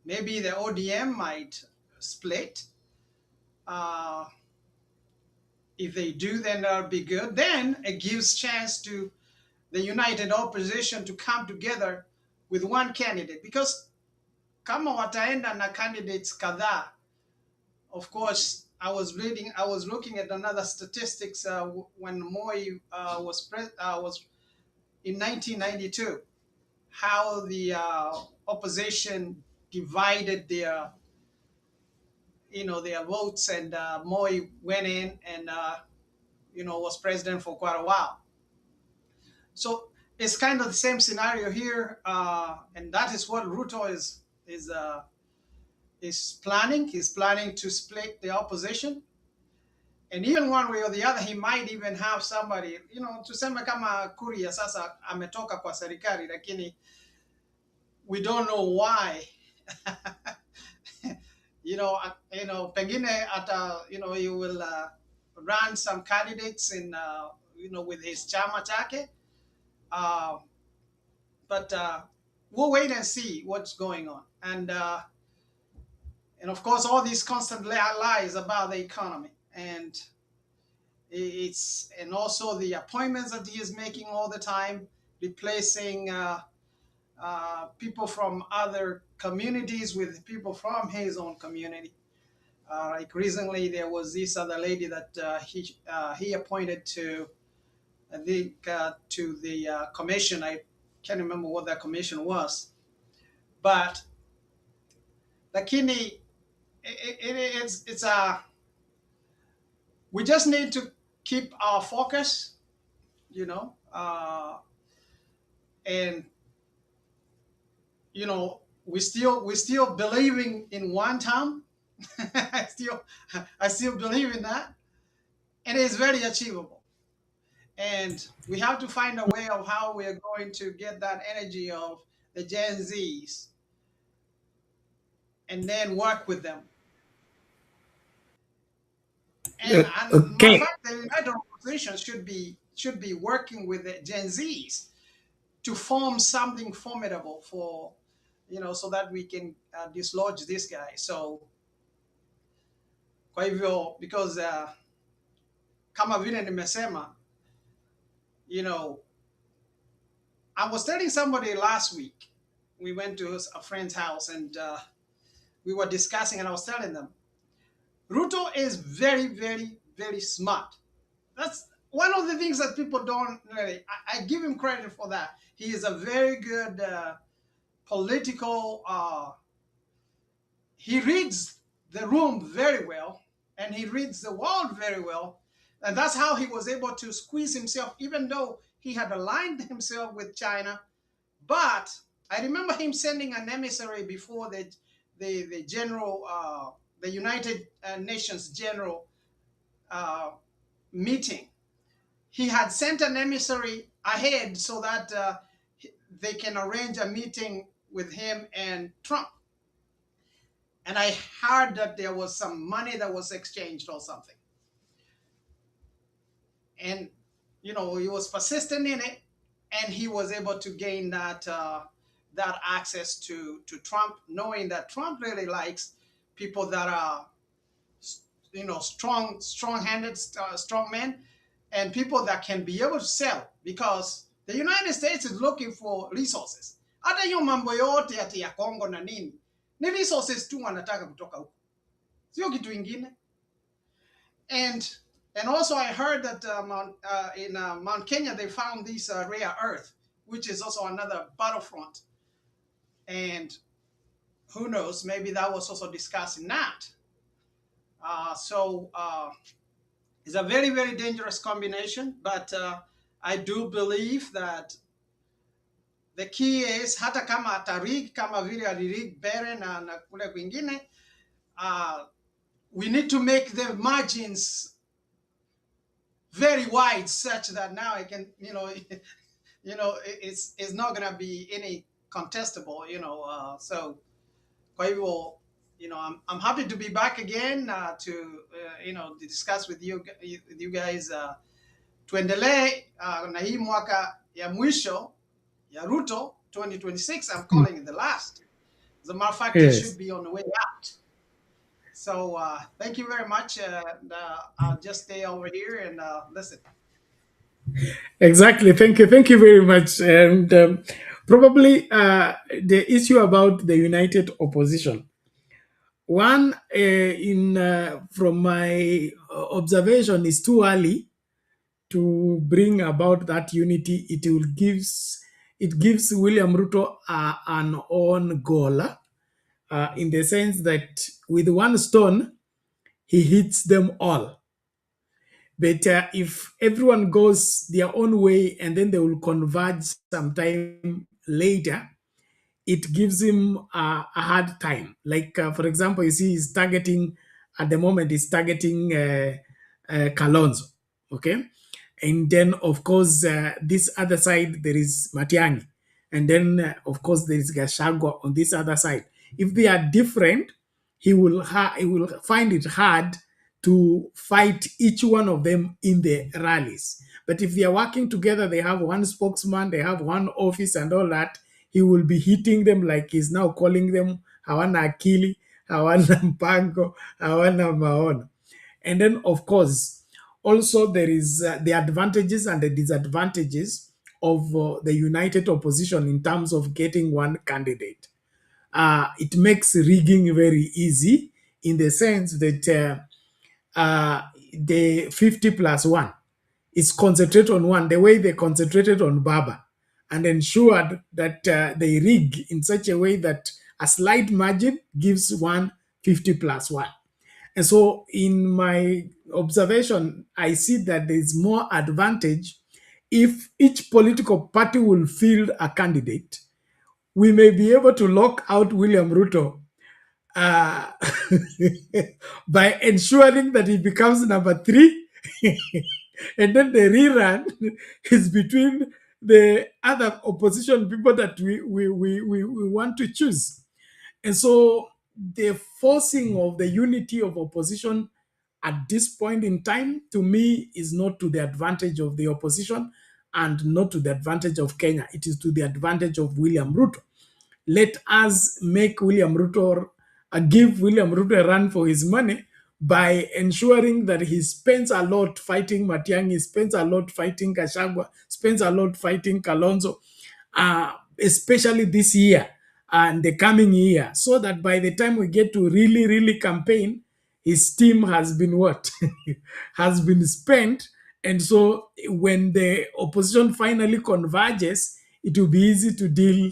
maybe the ODM might split. If they do, then that'll be good. Then it gives chance to the united opposition to come together with one candidate, because kama wataenda na candidates kadhaa. Of course, I was looking at another statistics when Moi was in 1992, how the opposition divided their votes, and Moi went in and was president for quite a while. So it's kind of the same scenario here, and that is what Ruto is planning. He's planning to split the opposition, and even one way or the other, he might even have somebody, tuseme kama Kuria sasa ametoka kwa serikali, lakini we don't know why. Pengine ata, he will run some candidates in, with his chama chake. But we'll wait and see what's going on. And of course, all these constant lies about the economy, and also the appointments that he is making all the time, replacing people from other communities with people from his own community. Like recently, there was this other lady that he appointed to, I think, to the commission. I can't remember what that commission was, but lakini it's we just need to keep our focus, and we still believing in one term. I still believe in that, and it's very achievable. And we have to find a way of how we are going to get that energy of the Gen Zs, and then work with them. And
okay.
In fact, the United Opposition should be working with the Gen Zs to form something formidable for, so that we can dislodge this guy. So, kwa hivyo, because kama vile nimesema, I was telling somebody last week, we went to a friend's house, and we were discussing, and I was telling them, Ruto is very, very, very smart. That's one of the things that people don't really, I give him credit for that. He is a very good political, he reads the room very well, and he reads the world very well. And that's how he was able to squeeze himself, even though he had aligned himself with China. But I remember him sending an emissary before the general, the United Nations General meeting. He had sent an emissary ahead so that they can arrange a meeting with him and Trump. And I heard that there was some money that was exchanged or something. And, he was persistent in it, and he was able to gain that access to Trump, knowing that Trump really likes people that are, strong-handed, strong men, and people that can be able to sell, because the United States is looking for resources. Hata hiyo mambo yote ati ya Kongo na nini ni resources tu wanataka kutoka huko, sio kitu ingine. And also I heard that in Mount Kenya they found this rare earth, which is also another battlefront. And who knows, maybe that was also discussed in that. So it's a very, very dangerous combination, but I do believe that the key is hata kama atarig kama vile alirig Bere na kule kwingine, we need to make the margins very wide such that now I can, it's not going to be any contestable, so kwa hivyo, I'm happy to be back again to discuss with you guys. Tuendelee na hii mwaka ya mwisho ya Ruto 2026. I'm calling it the last. As a matter of fact, it should be on the way out. So thank you very much. I'll just stay over here and listen.
Exactly. Thank you very much. And probably the issue about the united opposition. One, from my observation, is too early to bring about that unity. It gives William Ruto an own goal, in the sense that with one stone he hits them all. But if everyone goes their own way and then they will converge sometime later, it gives him a hard time. Like, for example, you see he's targeting, at the moment, he's targeting Kalonzo, okay? And then, of course, this other side, there is Matiang'i. And then, of course, there is Gachagua on this other side. If they are different, he will find it hard to fight each one of them in the rallies. But if they are working together, they have one spokesman, they have one office and all that, he will be hitting them like he's now calling them hawana akili, hawana mpango, hawana maono. And then, of course, also there is the advantages and the disadvantages of the united opposition in terms of getting one candidate. It makes rigging very easy in the sense that the 50+1 is concentrated on one, the way they concentrated on Baba, and ensured that they rig in such a way that a slight margin gives one 50+1. And so in my observation, I see that there is more advantage if each political party will field a candidate. We may be able to lock out William Ruto by ensuring that he becomes number 3 and then the rerun is between the other opposition people that we want to choose. And so the forcing of the unity of opposition at this point in time, to me, is not to the advantage of the opposition and not to the advantage of Kenya. It is to the advantage of William Ruto. Let us make William Ruto, give William Ruto a run for his money by ensuring that he spends a lot fighting Matiang'i, spends a lot fighting Gachagua, spends a lot fighting Kalonzo, especially this year and the coming year, so that by the time we get to really campaign, his team has been what? has been spent. And so when the opposition finally converges, it will be easy to deal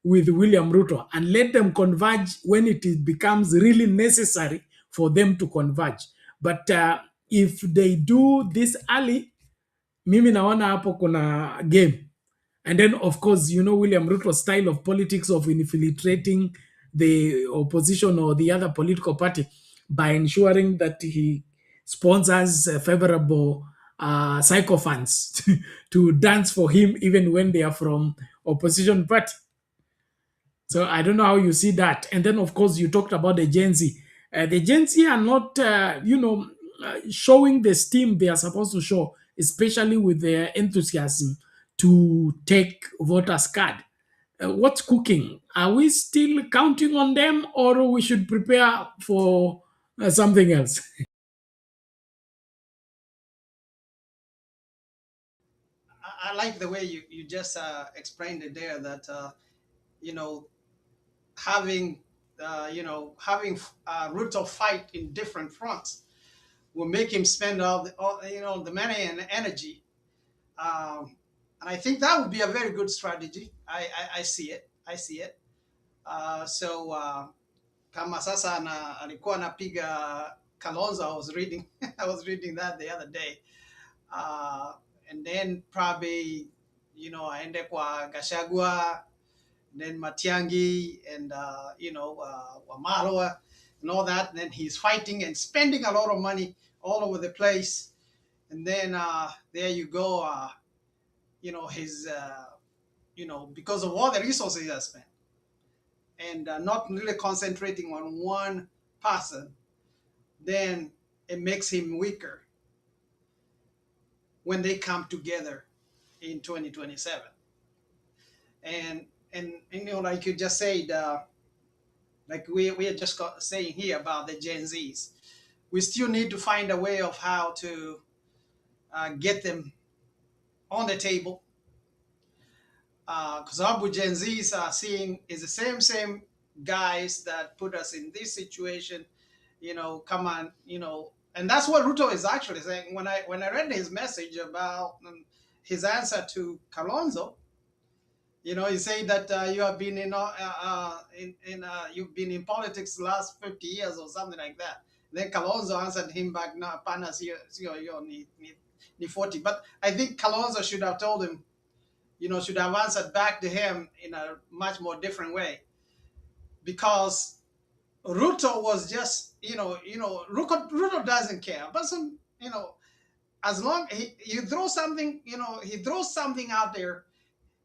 with William Ruto, and let them converge when it becomes really necessary for them to converge. But if they do this early, mimi naona hapo kuna game. And then, of course, William Ruto's style of politics of infiltrating the opposition or the other political party by ensuring that he sponsors favorable sycophants to dance for him even when they are from opposition party. So I don't know how you see that. And then, of course, you talked about the Gen Z. The Gen Z are not, showing the steam they are supposed to show, especially with their enthusiasm to take voters' card. What's cooking? Are we still counting on them, or we should prepare for something else?
I like the way you just explained it there, that having having Ruto fight in different fronts will make him spend all the money and energy. And I think that would be a very good strategy. I see it. Kama sasa alikuwa anapiga Kalonzo. I was reading I was reading that the other day. And then probably, aende kwa Gachagua, then Matiang'i, and Wamalwa, and all that. And then he's fighting and spending a lot of money all over the place. And then there you go, his, because of all the resources he has spent, and not really concentrating on one person, then it makes him weaker when they come together in 2027. And like you just said, like we are just saying here about the Gen Zs, we still need to find a way of how to get them on the table. Because Abu Gen Zs are seeing is the same guys that put us in this situation, come on, and that's what Ruto is actually saying. When I read his message about his answer to Kalonzo, he said that you have been you've been in politics the last 50 years or something like that. Then Kalonzo answered him back, "No, panas you're 40." But I think Kalonzo should have told him, should have answered back to him in a much more different way, because Ruto was just, Ruto doesn't care. But as long he throws something, he throws something out there,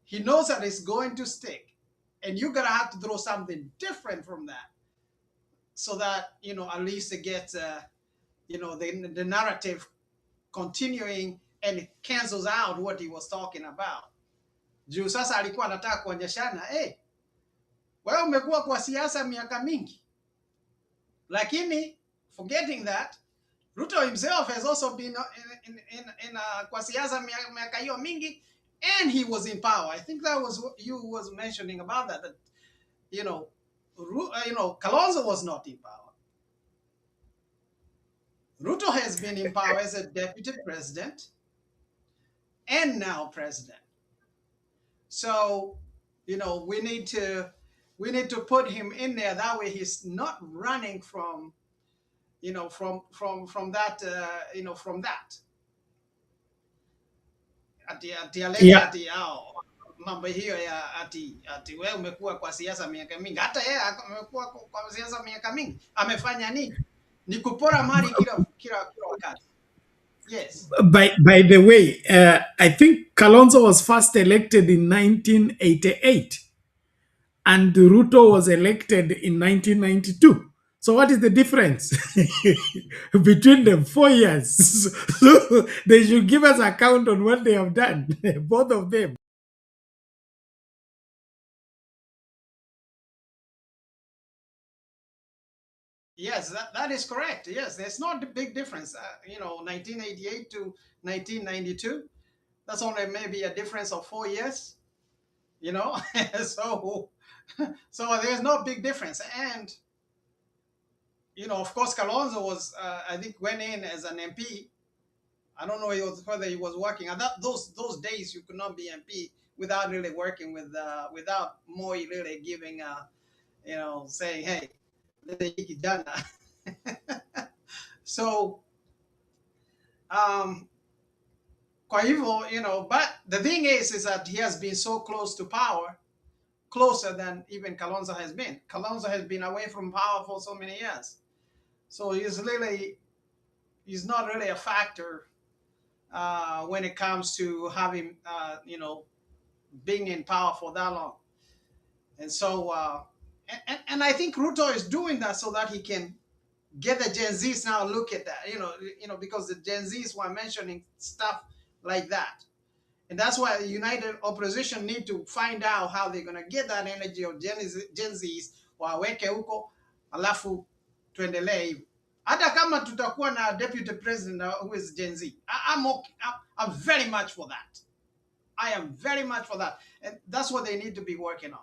he knows that it's going to stick, and you're gonna have to throw something different from that, so that at least it gets the narrative continuing, and it cancels out what he was talking about. Juu sasa alikuwa anataka kuonyeshana, wewe umekuwa kwa siasa miaka mingi, lakini forgetting that Ruto himself has also been in kwa siasa miaka hiyo mingi, and he was in power. I think that was what you was mentioning about that Kalonzo was not in power. Ruto has been in power as a deputy president and now president. So, we need to put him in there. That way he's not running from that, from that. Mambo hiyo ya ati wewe umekuwa kwa siasa miaka mingi. Hata yeye amekuwa kwa siasa miaka mingi. Amefanya nini? Ni kupora mali kila wakati. Yes.
By the way, I think Kalonzo was first elected in 1988 and Ruto was elected in 1992. So what is the difference between them? 4 years. So they should give us account on what they have done, both of them.
Yes, that is correct. Yes, there's not a big difference. 1988 to 1992, that's only maybe a difference of 4 years. So there's no big difference. And of course, Kalonzo was, I think, went in as an MP. I don't know whether he was working. At those days, you could not be MP without really working without Moi really giving, saying, hey, so kwa hivyo, but the thing is that he has been so close to power, closer than even Kalonzo has been. Kalonzo has been away from power for so many years, so he's not really a factor when it comes to having being in power for that long. And so and I think Ruto is doing that so that he can get the Gen Zs now look at that, because the Gen Zs were mentioning stuff like that. And that's why the united opposition need to find out how they're going to get that energy of Gen Zs waweke huko, alafu tuendelee hivyo. Hata kama tutakuwa na deputy president who is Gen Z, I'm very much for that. I am very much for that. And that's what they need to be working on.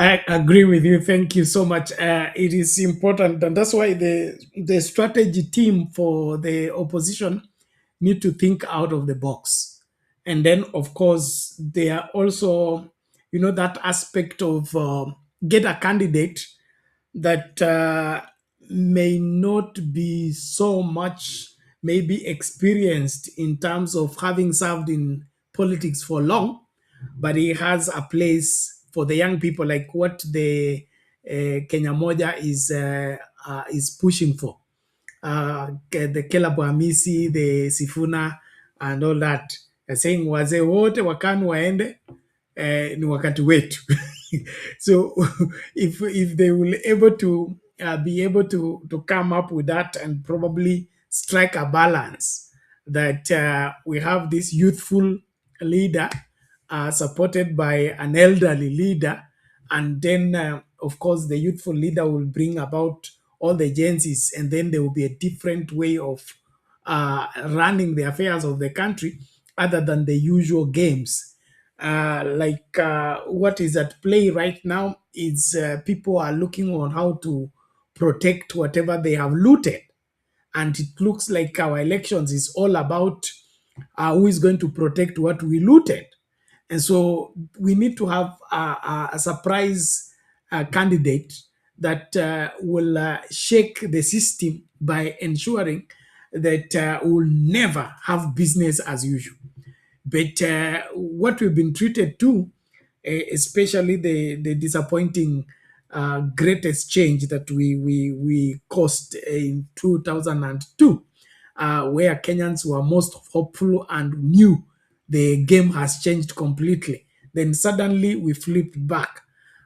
I agree with you. Thank you so much. It is important, and that's why the strategy team for the opposition need to think out of the box. And then, of course, they are also, that aspect of get a candidate that may not be so much maybe experienced in terms of having served in politics for long, but he has a place for the young people, like what the Kenya Moja is pushing for. The Caleb Amisi, the Sifuna, and all that. Saying wazee wote wakanu waende, ni wakati wetu. So if they will able to be able to come up with that and probably strike a balance that we have this youthful leader supported by an elderly leader, and then of course the youthful leader will bring about all the agencies, and then there will be a different way of running the affairs of the country other than the usual games. What is at play right now is people are looking on how to protect whatever they have looted. And it looks like our elections is all about who is going to protect what we looted. And so we need to have a surprise candidate that will shake the system by ensuring that we'll never have business as usual. But what we've been treated to, especially the disappointing greatest change that we caused in 2002, where Kenyans were most hopeful and knew the game has changed completely. Then suddenly we flipped back.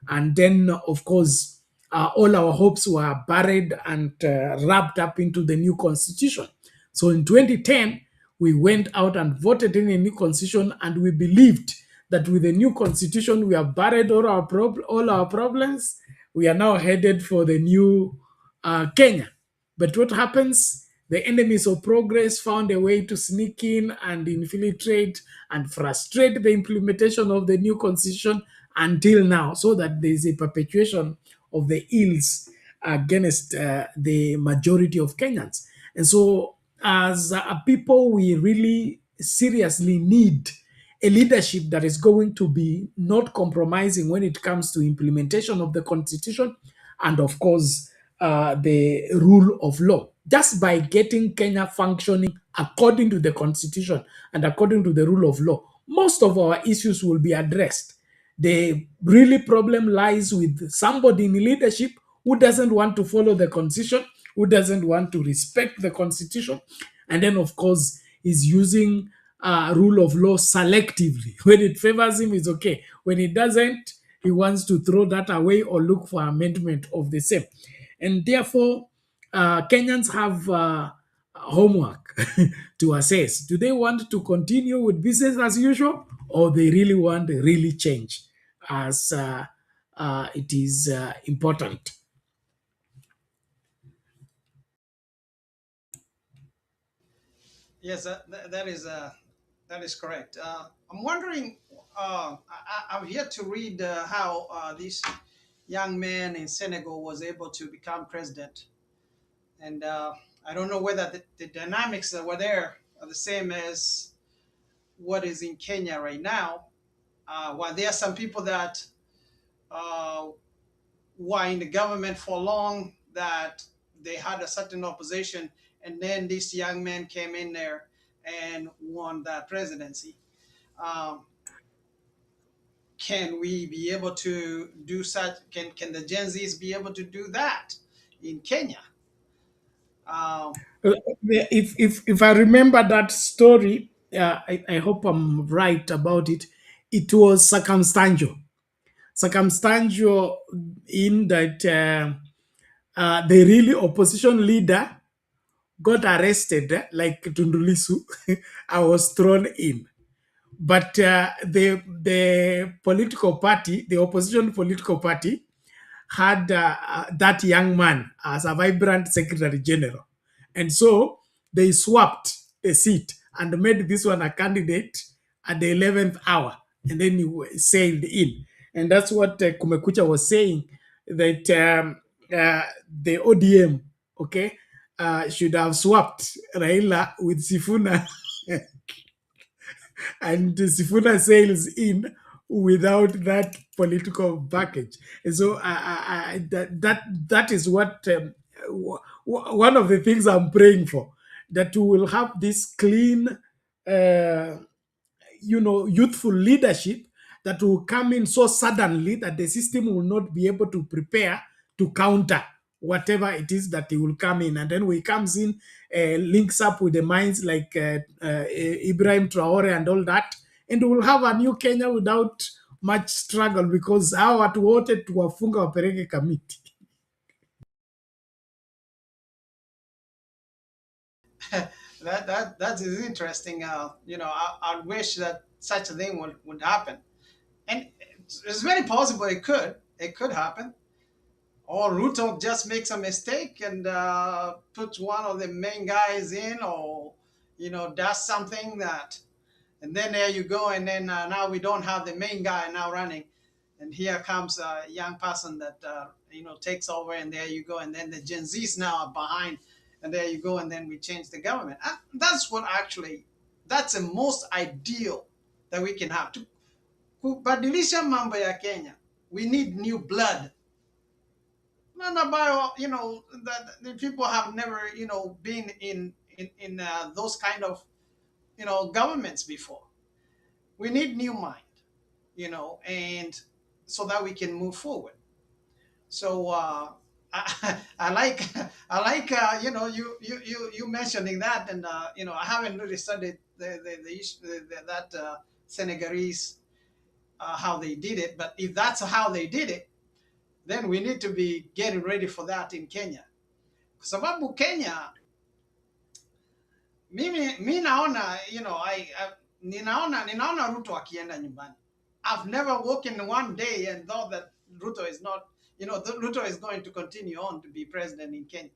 And then, of course, all our hopes were buried and wrapped up into the new constitution. So in 2010, we went out and voted in a new constitution, and we believed that with the new constitution, we have buried all our problems. We are now headed for the new Kenya. But what happens? The enemies of progress found a way to sneak in and infiltrate and frustrate the implementation of the new constitution until now, so that there is a perpetuation of the ills against the majority of Kenyans. And so, as a people, we really seriously need a leadership that is going to be not compromising when it comes to implementation of the constitution and, of course, the rule of law. Just by getting Kenya functioning according to the constitution and according to the rule of law, most of our issues will be addressed. The really problem lies with somebody in leadership who doesn't want to follow the constitution, who doesn't want to respect the constitution, and then, of course, is using rule of law selectively. When it favors him, it's okay. When it doesn't, he wants to throw that away or look for amendment of the same. And therefore, Kenyans have homework to assess. Do they want to continue with business as usual, or they really want to really change, as it is important?
Yes, that is correct. I'm wondering. I've yet to read how this young man in Senegal was able to become president, and I don't know whether the dynamics that were there are the same as what is in Kenya right now. While there are some people that were in the government for long, that they had a certain opposition, and then this young man came in there and won that presidency. Can we be able to do such? Can the Gen Zs be able to do that in Kenya?
If I remember that story, I hope I'm right about it. It was circumstantial in that the really opposition leader got arrested, like Tundulisu. I was thrown in. But the political party, the opposition political party, had that young man as a vibrant secretary general. And so they swapped the seat and made this one a candidate at the 11th hour. And then he sailed in. And that's what Kumekucha was saying, that the ODM, okay, should have swapped Raila with Sifuna, and Sifuna sails in without that political package. And so that is what one of the things I'm praying for, that we will have this clean, youthful leadership that will come in so suddenly that the system will not be able to prepare to counter whatever it is that he will come in. And then when he comes in, links up with the minds like Ibrahim Traore and all that, and we'll have a new Kenya without much struggle, because hao watu wote tuwafunga wapeleke kamiti.
That is interesting. I wish that such a thing would happen, and it's very possible it could happen. Or Ruto just makes a mistake and puts one of the main guys in, or does something that, and then there you go, and then now we don't have the main guy now running, and here comes a young person that takes over, and there you go, and then the Gen Zs now are behind, and there you go, and then we change the government. That's the most ideal that we can have. To kubadilisha mambo ya Kenya, we need new blood. Not about, that the people have never, been in those kind of, governments before. We need new mind, and so that we can move forward. So I like you mentioning that, and I haven't really studied the issue that Senegalese how they did it, but if that's how they did it, then we need to be getting ready for that in Kenya. Kwa sababu Kenya, mi naona, ninaona Ruto akienda nyumbani. I've never woken one day and thought that Ruto is not, Ruto is going to continue on to be president in Kenya.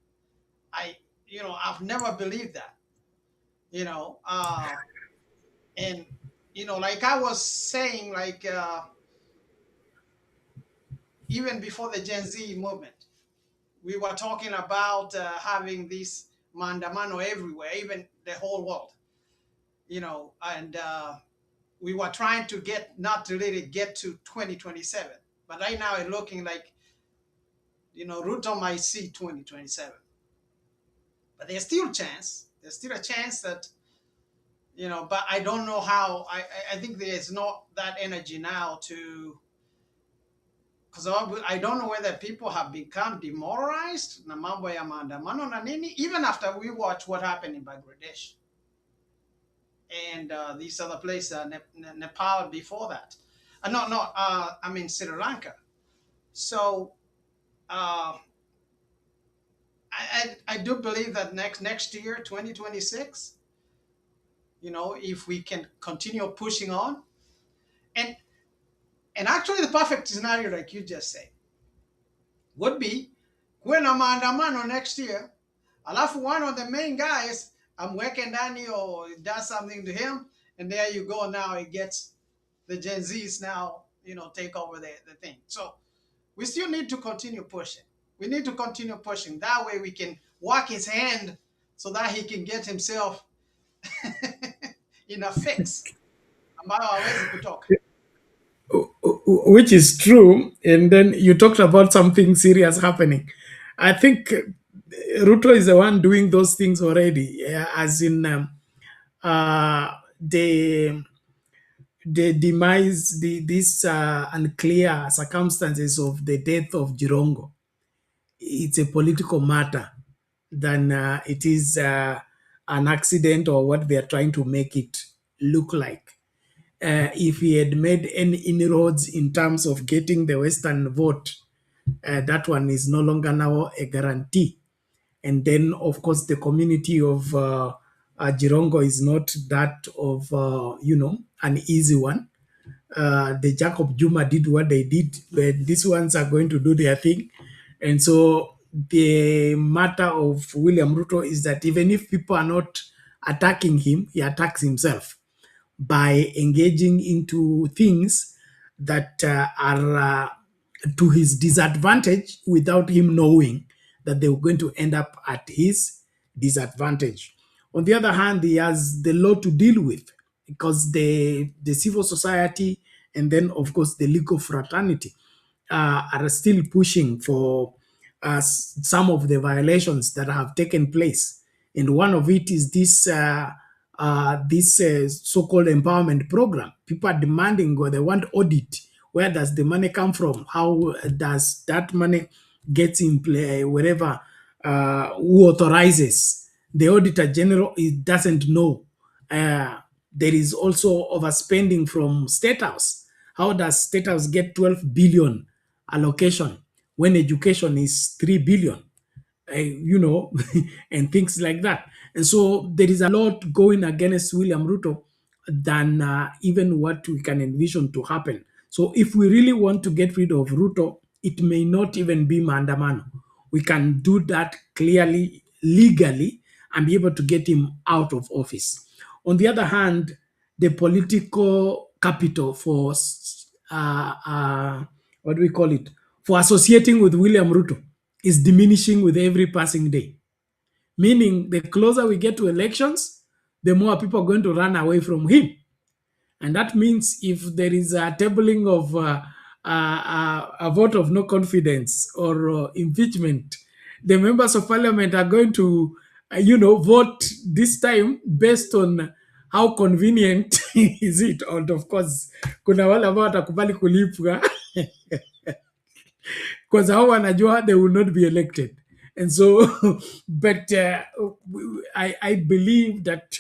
I've never believed that, and, like I was saying, like, even before the Gen Z movement, we were talking about having this maandamano everywhere, even the whole world, and we were trying to not to really get to 2027. But right now it's looking like, Ruto might see 2027. But there's still a chance. There's still a chance that, but I don't know how. I think there's not that energy now to, because I don't know whether people have become demoralized na mambo ya maandamano na nini, even after we watch what happened in Bangladesh and these other places, Nepal before that. I mean Sri Lanka. So I do believe that next year, 2026, if we can continue pushing on, and actually the perfect scenario, like you just said, would be kuwe na maandamano next year, alafu one of the main guys amweke ndani or does something to him, and there you go, now it gets the Gen Zs now, take over the thing. So we still need to continue pushing. We need to continue pushing. That way we can walk his hand so that he can get himself in a fix. Ambayo hawezi kutoka.
Which is true. And then you talked about something serious happening. I think Ruto is the one doing those things already, as in the demise, these unclear circumstances of the death of Jirongo. It's a political matter than it is an accident or what they are trying to make it look like. If he had made any inroads in terms of getting the Western vote, that one is no longer now a guarantee. And then, of course, the community of Jirongo is not that of, an easy one. The Jacob Juma did what they did, but these ones are going to do their thing. And so the matter of William Ruto is that even if people are not attacking him, he attacks himself by engaging into things that are to his disadvantage without him knowing that they were going to end up at his disadvantage. On the other hand, he has the law to deal with because the civil society and then, of course, the legal fraternity are still pushing for some of the violations that have taken place. And one of it is this so-called empowerment program. People are demanding or they want audit. Where does the money come from? How does that money get in play? Wherever who authorizes the auditor general, it doesn't know. There is also overspending from State House. How does State House get 12 billion allocation when education is 3 billion? And things like that. And so there is a lot going against William Ruto than even what we can envision to happen. So if we really want to get rid of Ruto, it may not even be maandamano. We can do that clearly, legally, and be able to get him out of office. On the other hand, the political capital for what do we call it? For associating with William Ruto is diminishing with every passing day. Meaning, the closer we get to elections, the more people are going to run away from him. And that means if there is a tabling of a vote of no confidence or impeachment, the members of parliament are going to, vote this time based on how convenient is it. And of course, kuna wale ambao watakubali kulipwa because how wanajua they will not be elected. And so, but I believe that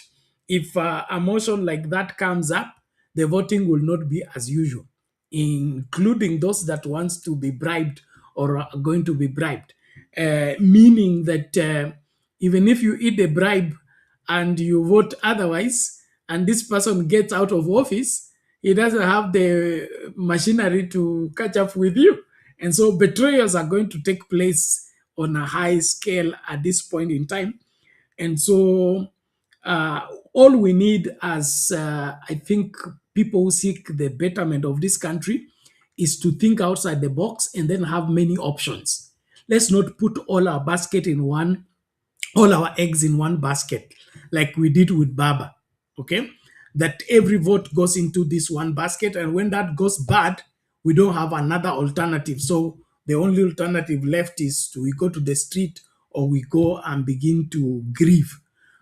if a motion like that comes up, the voting will not be as usual, including those that wants to be bribed or are going to be bribed. Meaning that even if you eat a bribe and you vote otherwise, and this person gets out of office, he doesn't have the machinery to catch up with you. And so betrayals are going to take place on a high scale at this point in time. And so all we need as, I think, people who seek the betterment of this country is to think outside the box and then have many options. Let's not put all our eggs in one basket, like we did with Baba, okay? That every vote goes into this one basket, and when that goes bad, we don't have another alternative. So the only alternative left is we go to the street or we go and begin to grieve.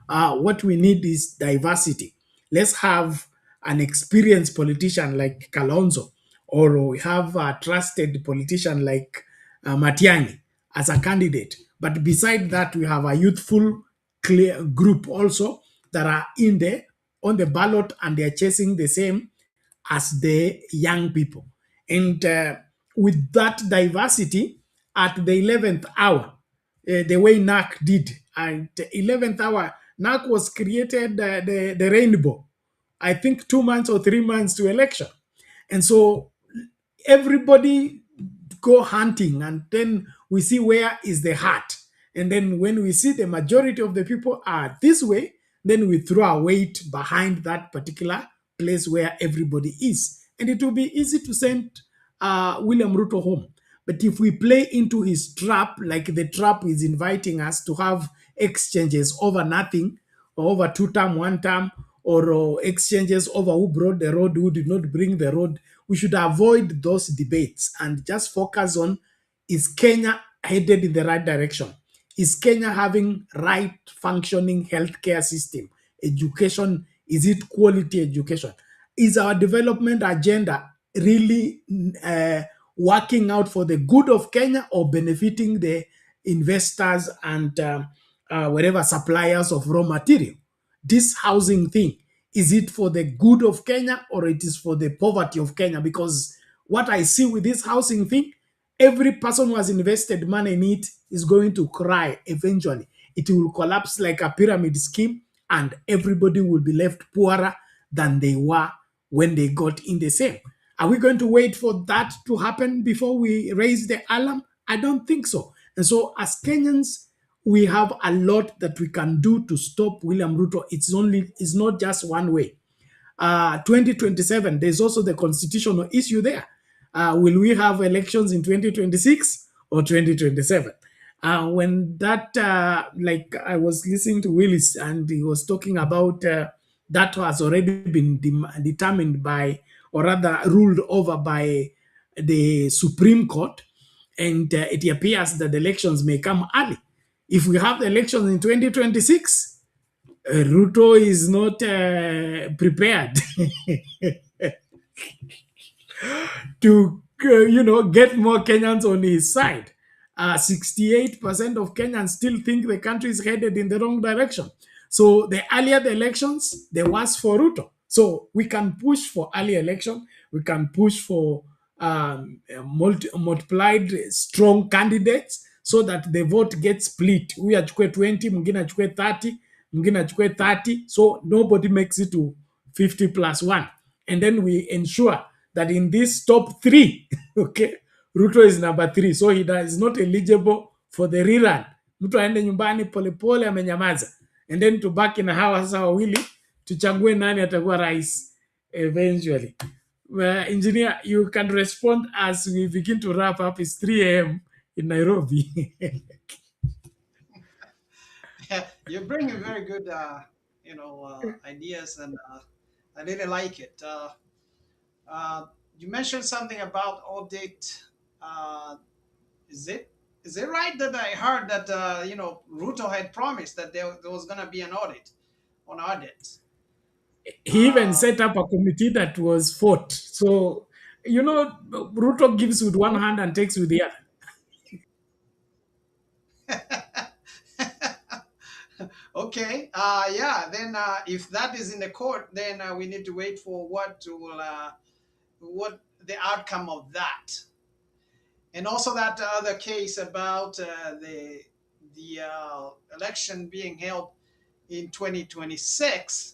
What we need is diversity. Let's have an experienced politician like Kalonzo, or we have a trusted politician like Matiang'i as a candidate. But beside that, we have a youthful clear group also that are in there on the ballot, and they're chasing the same as the young people. And with that diversity, at the 11th hour, the way NAC did, at the 11th hour, NAC was created the rainbow, I think 2 months or 3 months to election. And so everybody go hunting, and then we see where is the heart. And then when we see the majority of the people are this way, then we throw our weight behind that particular place where everybody is. And it will be easy to send William Ruto home. But if we play into his trap, like the trap is inviting us to have exchanges over nothing, or over 2 term, 1 term, or exchanges over who brought the road, who did not bring the road, we should avoid those debates and just focus on, is Kenya headed in the right direction? Is Kenya having right functioning healthcare system? Education, is it quality education? Is our development agenda really working out for the good of Kenya or benefiting the investors and whatever suppliers of raw material? This housing thing, is it for the good of Kenya or it is for the poverty of Kenya? Because what I see with this housing thing, every person who has invested money in it is going to cry eventually. It will collapse like a pyramid scheme, and everybody will be left poorer than they were when they got in the same. Are we going to wait for that to happen before we raise the alarm? I don't think so. And so as Kenyans, we have a lot that we can do to stop William Ruto. It's not just one way. 2027, there's also the constitutional issue there. Will we have elections in 2026 or 2027? When that, like I was listening to Willis and he was talking about that has already been determined by, or rather ruled over by the Supreme Court, and it appears that the elections may come early. If we have the elections in 2026, Ruto is not prepared to, get more Kenyans on his side. 68% of Kenyans still think the country is headed in the wrong direction. So the earlier the elections, the worse for Ruto. So we can push for early election. We can push for multiplied strong candidates so that the vote gets split. We achukue 20, mwingine achukue 30, mwingine achukue 30. So nobody makes it to 50 plus 1. And then we ensure that in this top 3, okay, Ruto is number 3. So he is not eligible for the rerun. Mtu aende nyumbani polepole amenyamaza. And then tubaki na hawa sasa wawili tuchague nani atakuwa rais eventually. Engineer, you can respond as we begin to wrap up. It's 3 a.m. in Nairobi.
You're bringing very good, ideas, and I really like it. You mentioned something about audit. Is it right that I heard that Ruto had promised that there was going to be an audit on audit?
He even set up a committee that was fought. So, Ruto gives with one hand and takes with the other.
Okay. Then if that is in the court, then we need to wait for what the outcome of that. And also that other case about the election being held in 2026.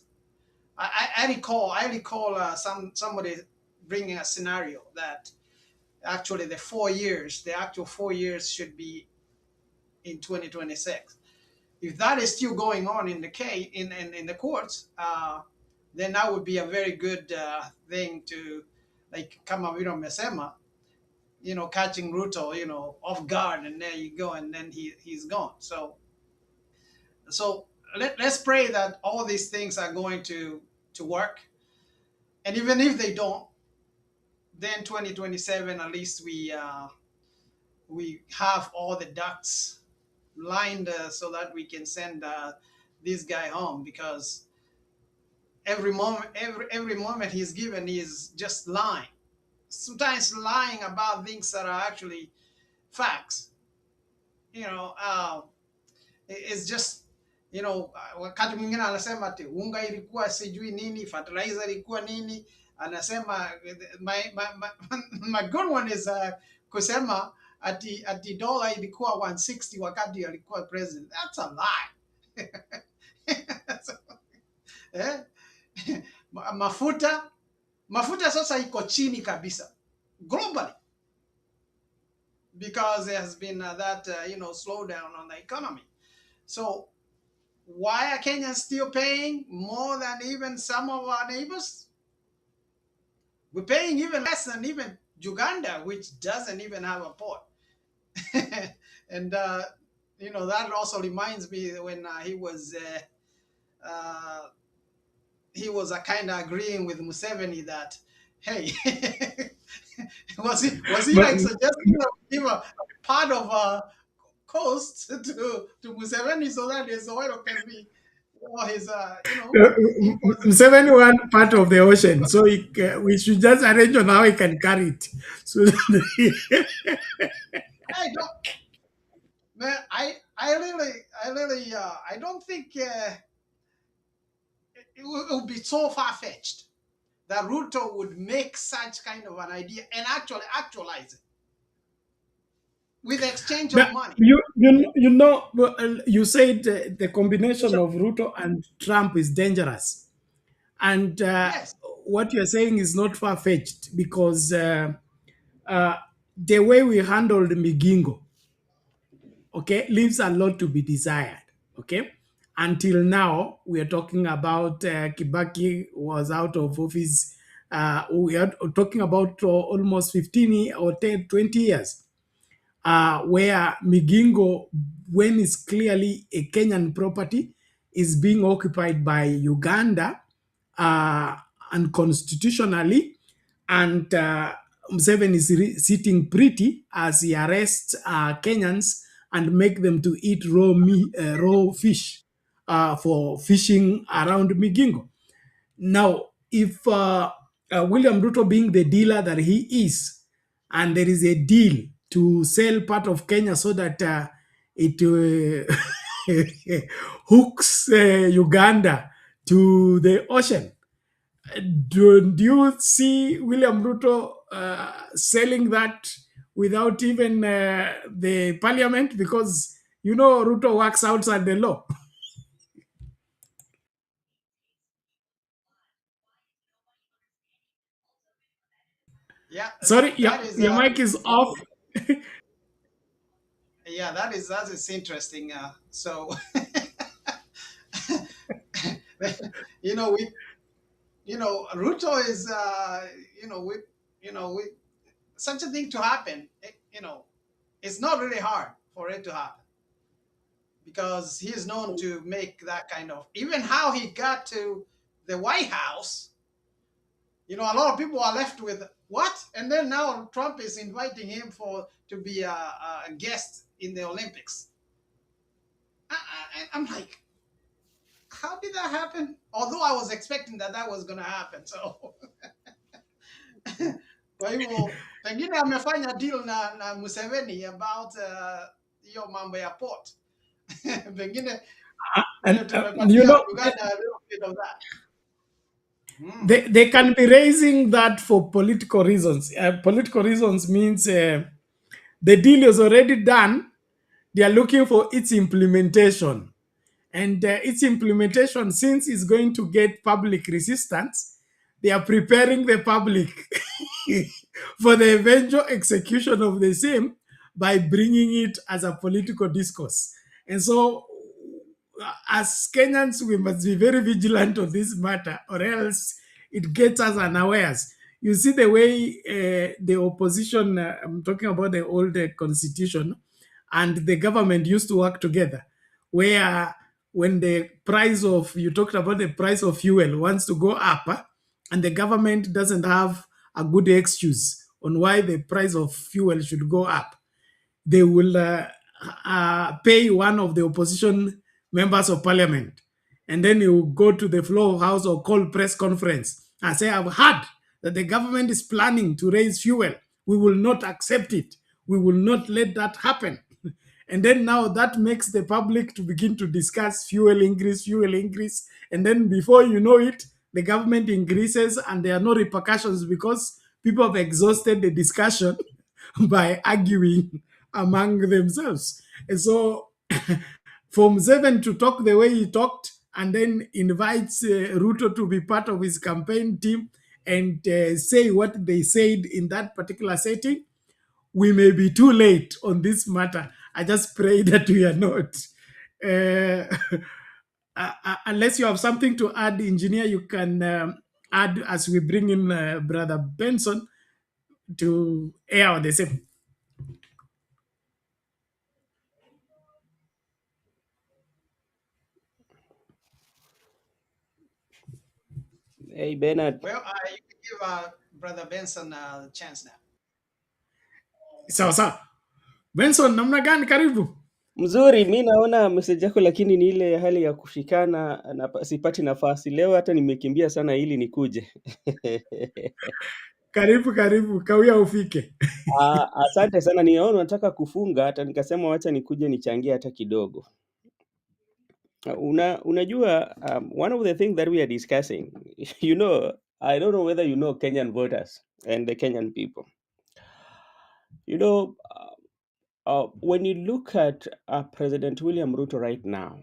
I recall somebody bringing a scenario that actually the actual 4 years should be in 2026. If that is still going on in the case in the courts, then that would be a very good thing to, like, kama vile umesema, catching Ruto, off guard, and there you go, and then he's gone. So let's pray that all these things are going to work, and even if they don't, then 2027 at least we have all the ducks lined so that we can send this guy home, because every moment he's given is just lying. Sometimes lying about things that are actually facts. It's just, wakati mwingine anasema ati unga ilikuwa sijui nini, fertilizer ilikuwa nini, anasema my good one is kusema ati dollar ilikuwa 160 wakati alikuwa president. That's a lie. Mafuta sasa iko chini kabisa globally, because there has been that slowdown on the economy. So why are Kenyans still paying more than even some of our neighbors? We're paying even less than even Uganda, which doesn't even have a port. And that also reminds me when he was kind of agreeing with Museveni that, hey, was he like suggesting to give a part of a coast to Museveni so that his oil can be, his
Museveni want part of the ocean, so we should just arrange on how he can carry it. So
I don't think it would be so far-fetched that Ruto would make such kind of an idea and actually actualize it with exchange of money.
You said the combination of Ruto and Trump is dangerous, and
yes.
What you're saying is not far-fetched, because the way we handled Migingo, okay, leaves a lot to be desired, okay, Until now, we are talking about Kibaki was out of office. We are talking about almost 15 or 10, 20 years, where Migingo, when it's clearly a Kenyan property, is being occupied by Uganda unconstitutionally, and Museveni is sitting pretty as he arrests Kenyans and make them to eat raw fish for fishing around Migingo. Now, if William Ruto, being the dealer that he is, and there is a deal to sell part of Kenya so that it hooks Uganda to the ocean, do you see William Ruto selling that without even the parliament? Because Ruto works outside the law.
Yeah.
Sorry,
that is,
your mic is off.
Yeah, that is interesting. So, Ruto is, with such a thing to happen, it's not really hard for it to happen because he is known to make that kind of, even how he got to the White House. A lot of people are left with what? And then now Trump is inviting him to be a guest in the Olympics. I'm like, how did that happen? Although I was expecting that was going to happen. So, kwa hivyo pengine amefanya deal na Museveni about hiyo mambo ya port. Pengine Uganda a little bit of that.
They can be raising that for political reasons. Political reasons means the deal is already done. They are looking for its implementation. And its implementation, since it's going to get public resistance, they are preparing the public for the eventual execution of the same by bringing it as a political discourse. And so, as Kenyans, we must be very vigilant on this matter, or else it gets us unawares. You see the way the opposition, I'm talking about the old constitution, and the government used to work together, where when the price of, you talked about the price of fuel wants to go up, and the government doesn't have a good excuse on why the price of fuel should go up, they will pay one of the opposition members of parliament, and then you go to the floor of house or call press conference and say, I've heard that the government is planning to raise fuel. We will not accept it. We will not let that happen. And then now that makes the public to begin to discuss fuel increase. And then before you know it, the government increases and there are no repercussions because people have exhausted the discussion by arguing among themselves. And so for Museveni to talk the way he talked and then invites Ruto to be part of his campaign team and say what they said in that particular setting, we may be too late on this matter. I just pray that we are not. Unless you have something to add, engineer, you can add as we bring in Brother Benson to air on the same.
Hey, Bernard.
Well, you can give Brother Benson a chance now.
Sawa. Benson, namna gani? Karibu.
Mzuri, mi naona message yako, lakini ni ile hali ya kushikana na sipati nafasi leo, hata nimekimbia sana ili nikuje.
Karibu, kawia ufike.
Asante sana, niona nataka kufunga, hata nikasema wacha nikuje nichangie hata kidogo. Unajua, one of the things that we are discussing, I don't know whether you know Kenyan voters and the Kenyan people. When you look at President William Ruto right now,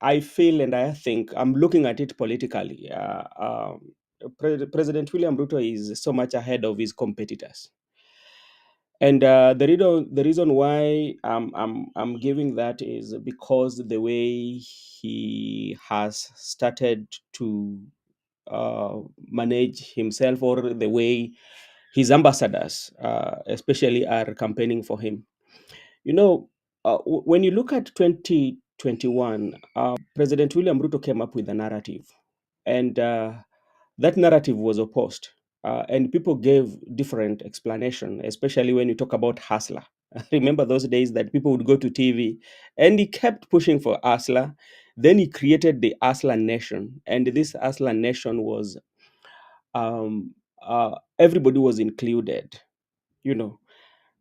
I feel and I think I'm looking at it politically. President William Ruto is so much ahead of his competitors. And the reason why I'm giving that is because the way he has started to manage himself, or the way his ambassadors, especially, are campaigning for him. When you look at 2021, President William Ruto came up with a narrative, and that narrative was opposed, and people gave different explanation, especially when you talk about hustler. Remember those days that people would go to TV, and he kept pushing for hustler. Then he created the hustler nation, and this hustler nation was, everybody was included, you know.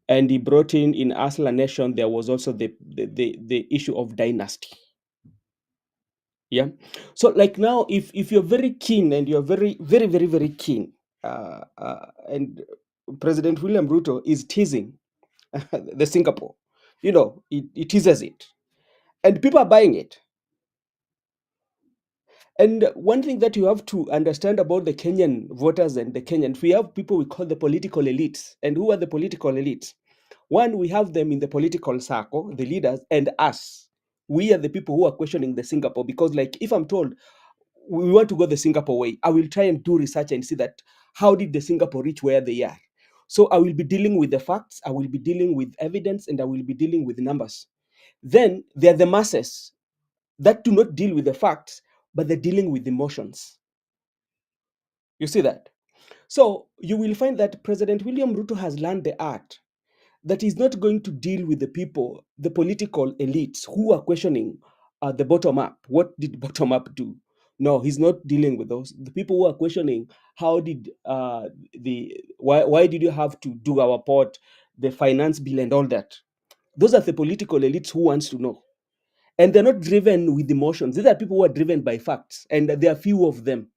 And he brought in hustler nation, there was also the issue of dynasty. Yeah. So like now, if you're very keen, and you're very keen, and President William Ruto is teasing the Singapore, he teases it, and people are buying it. And one thing that you have to understand about the Kenyan voters and the Kenyans, we have people we call the political elites. And who are the political elites? One, we have them in the political circle, the leaders, and us. We are the people who are questioning the Singapore, because, like, if I'm told we want to go the Singapore way, I will try and do research and see that how did the Singapore reach where they are. So I will be dealing with the facts, I will be dealing with evidence, and I will be dealing with numbers. Then there are the masses that do not deal with the facts, but they're dealing with emotions. You see that? So you will find that President William Ruto has learned the art that he's not going to deal with the people, the political elites who are questioning the bottom up. What did bottom up do? No, he's not dealing with those. The people who are questioning how did why did you have to do our port, the finance bill, and all that? Those are the political elites who wants to know, and they're not driven with emotions. These are people who are driven by facts, and there are few of them.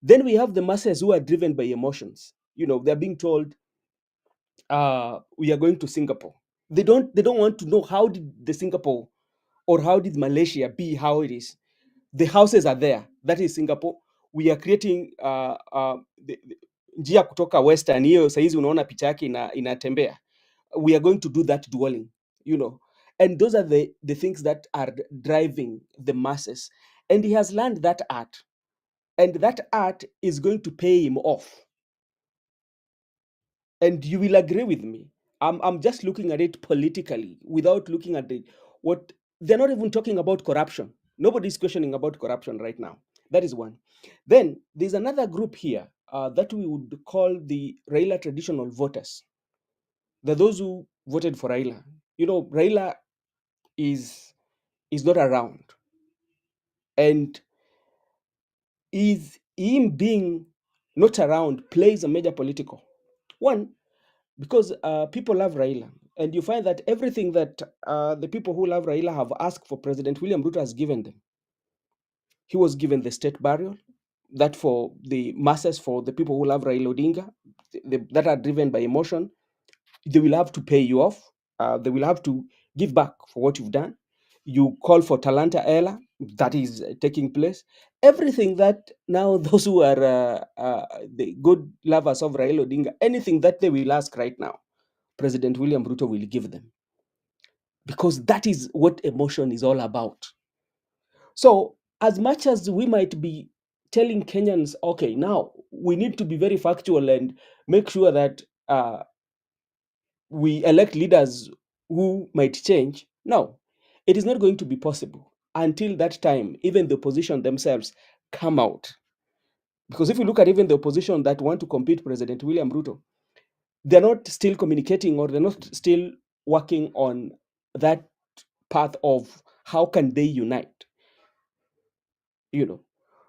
Then we have the masses who are driven by emotions. They're being told, we are going to Singapore. They don't want to know how did the Singapore or how did Malaysia be how it is. The houses are there. That is Singapore. We are creating njia kutoka western, hiyo saizi unaona picha yake inatembea. We are going to do that dwelling, and those are the things that are driving the masses, and he has learned that art, and that art is going to pay him off. And you will agree with me. I'm just looking at it politically without looking at what they're not even talking about corruption. Nobody's questioning about corruption right now. That is one. Then there's another group here that we would call the Raila traditional voters. They're those who voted for Raila. Raila is not around, and is him being not around plays a major political one, because people love Raila, and you find that everything that the people who love Raila have asked for, President William Ruto has given them. He was given the state burial, that for the masses, for the people who love Raila Odinga, that are driven by emotion, they will have to pay you off. They will have to give back for what you've done. You call for Talanta Ella, that is taking place. Everything that now those who are the good lovers of Raila Odinga, anything that they will ask right now, President William Ruto will give them, because that is what emotion is all about. So as much as we might be telling Kenyans, okay, now we need to be very factual and make sure that we elect leaders who might change, no, it is not going to be possible until that time even the opposition themselves come out. Because if you look at even the opposition that want to compete President William Ruto, they're not still communicating, or they're not still working on that path of how can they unite.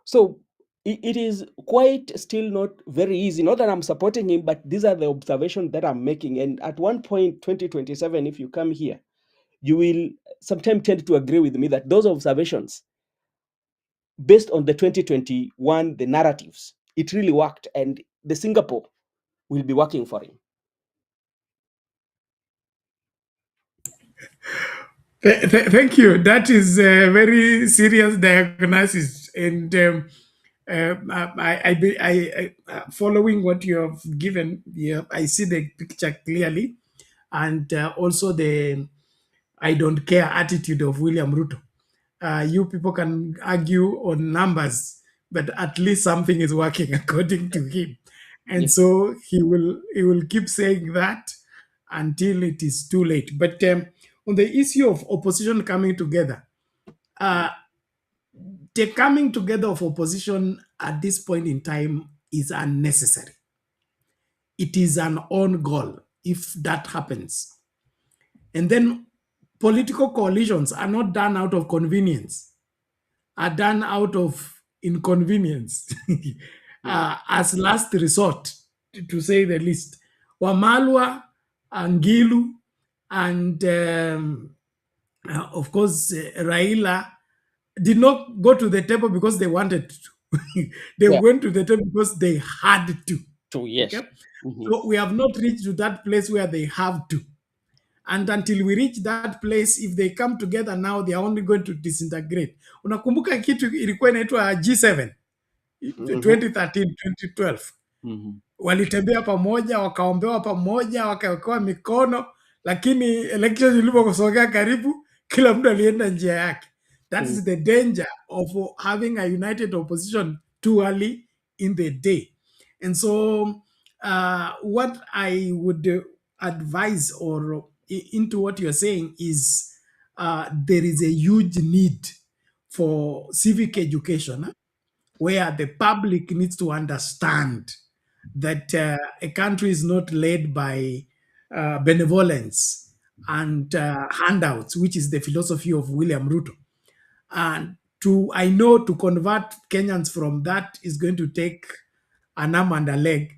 So it is quite still not very easy. Not that I'm supporting him, but these are the observations that I'm making. And at one point, 2027, if you come here, you will sometimes tend to agree with me that those observations, based on the 2021, the narratives, it really worked, and the Singapore will be working for him.
Thank you. That is a very serious diagnosis, and following what you have given, I see the picture clearly. and also the I don't care attitude of William Ruto. You people can argue on numbers, but at least something is working according to him, and
Yes.
so he will keep saying that until it is too late. But on the issue of opposition coming together, uh, the coming together of opposition at this point in time is unnecessary. It is an own goal if that happens. And then political coalitions are not done out of convenience, are done out of inconvenience as last resort, to say the least. Wamalwa, Angilu, and of course, Raila did not go to the table because they wanted to. They
Yeah.
went to the table because they had to.
Yes.
Okay? So we have not reached to that place where they have to. And until we reach that place, if they come together now, they are only going to disintegrate. Unakumbuka kitu ilikuwa inaitwa G7 2013, 2012. Walitembea pamoja, wakaombewa pamoja, wakawekewa mikono, lakini election iliposogea karibu, kila mtu alienda njia yake. That is the danger of having a united opposition too early in the day. And so what I would advise or into what you're saying is there is a huge need for civic education where the public needs to understand that a country is not led by benevolence and handouts, which is the philosophy of William Ruto. And I know to convert Kenyans from that is going to take an arm and a leg,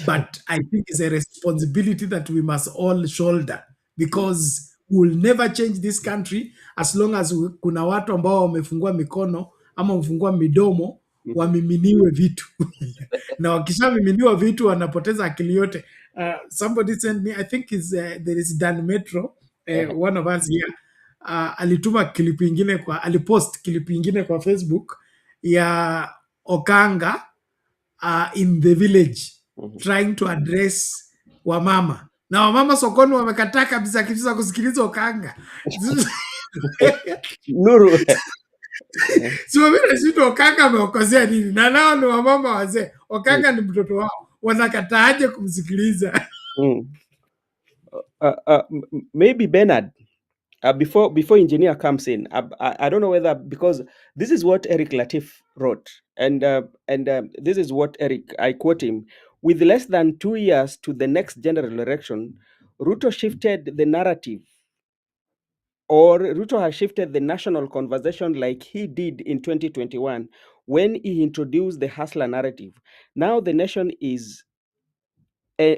but I think it's a responsibility that we must all shoulder, because we'll never change this country as long as kuna watu ambao wamefungua mikono ama wamefungua midomo wamiminiwe vitu na wakishamiminiwa vitu wanapoteza akili yote. Somebody sent me, I think there is Dan Metro, one of us here, alituma clip ingine alipost clip ingine kwa Facebook ya Okanga in the village trying to address wamama, na wamama sokoni wamekataa kabisa kusikiliza Okanga.
Nuru.
So mimi nashindwa Okanga ameokosea nini, na nao ni wamama wazee. Okanga ni mtoto wao, wanakataaje kumsikiliza?
Maybe Bernard, before engineer comes in, I don't know whether, because this is what Eric Latif wrote, and this is what Eric, I quote him: with less than 2 years to the next general election, Ruto shifted the narrative, or Ruto has shifted the national conversation like he did in 2021 when he introduced the hustler narrative. Now the nation is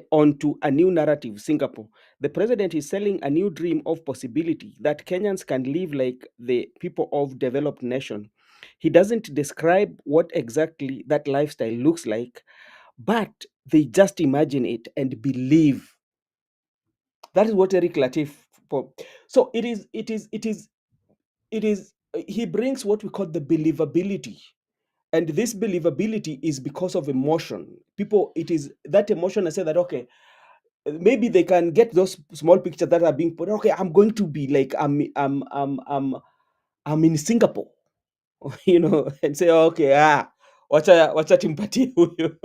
onto a new narrative, Singapore. The president is selling a new dream of possibility that Kenyans can live like the people of developed nation. He doesn't describe what exactly that lifestyle looks like, but they just imagine it and believe. That is what Eric Latif. So it is. He brings what we call the believability. And this believability is because of emotion. People, it is that emotion. I say that, okay, maybe they can get those small pictures that are being put. Okay, I'm going to be like I'm in Singapore, and say, okay, wacha timpatie huyo.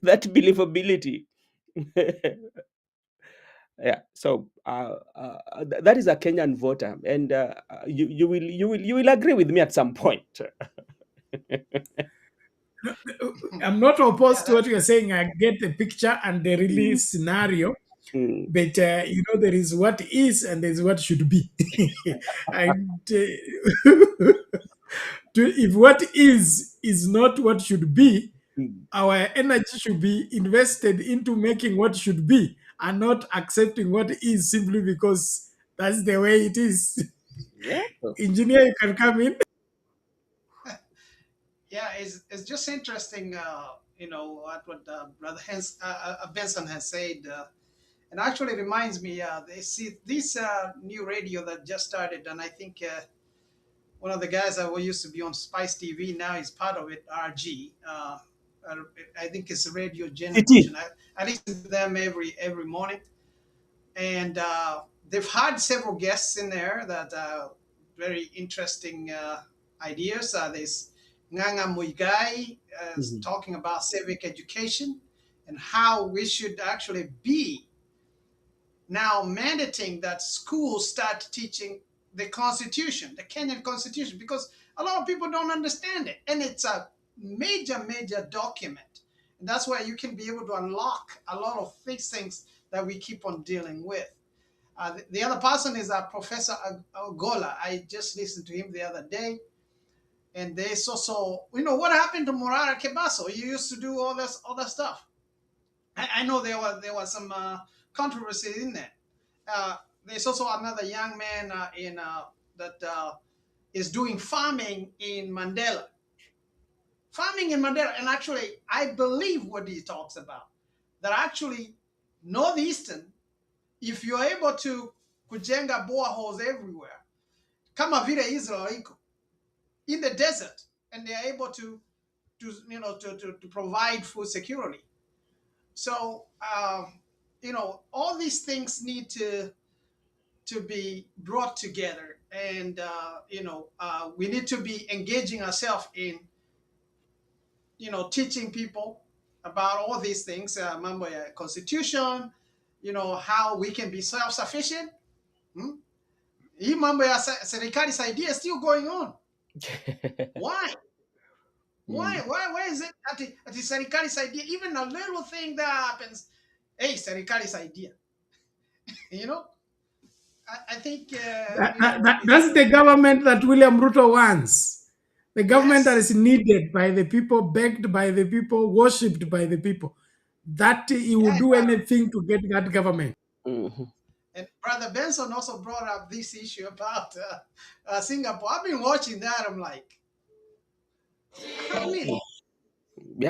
That believability. Yeah. So that is a Kenyan voter, and you will agree with me at some point.
I'm not opposed to what you're saying. I get the picture and the release scenario, but there is what is and there's what should be. And if what is not what should be, our energy should be invested into making what should be, and not accepting what is simply because that's the way it is.
Yeah.
Engineer, you can come in.
Yeah, it's just interesting, what Brother Benson has said. And actually reminds me, they see this new radio that just started, and I think one of the guys that used to be on Spice TV now is part of it, RG. I think it's a radio generation. I listen to them every morning. And they've had several guests in there that very interesting ideas. There's Nganga Muigai talking about civic education and how we should actually be now mandating that schools start teaching the Constitution, the Kenyan Constitution, because a lot of people don't understand it. And it's a major, major document. And that's where you can be able to unlock a lot of these things that we keep on dealing with. The other person is Professor Ogola. I just listened to him the other day. And they so what happened to Morara Kebaso? He used to do all this other stuff. I know there was some controversy in there. There's also another young man that is doing farming in Mandela. Farming in Mandela, and actually, I believe what he talks about. That actually, Northeastern, if you're able to kujenga boreholes everywhere, kama vile Israel iko, in the desert, and they're able to provide food security. So, all these things need to be brought together, and we need to be engaging ourselves in teaching people about all these things, mambo ya constitution, how we can be self-sufficient. Hii mambo ya serikali saidia is still going on. Why is it at serikali saidia, even a little thing that happens, hey, serikali saidia? I think
that's the government that William Ruto wants. The government that is needed by the people, begged by the people, worshipped by the people. That he will do anything to get that government.
And Brother Benson also brought up this issue about Singapore. I've been watching that. I'm like, I mean,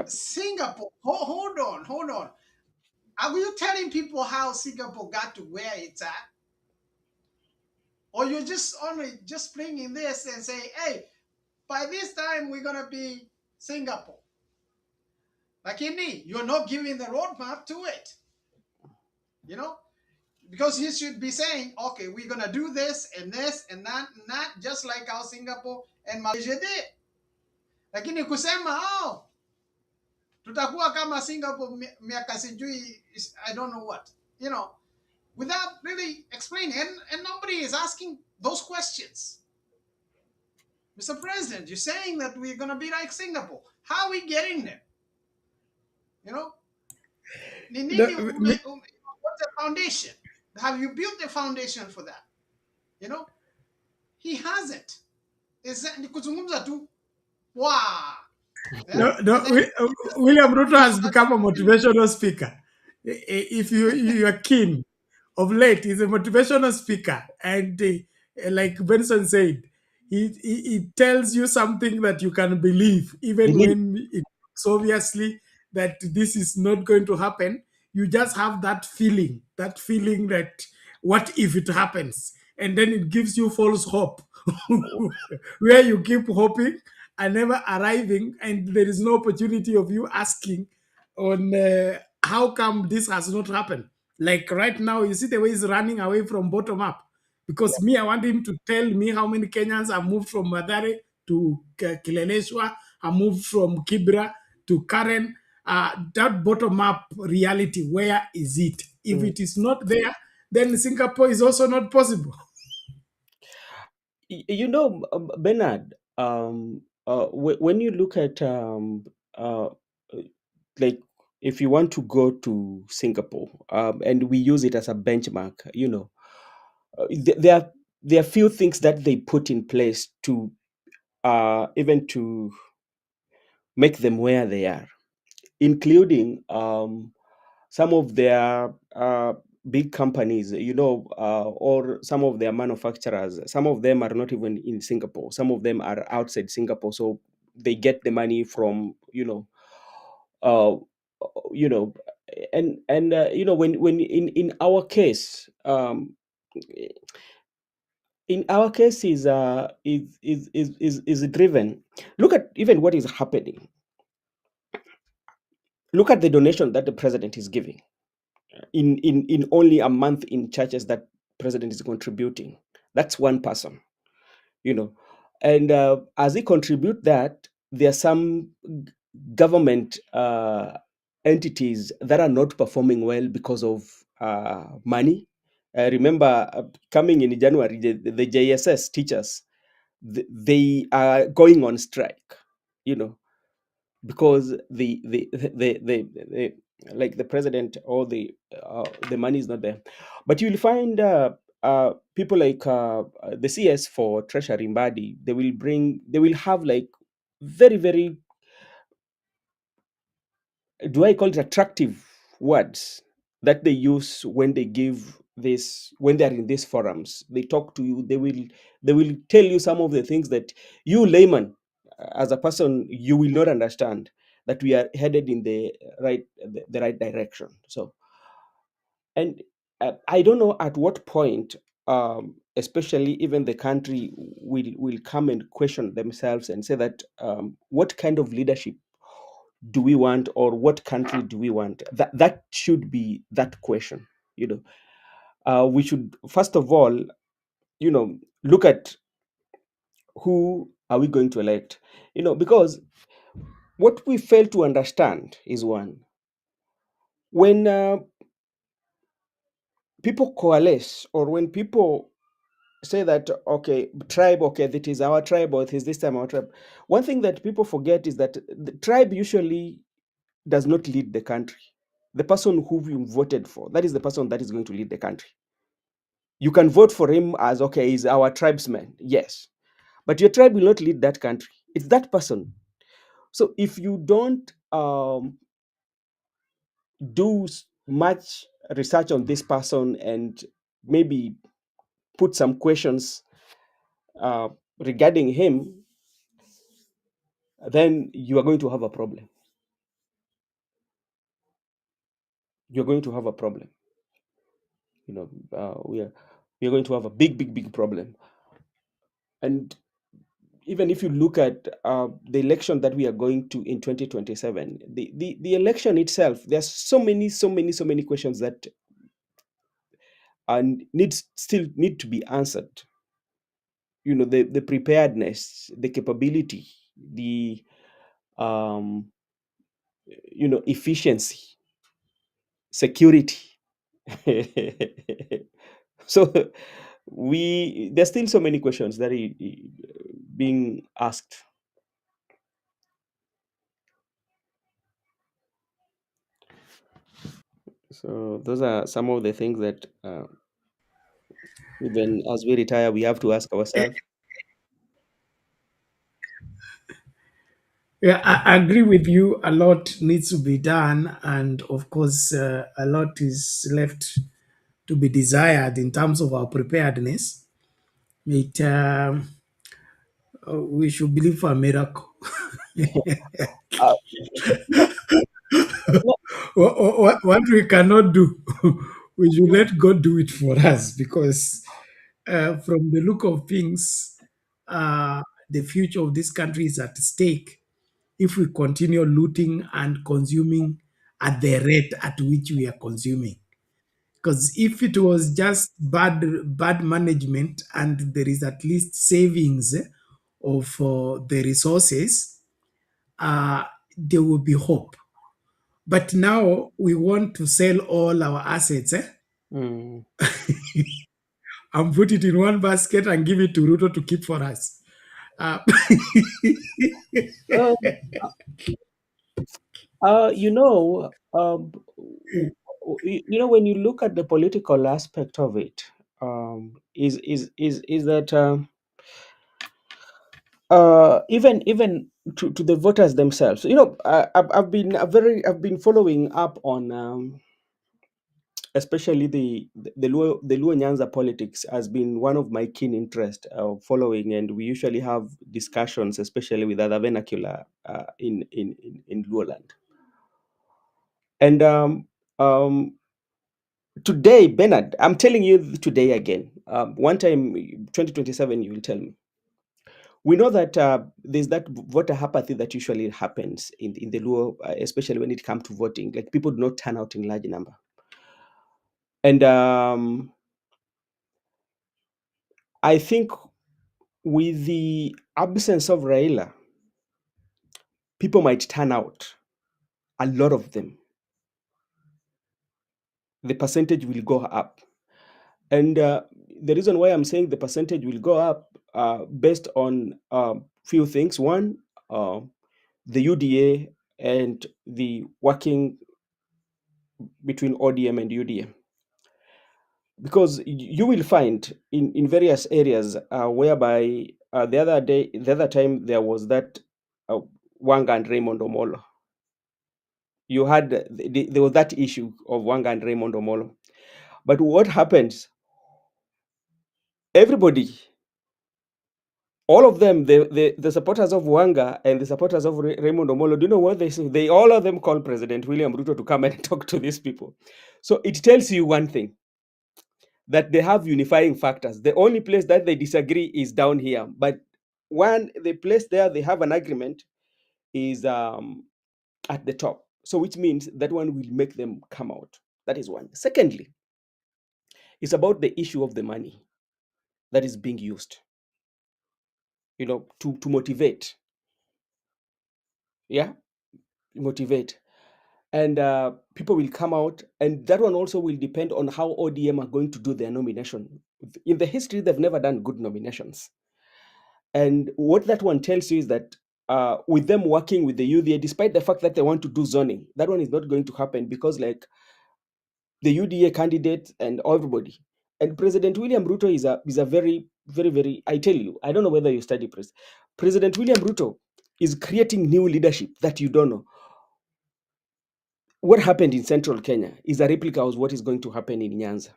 Singapore. Hold on. Are you telling people how Singapore got to where it's at? Or you're just only just bringing this and say, hey, by this time we're gonna be Singapore. Like you're not giving the roadmap to it. Because you should be saying, okay, we're gonna do this and that, just like how Singapore and Malaysia did. Lakini kusema, tutakuwa kama Singapore miaka sijui, I don't know what, without really explaining, and nobody is asking those questions. Mr. President, you're saying that we're going to be like Singapore. How are we getting there? What's the foundation? Have you built the foundation for that? He hasn't. It's kuzungumza tu. Wow.
William Ruto has become a motivational speaker. If you are keen, of late, he's a motivational speaker. And like Benson said, he tells you something that you can believe, even when it's obviously that this is not going to happen. You just have that feeling that what if it happens? And then it gives you false hope, where you keep hoping and never arriving, and there is no opportunity of you asking on how come this has not happened. Like right now, you see the way he's running away from bottom up. Because me, I want him to tell me how many Kenyans have moved from Madare to Kileleshwa, have moved from Kibra to Karen. That bottom up reality, where is it? If it is not there, then Singapore is also not possible.
Bernard, when you look at like if you want to go to Singapore, and we use it as a benchmark, there are few things that they put in place to even to make them where they are, including some of their big companies, or some of their manufacturers. Some of them are not even in Singapore. Some of them are outside Singapore, so they get the money from when in our case, is driven. Look at even what is happening. Look at the donation that the president is giving. in only a month in churches that president is contributing. That's one person, and as he contribute that, there are some government entities that are not performing well because of money. I remember coming in January, the JSS teachers, they are going on strike, because the like the president or the money is not there. But you'll find people like the CS for Treasury Mbadi, they will have like very, very, do I call it attractive words that they use when they give this, when they are in these forums. They talk to you, they will tell you some of the things that you layman, as a person, you will not understand, that we are headed in the right direction. So, and I don't know at what point, especially even the country will come and question themselves and say that, what kind of leadership do we want, or what country do we want? That should be that question. We should first of all, look at who are we going to elect. Because what we fail to understand is, one, when people coalesce, or when people say that, okay, tribe, okay, that is our tribe, or it is this time our tribe. One thing that people forget is that the tribe usually does not lead the country. The person who you voted for, that is the person that is going to lead the country. You can vote for him as, okay, he's our tribesman, yes, but your tribe will not lead that country. It's that person. So if you don't do much research on this person, and maybe put some questions regarding him, then you are going to have a problem. You're going to have a problem. We are going to have a big, big, big problem. And even if you look at the election that we are going to in 2027, the election itself, there's so many questions that still need to be answered. The preparedness, the capability, the efficiency, security. So there's still so many questions that are being asked. So those are some of the things that even as we retire, we have to ask ourselves.
Yeah, I agree with you. A lot needs to be done, and of course, a lot is left to be desired in terms of our preparedness. We should believe for a miracle. What we cannot do, we should let God do it for us, because from the look of things, the future of this country is at stake if we continue looting and consuming at the rate at which we are consuming. Because if it was just bad management, and there is at least savings of the resources, there will be hope. But now we want to sell all our assets and put it in one basket and give it to Ruto to keep for us.
When you look at the political aspect of it, is that even to the voters themselves. I've been following up on especially the Luo Nyanza politics has been one of my keen interest following, and we usually have discussions, especially with other vernacular in Luo land. And today, Bernard, I'm telling you today again. One time, 2027, you will tell me. We know that there's that voter apathy that usually happens in the Luo, especially when it comes to voting. Like, people do not turn out in large number. And I think with the absence of Raila, people might turn out, a lot of them. The percentage will go up. And the reason why I'm saying the percentage will go up based on few things. One, the UDA and the working between ODM and UDA. Because you will find in various areas whereby the other time there was that Wanga and Raymond Omolo. You had there was that issue of Wanga and Raymond Omolo. But what happens? Everybody, all of them, the supporters of Wanga and the supporters of Raymond Omolo, do you know what they say? They all of them call President William Ruto to come and talk to these people. So it tells you one thing, that they have unifying factors. The only place that they disagree is down here. But the place there they have an agreement is at the top. So which means that one will make them come out. That is one. Secondly, it's about the issue of the money that is being used, to motivate. Yeah, motivate. And people will come out, and that one also will depend on how ODM are going to do their nomination. In the history, they've never done good nominations. And what that one tells you is that with them working with the UDA, despite the fact that they want to do zoning, that one is not going to happen because like the UDA candidate and everybody. And President William Ruto is a very, very, very, I tell you, I don't know whether you study President William Ruto is creating new leadership that you don't know. What happened in central Kenya is a replica of what is going to happen in Nyanza.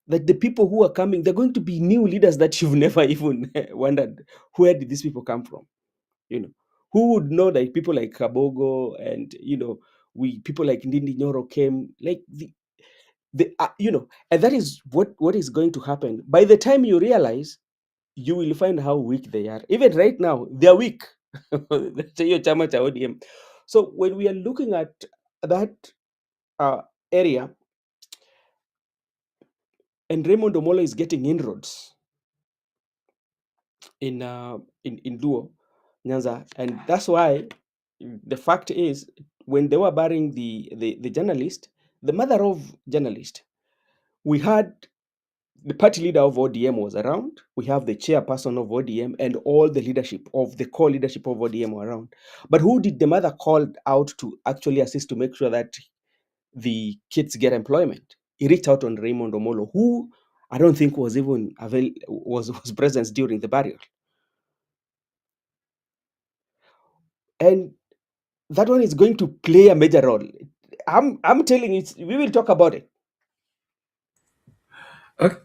That the people who are coming, they're going to be new leaders that you've never even wondered, where did these people come from? Who would know that people like Kabogo and people like Ndindi Nyoro came, like and that is what is going to happen. By the time you realize, you will find how weak they are. Even right now, they are weak. So when we are looking at that area, and Raymond Omolo is getting inroads in Duo, Nyanza, and that's why the fact is, when they were burying the journalist, the mother of journalist, we had the party leader of ODM was around. We have the chairperson of ODM and all the leadership of the core leadership of ODM were around. But who did the mother call out to actually assist to make sure that the kids get employment? He reached out on Raymond Omolo, who I don't think was even was present during the burial. And that one is going to play a major role. I'm telling you, we will talk about it.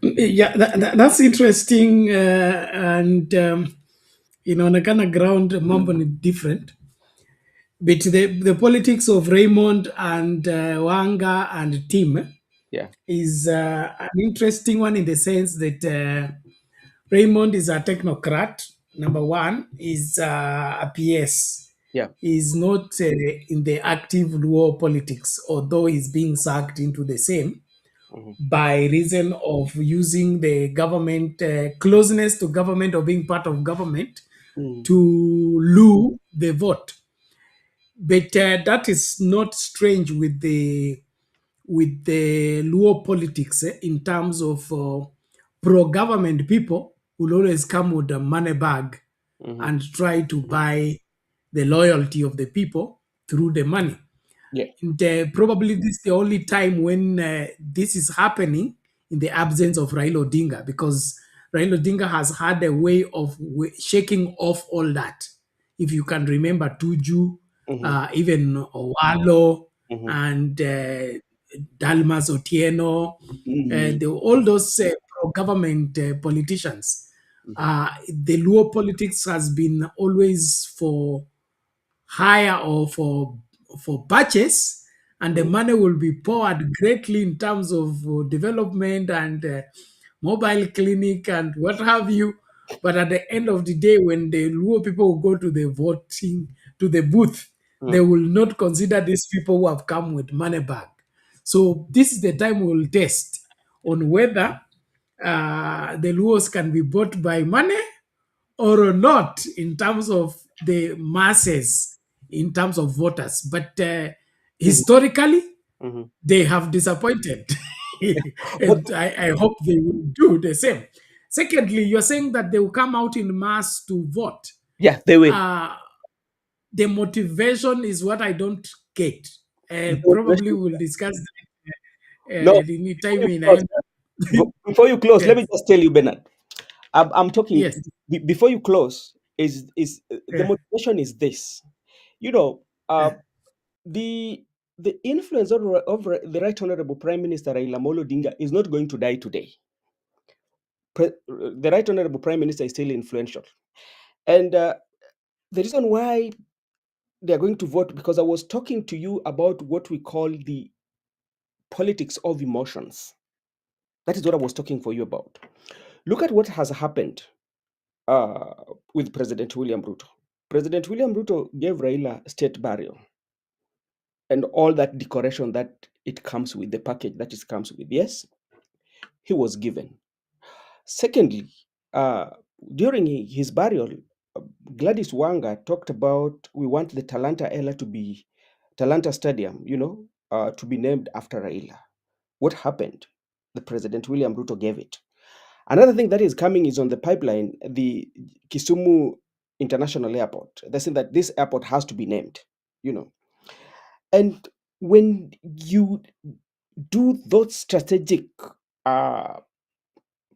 Yeah, that's interesting. And, on a kind of ground, mambo ni different. But the politics of Raymond and Wanga and Tim is an interesting one in the sense that Raymond is a technocrat. Number one is a PS.
Yeah,
is not in the active Luo politics, although he's being sucked into the same by reason of using the government, closeness to government or being part of government to lure the vote. But that is not strange with the Luo politics in terms of pro-government people will always come with a money bag and try to buy the loyalty of the people through the money.
Yeah.
And probably this is the only time when this is happening in the absence of Raila Odinga, because Raila Odinga has had a way of shaking off all that. If you can remember Tuju, even Owalo, and Dalmas Otieno, all those pro-government politicians. The Luo politics has been always for hire or for batches, and the money will be poured greatly in terms of development and mobile clinic and what have you. But at the end of the day, when the Luo people will go to the voting, to the booth, they will not consider these people who have come with money bag. So this is the time we will test on whether the Luos can be bought by money or not in terms of the masses, in terms of voters. But historically, they have disappointed. And I hope they will do the same. Secondly, you're saying that they will come out in mass to vote.
Yeah, they will.
The motivation is what I don't get.
The
Probably
motivation-
we'll discuss that
No,
anytime in
before you close, let me
Yes.
just tell you, Bernard. I'm talking
Yes.
before you close. Is the
Yeah.
motivation is this? You know, the influence of the Right Honorable Prime Minister Raila Amolo Odinga is not going to die today. The Right Honorable Prime Minister is still influential, and the reason why they are going to vote, because I was talking to you about what we call the politics of emotions. That is what I was talking for you about. Look at what has happened with President William Ruto. President William Ruto gave Raila state burial and all that decoration that it comes with, the package that it comes with. Yes, he was given. Secondly, during his burial, Gladys Wanga talked about we want the Talanta Stadium, to be named after Raila. What happened? The President William Ruto gave it. Another thing that is coming is on the pipeline, the Kisumu International Airport. They say that this airport has to be named, And when you do those strategic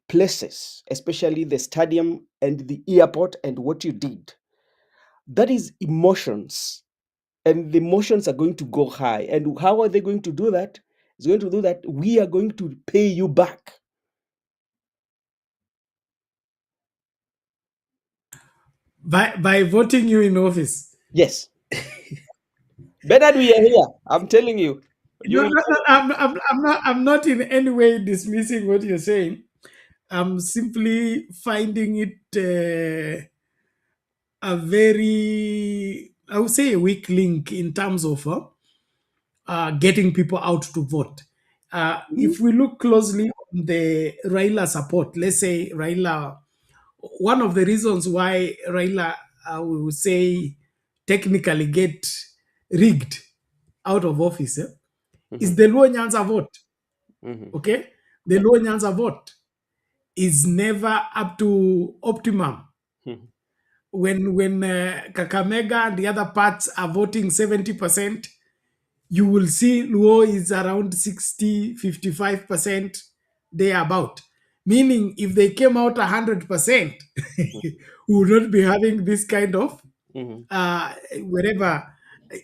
places, especially the stadium and the airport and what you did, that is emotions. And the emotions are going to go high. And how are they going to do that? It's going to do that. We are going to pay you back.
By voting you in office.
Yes. Better we are here. I'm telling you.
I'm not in any way dismissing what you're saying. I'm simply finding it a very, I would say, a weak link in terms of getting people out to vote. If we look closely on the Raila support, let's say Raila, one of the reasons why Raila, we would say, technically get rigged out of office is the Luo Nyanza vote. Okay? The Luo Nyanza vote is never up to optimum. When Kakamega and the other parts are voting 70%, you will see Luo is around 60, 55% thereabout. Meaning, if they came out 100%, we would not be having this kind of whatever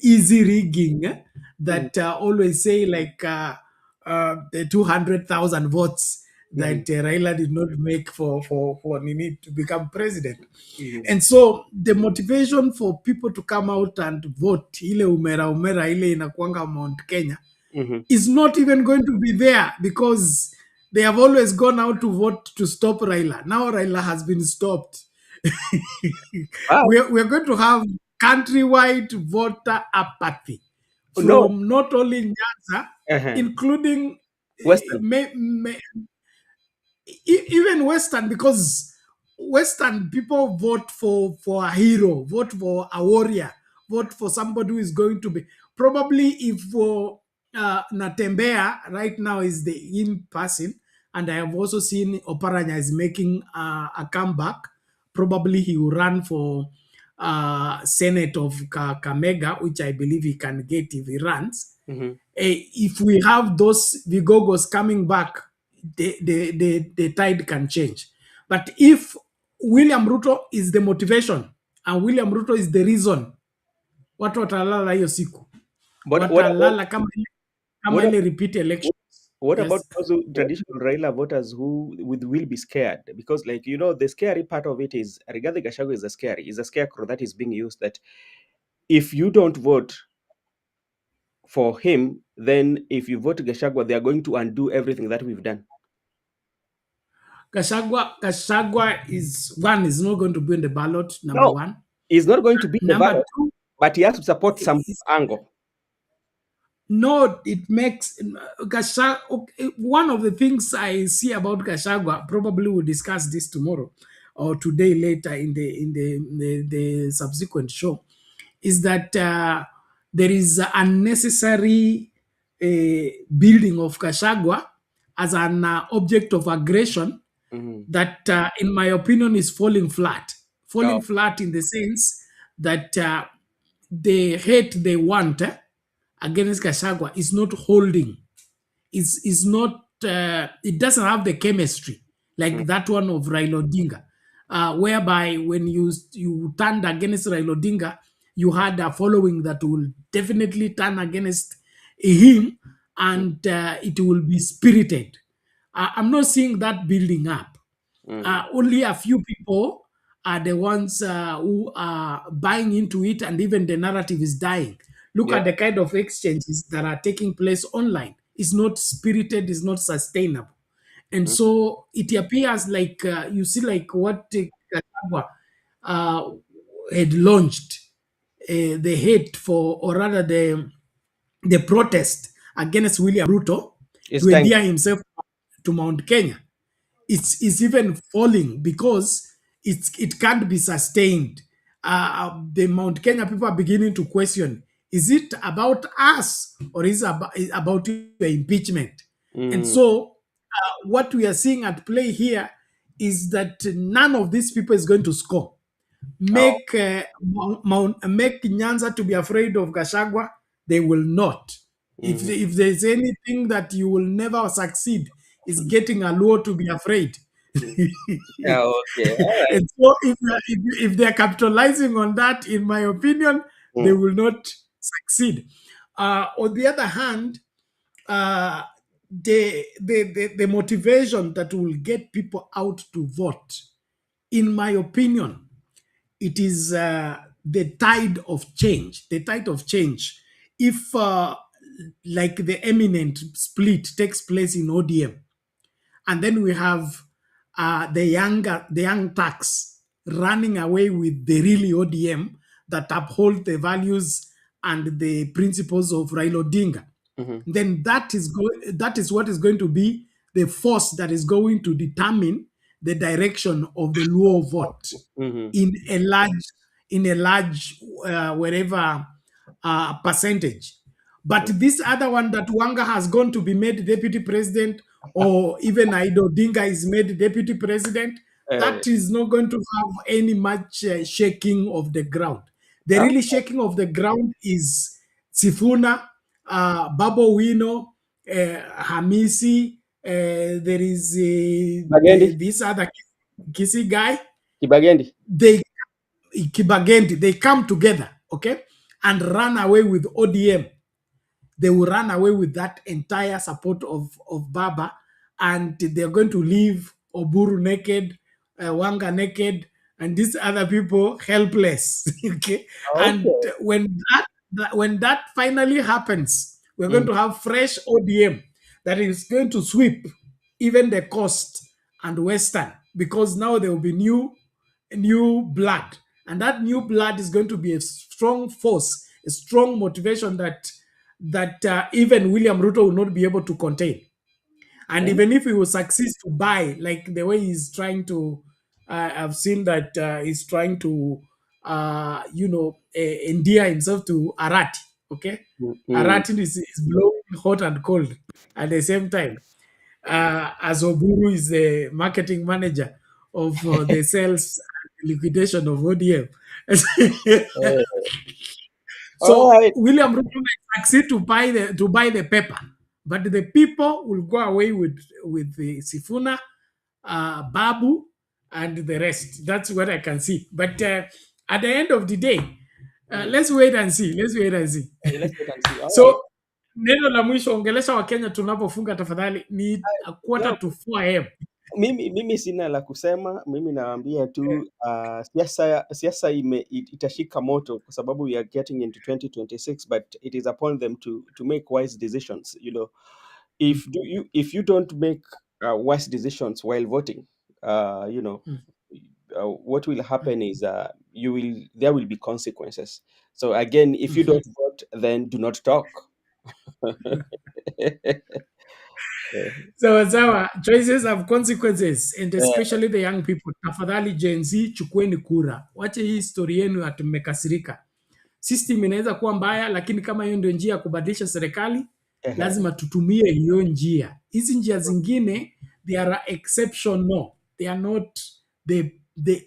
easy rigging that always say like the 200,000 votes that Raila did not make for Nini to become president. And so the motivation for people to come out and vote, ile umera ile inakuanga Mount Kenya, is not even going to be there because they have always gone out to vote to stop Raila. Now Raila has been stopped. We're going to have countrywide voter apathy from not only Nyanza, including
Western.
Even Western, because Western people vote for a hero, vote for a warrior, vote for somebody who is going to be probably, if Natembea right now is the in person, and I have also seen Oparanya is making a comeback. Probably he will run for Senate of Kamega, which I believe he can get if he runs. If we have those Vigogos coming back, the tide can change. But if William Ruto is the motivation and William Ruto is the reason, watu watalala hiyo siku. Watalala kama ile repeat elections.
What about those traditional Raila voters who will be scared? Because, the scary part of it is Rigathi Gachagua is a scarecrow that is being used, that if you don't vote for him, then if you vote Gachagua, they are going to undo everything that we've done.
Gachagua is not going to be in the ballot, number one.
He's not going to be in the
Number
ballot,
two,
but he has to support some angle.
No, it makes one of the things I see about Gashagwa. Probably we'll discuss this tomorrow or today later in the subsequent show. Is that there is unnecessary building of Gashagwa as an object of aggression that, in my opinion, is falling flat. Falling flat in the sense that the hate they want against Gashagwa is not holding. Is not. It doesn't have the chemistry like that one of Raila Odinga, whereby when you turned against Raila Odinga, you had a following that will definitely turn against him, and it will be spirited. I'm not seeing that building up. Only a few people are the ones who are buying into it, and even the narrative is dying. Look at the kind of exchanges that are taking place online. It's not spirited, it's not sustainable. And so it appears like you see, like what Gachagua uh, had launched the hate for, or rather the protest against William Ruto to endear himself to Mount Kenya. It's even falling because it can't be sustained. The Mount Kenya people are beginning to question: is it about us, or is it about the impeachment? And so, what we are seeing at play here is that none of these people is going to score. Make make Nyanza to be afraid of Gashagwa, they will not. If there's anything that you will never succeed, is getting a law to be afraid.
Okay, all right.
And so if they're capitalizing on that, in my opinion, they will not succeed. On the other hand, the motivation that will get people out to vote, in my opinion, it is the tide of change. The tide of change. If like the eminent split takes place in ODM, and then we have the young tax running away with the really ODM that uphold the values and the principles of Raila Odinga, then that is what is going to be the force that is going to determine the direction of the Luo vote in a large wherever percentage. But this other one, that Wanga has gone to be made deputy president, or even Aido Dinga is made deputy president, that is not going to have any much shaking of the ground. The really shaking of the ground is Sifuna, Babo Wino, Hamisi, there is this other Kisi guy.
Kibagendi.
Kibagendi, they come together, okay, and run away with ODM. They will run away with that entire support of Baba, and they're going to leave Oburu naked, Wanga naked, and these other people helpless. Okay, and when that finally happens, we're going to have fresh ODM that is going to sweep even the coast and western, because now there will be new blood, and that new blood is going to be a strong force, a strong motivation that even William Ruto will not be able to contain. And even if he will succeed to buy, like the way he's trying to, I've seen that he's trying to, endear himself to Arati. Okay, Arati is blowing hot and cold at the same time. As Oburu is the marketing manager of the sales and liquidation of ODM. So William Ruto might succeed to buy the paper, but the people will go away with the Sifuna, Babu, and the rest. That's what I can see. But at the end of the day, let's wait and see.
Let's wait and see.
So neno la mwisho, ongelesha wa Kenya tunapofunga tafadhali, ni a quarter to 4 am.
Mimi sina la kusema, mimi naambia tu siasa itashika moto kwa sababu we are getting into 2026, but it is upon them to make wise decisions. You know, if you don't make wise decisions while voting, what will happen is there will be consequences. So again, if you don't vote, then do not talk.
Sawa, choices have consequences, and especially the young people. Tafadhali Gen Z, chukueni kura. Wache hii story yenu ati mmekasirika. System inaweza kuwa mbaya, lakini kama hiyo ndio njia ya kubadilisha serikali, lazima tutumie hiyo njia. Hizi njia zingine, they are exceptional. They are not the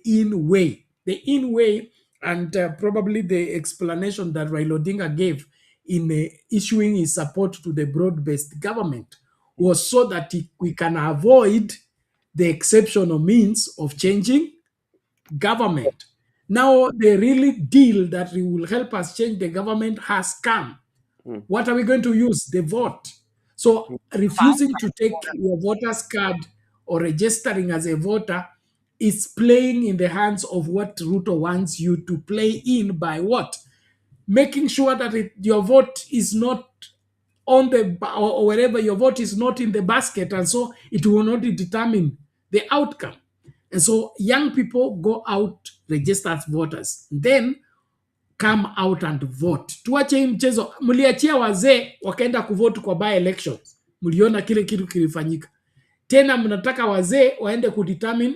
in way. The in way, and probably the explanation that Raila Odinga gave in issuing his support to the broad-based government was so that we can avoid the exceptional means of changing government. Now, the really deal that will help us change the government has come. What are we going to use? The vote. So refusing to take your voter's card or registering as a voter is playing in the hands of what Ruto wants you to play in by what? Making sure that your vote is not on the, or wherever your vote is not in the basket, and so it will not determine the outcome. And so young people go out, register as voters, then come out and vote. Tuache hii mchezo. Mliachia wazee wakaenda kuvote kwa by elections. Mliona kile kitu kilifanyika. Tena mnataka wazee waende kudetermine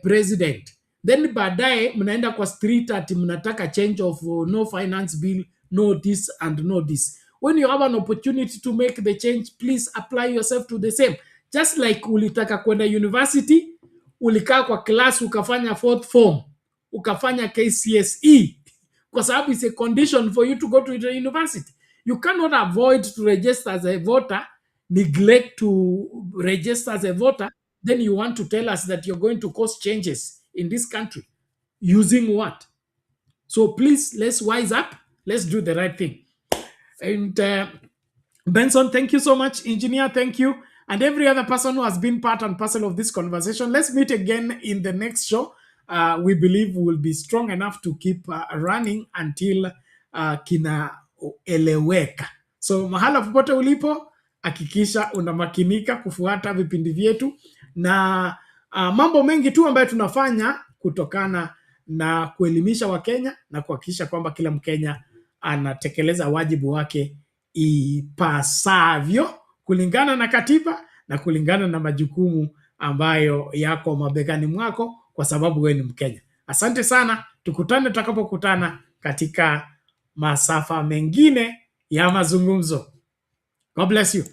president. Then baadaye mnaenda kwa street ati mnataka change of no finance bill, no this and no this. When you have an opportunity to make the change, please apply yourself to the same. Just like ulitaka kwenda university, ulikaa kwa class ukafanya fourth form, ukafanya KCSE, kwa sababu it's a condition for you to go to the university. You cannot avoid to register as a voter, neglect to register as a voter, then you want to tell us that you're going to cause changes in this country. Using what? So please, let's wise up. Let's do the right thing. And Benson, thank you so much. Engineer, thank you. And every other person who has been part and parcel of this conversation. Let's meet again in the next show. We believe we will be strong enough to keep running until kinaeleweka. So mahala popote ulipo, hakikisha unamakinika kufuata vipindi vyetu na mambo mengi tu ambayo tunafanya kutokana na kuelimisha Wakenya na kuhakikisha kwamba kila Mkenya anatekeleza wajibu wake ipasavyo kulingana na katiba na kulingana na majukumu ambayo yako mabegani mwako kwa sababu wewe ni Mkenya. Asante sana, tukutane tutakapokutana katika masafa mengine ya mazungumzo. God bless you.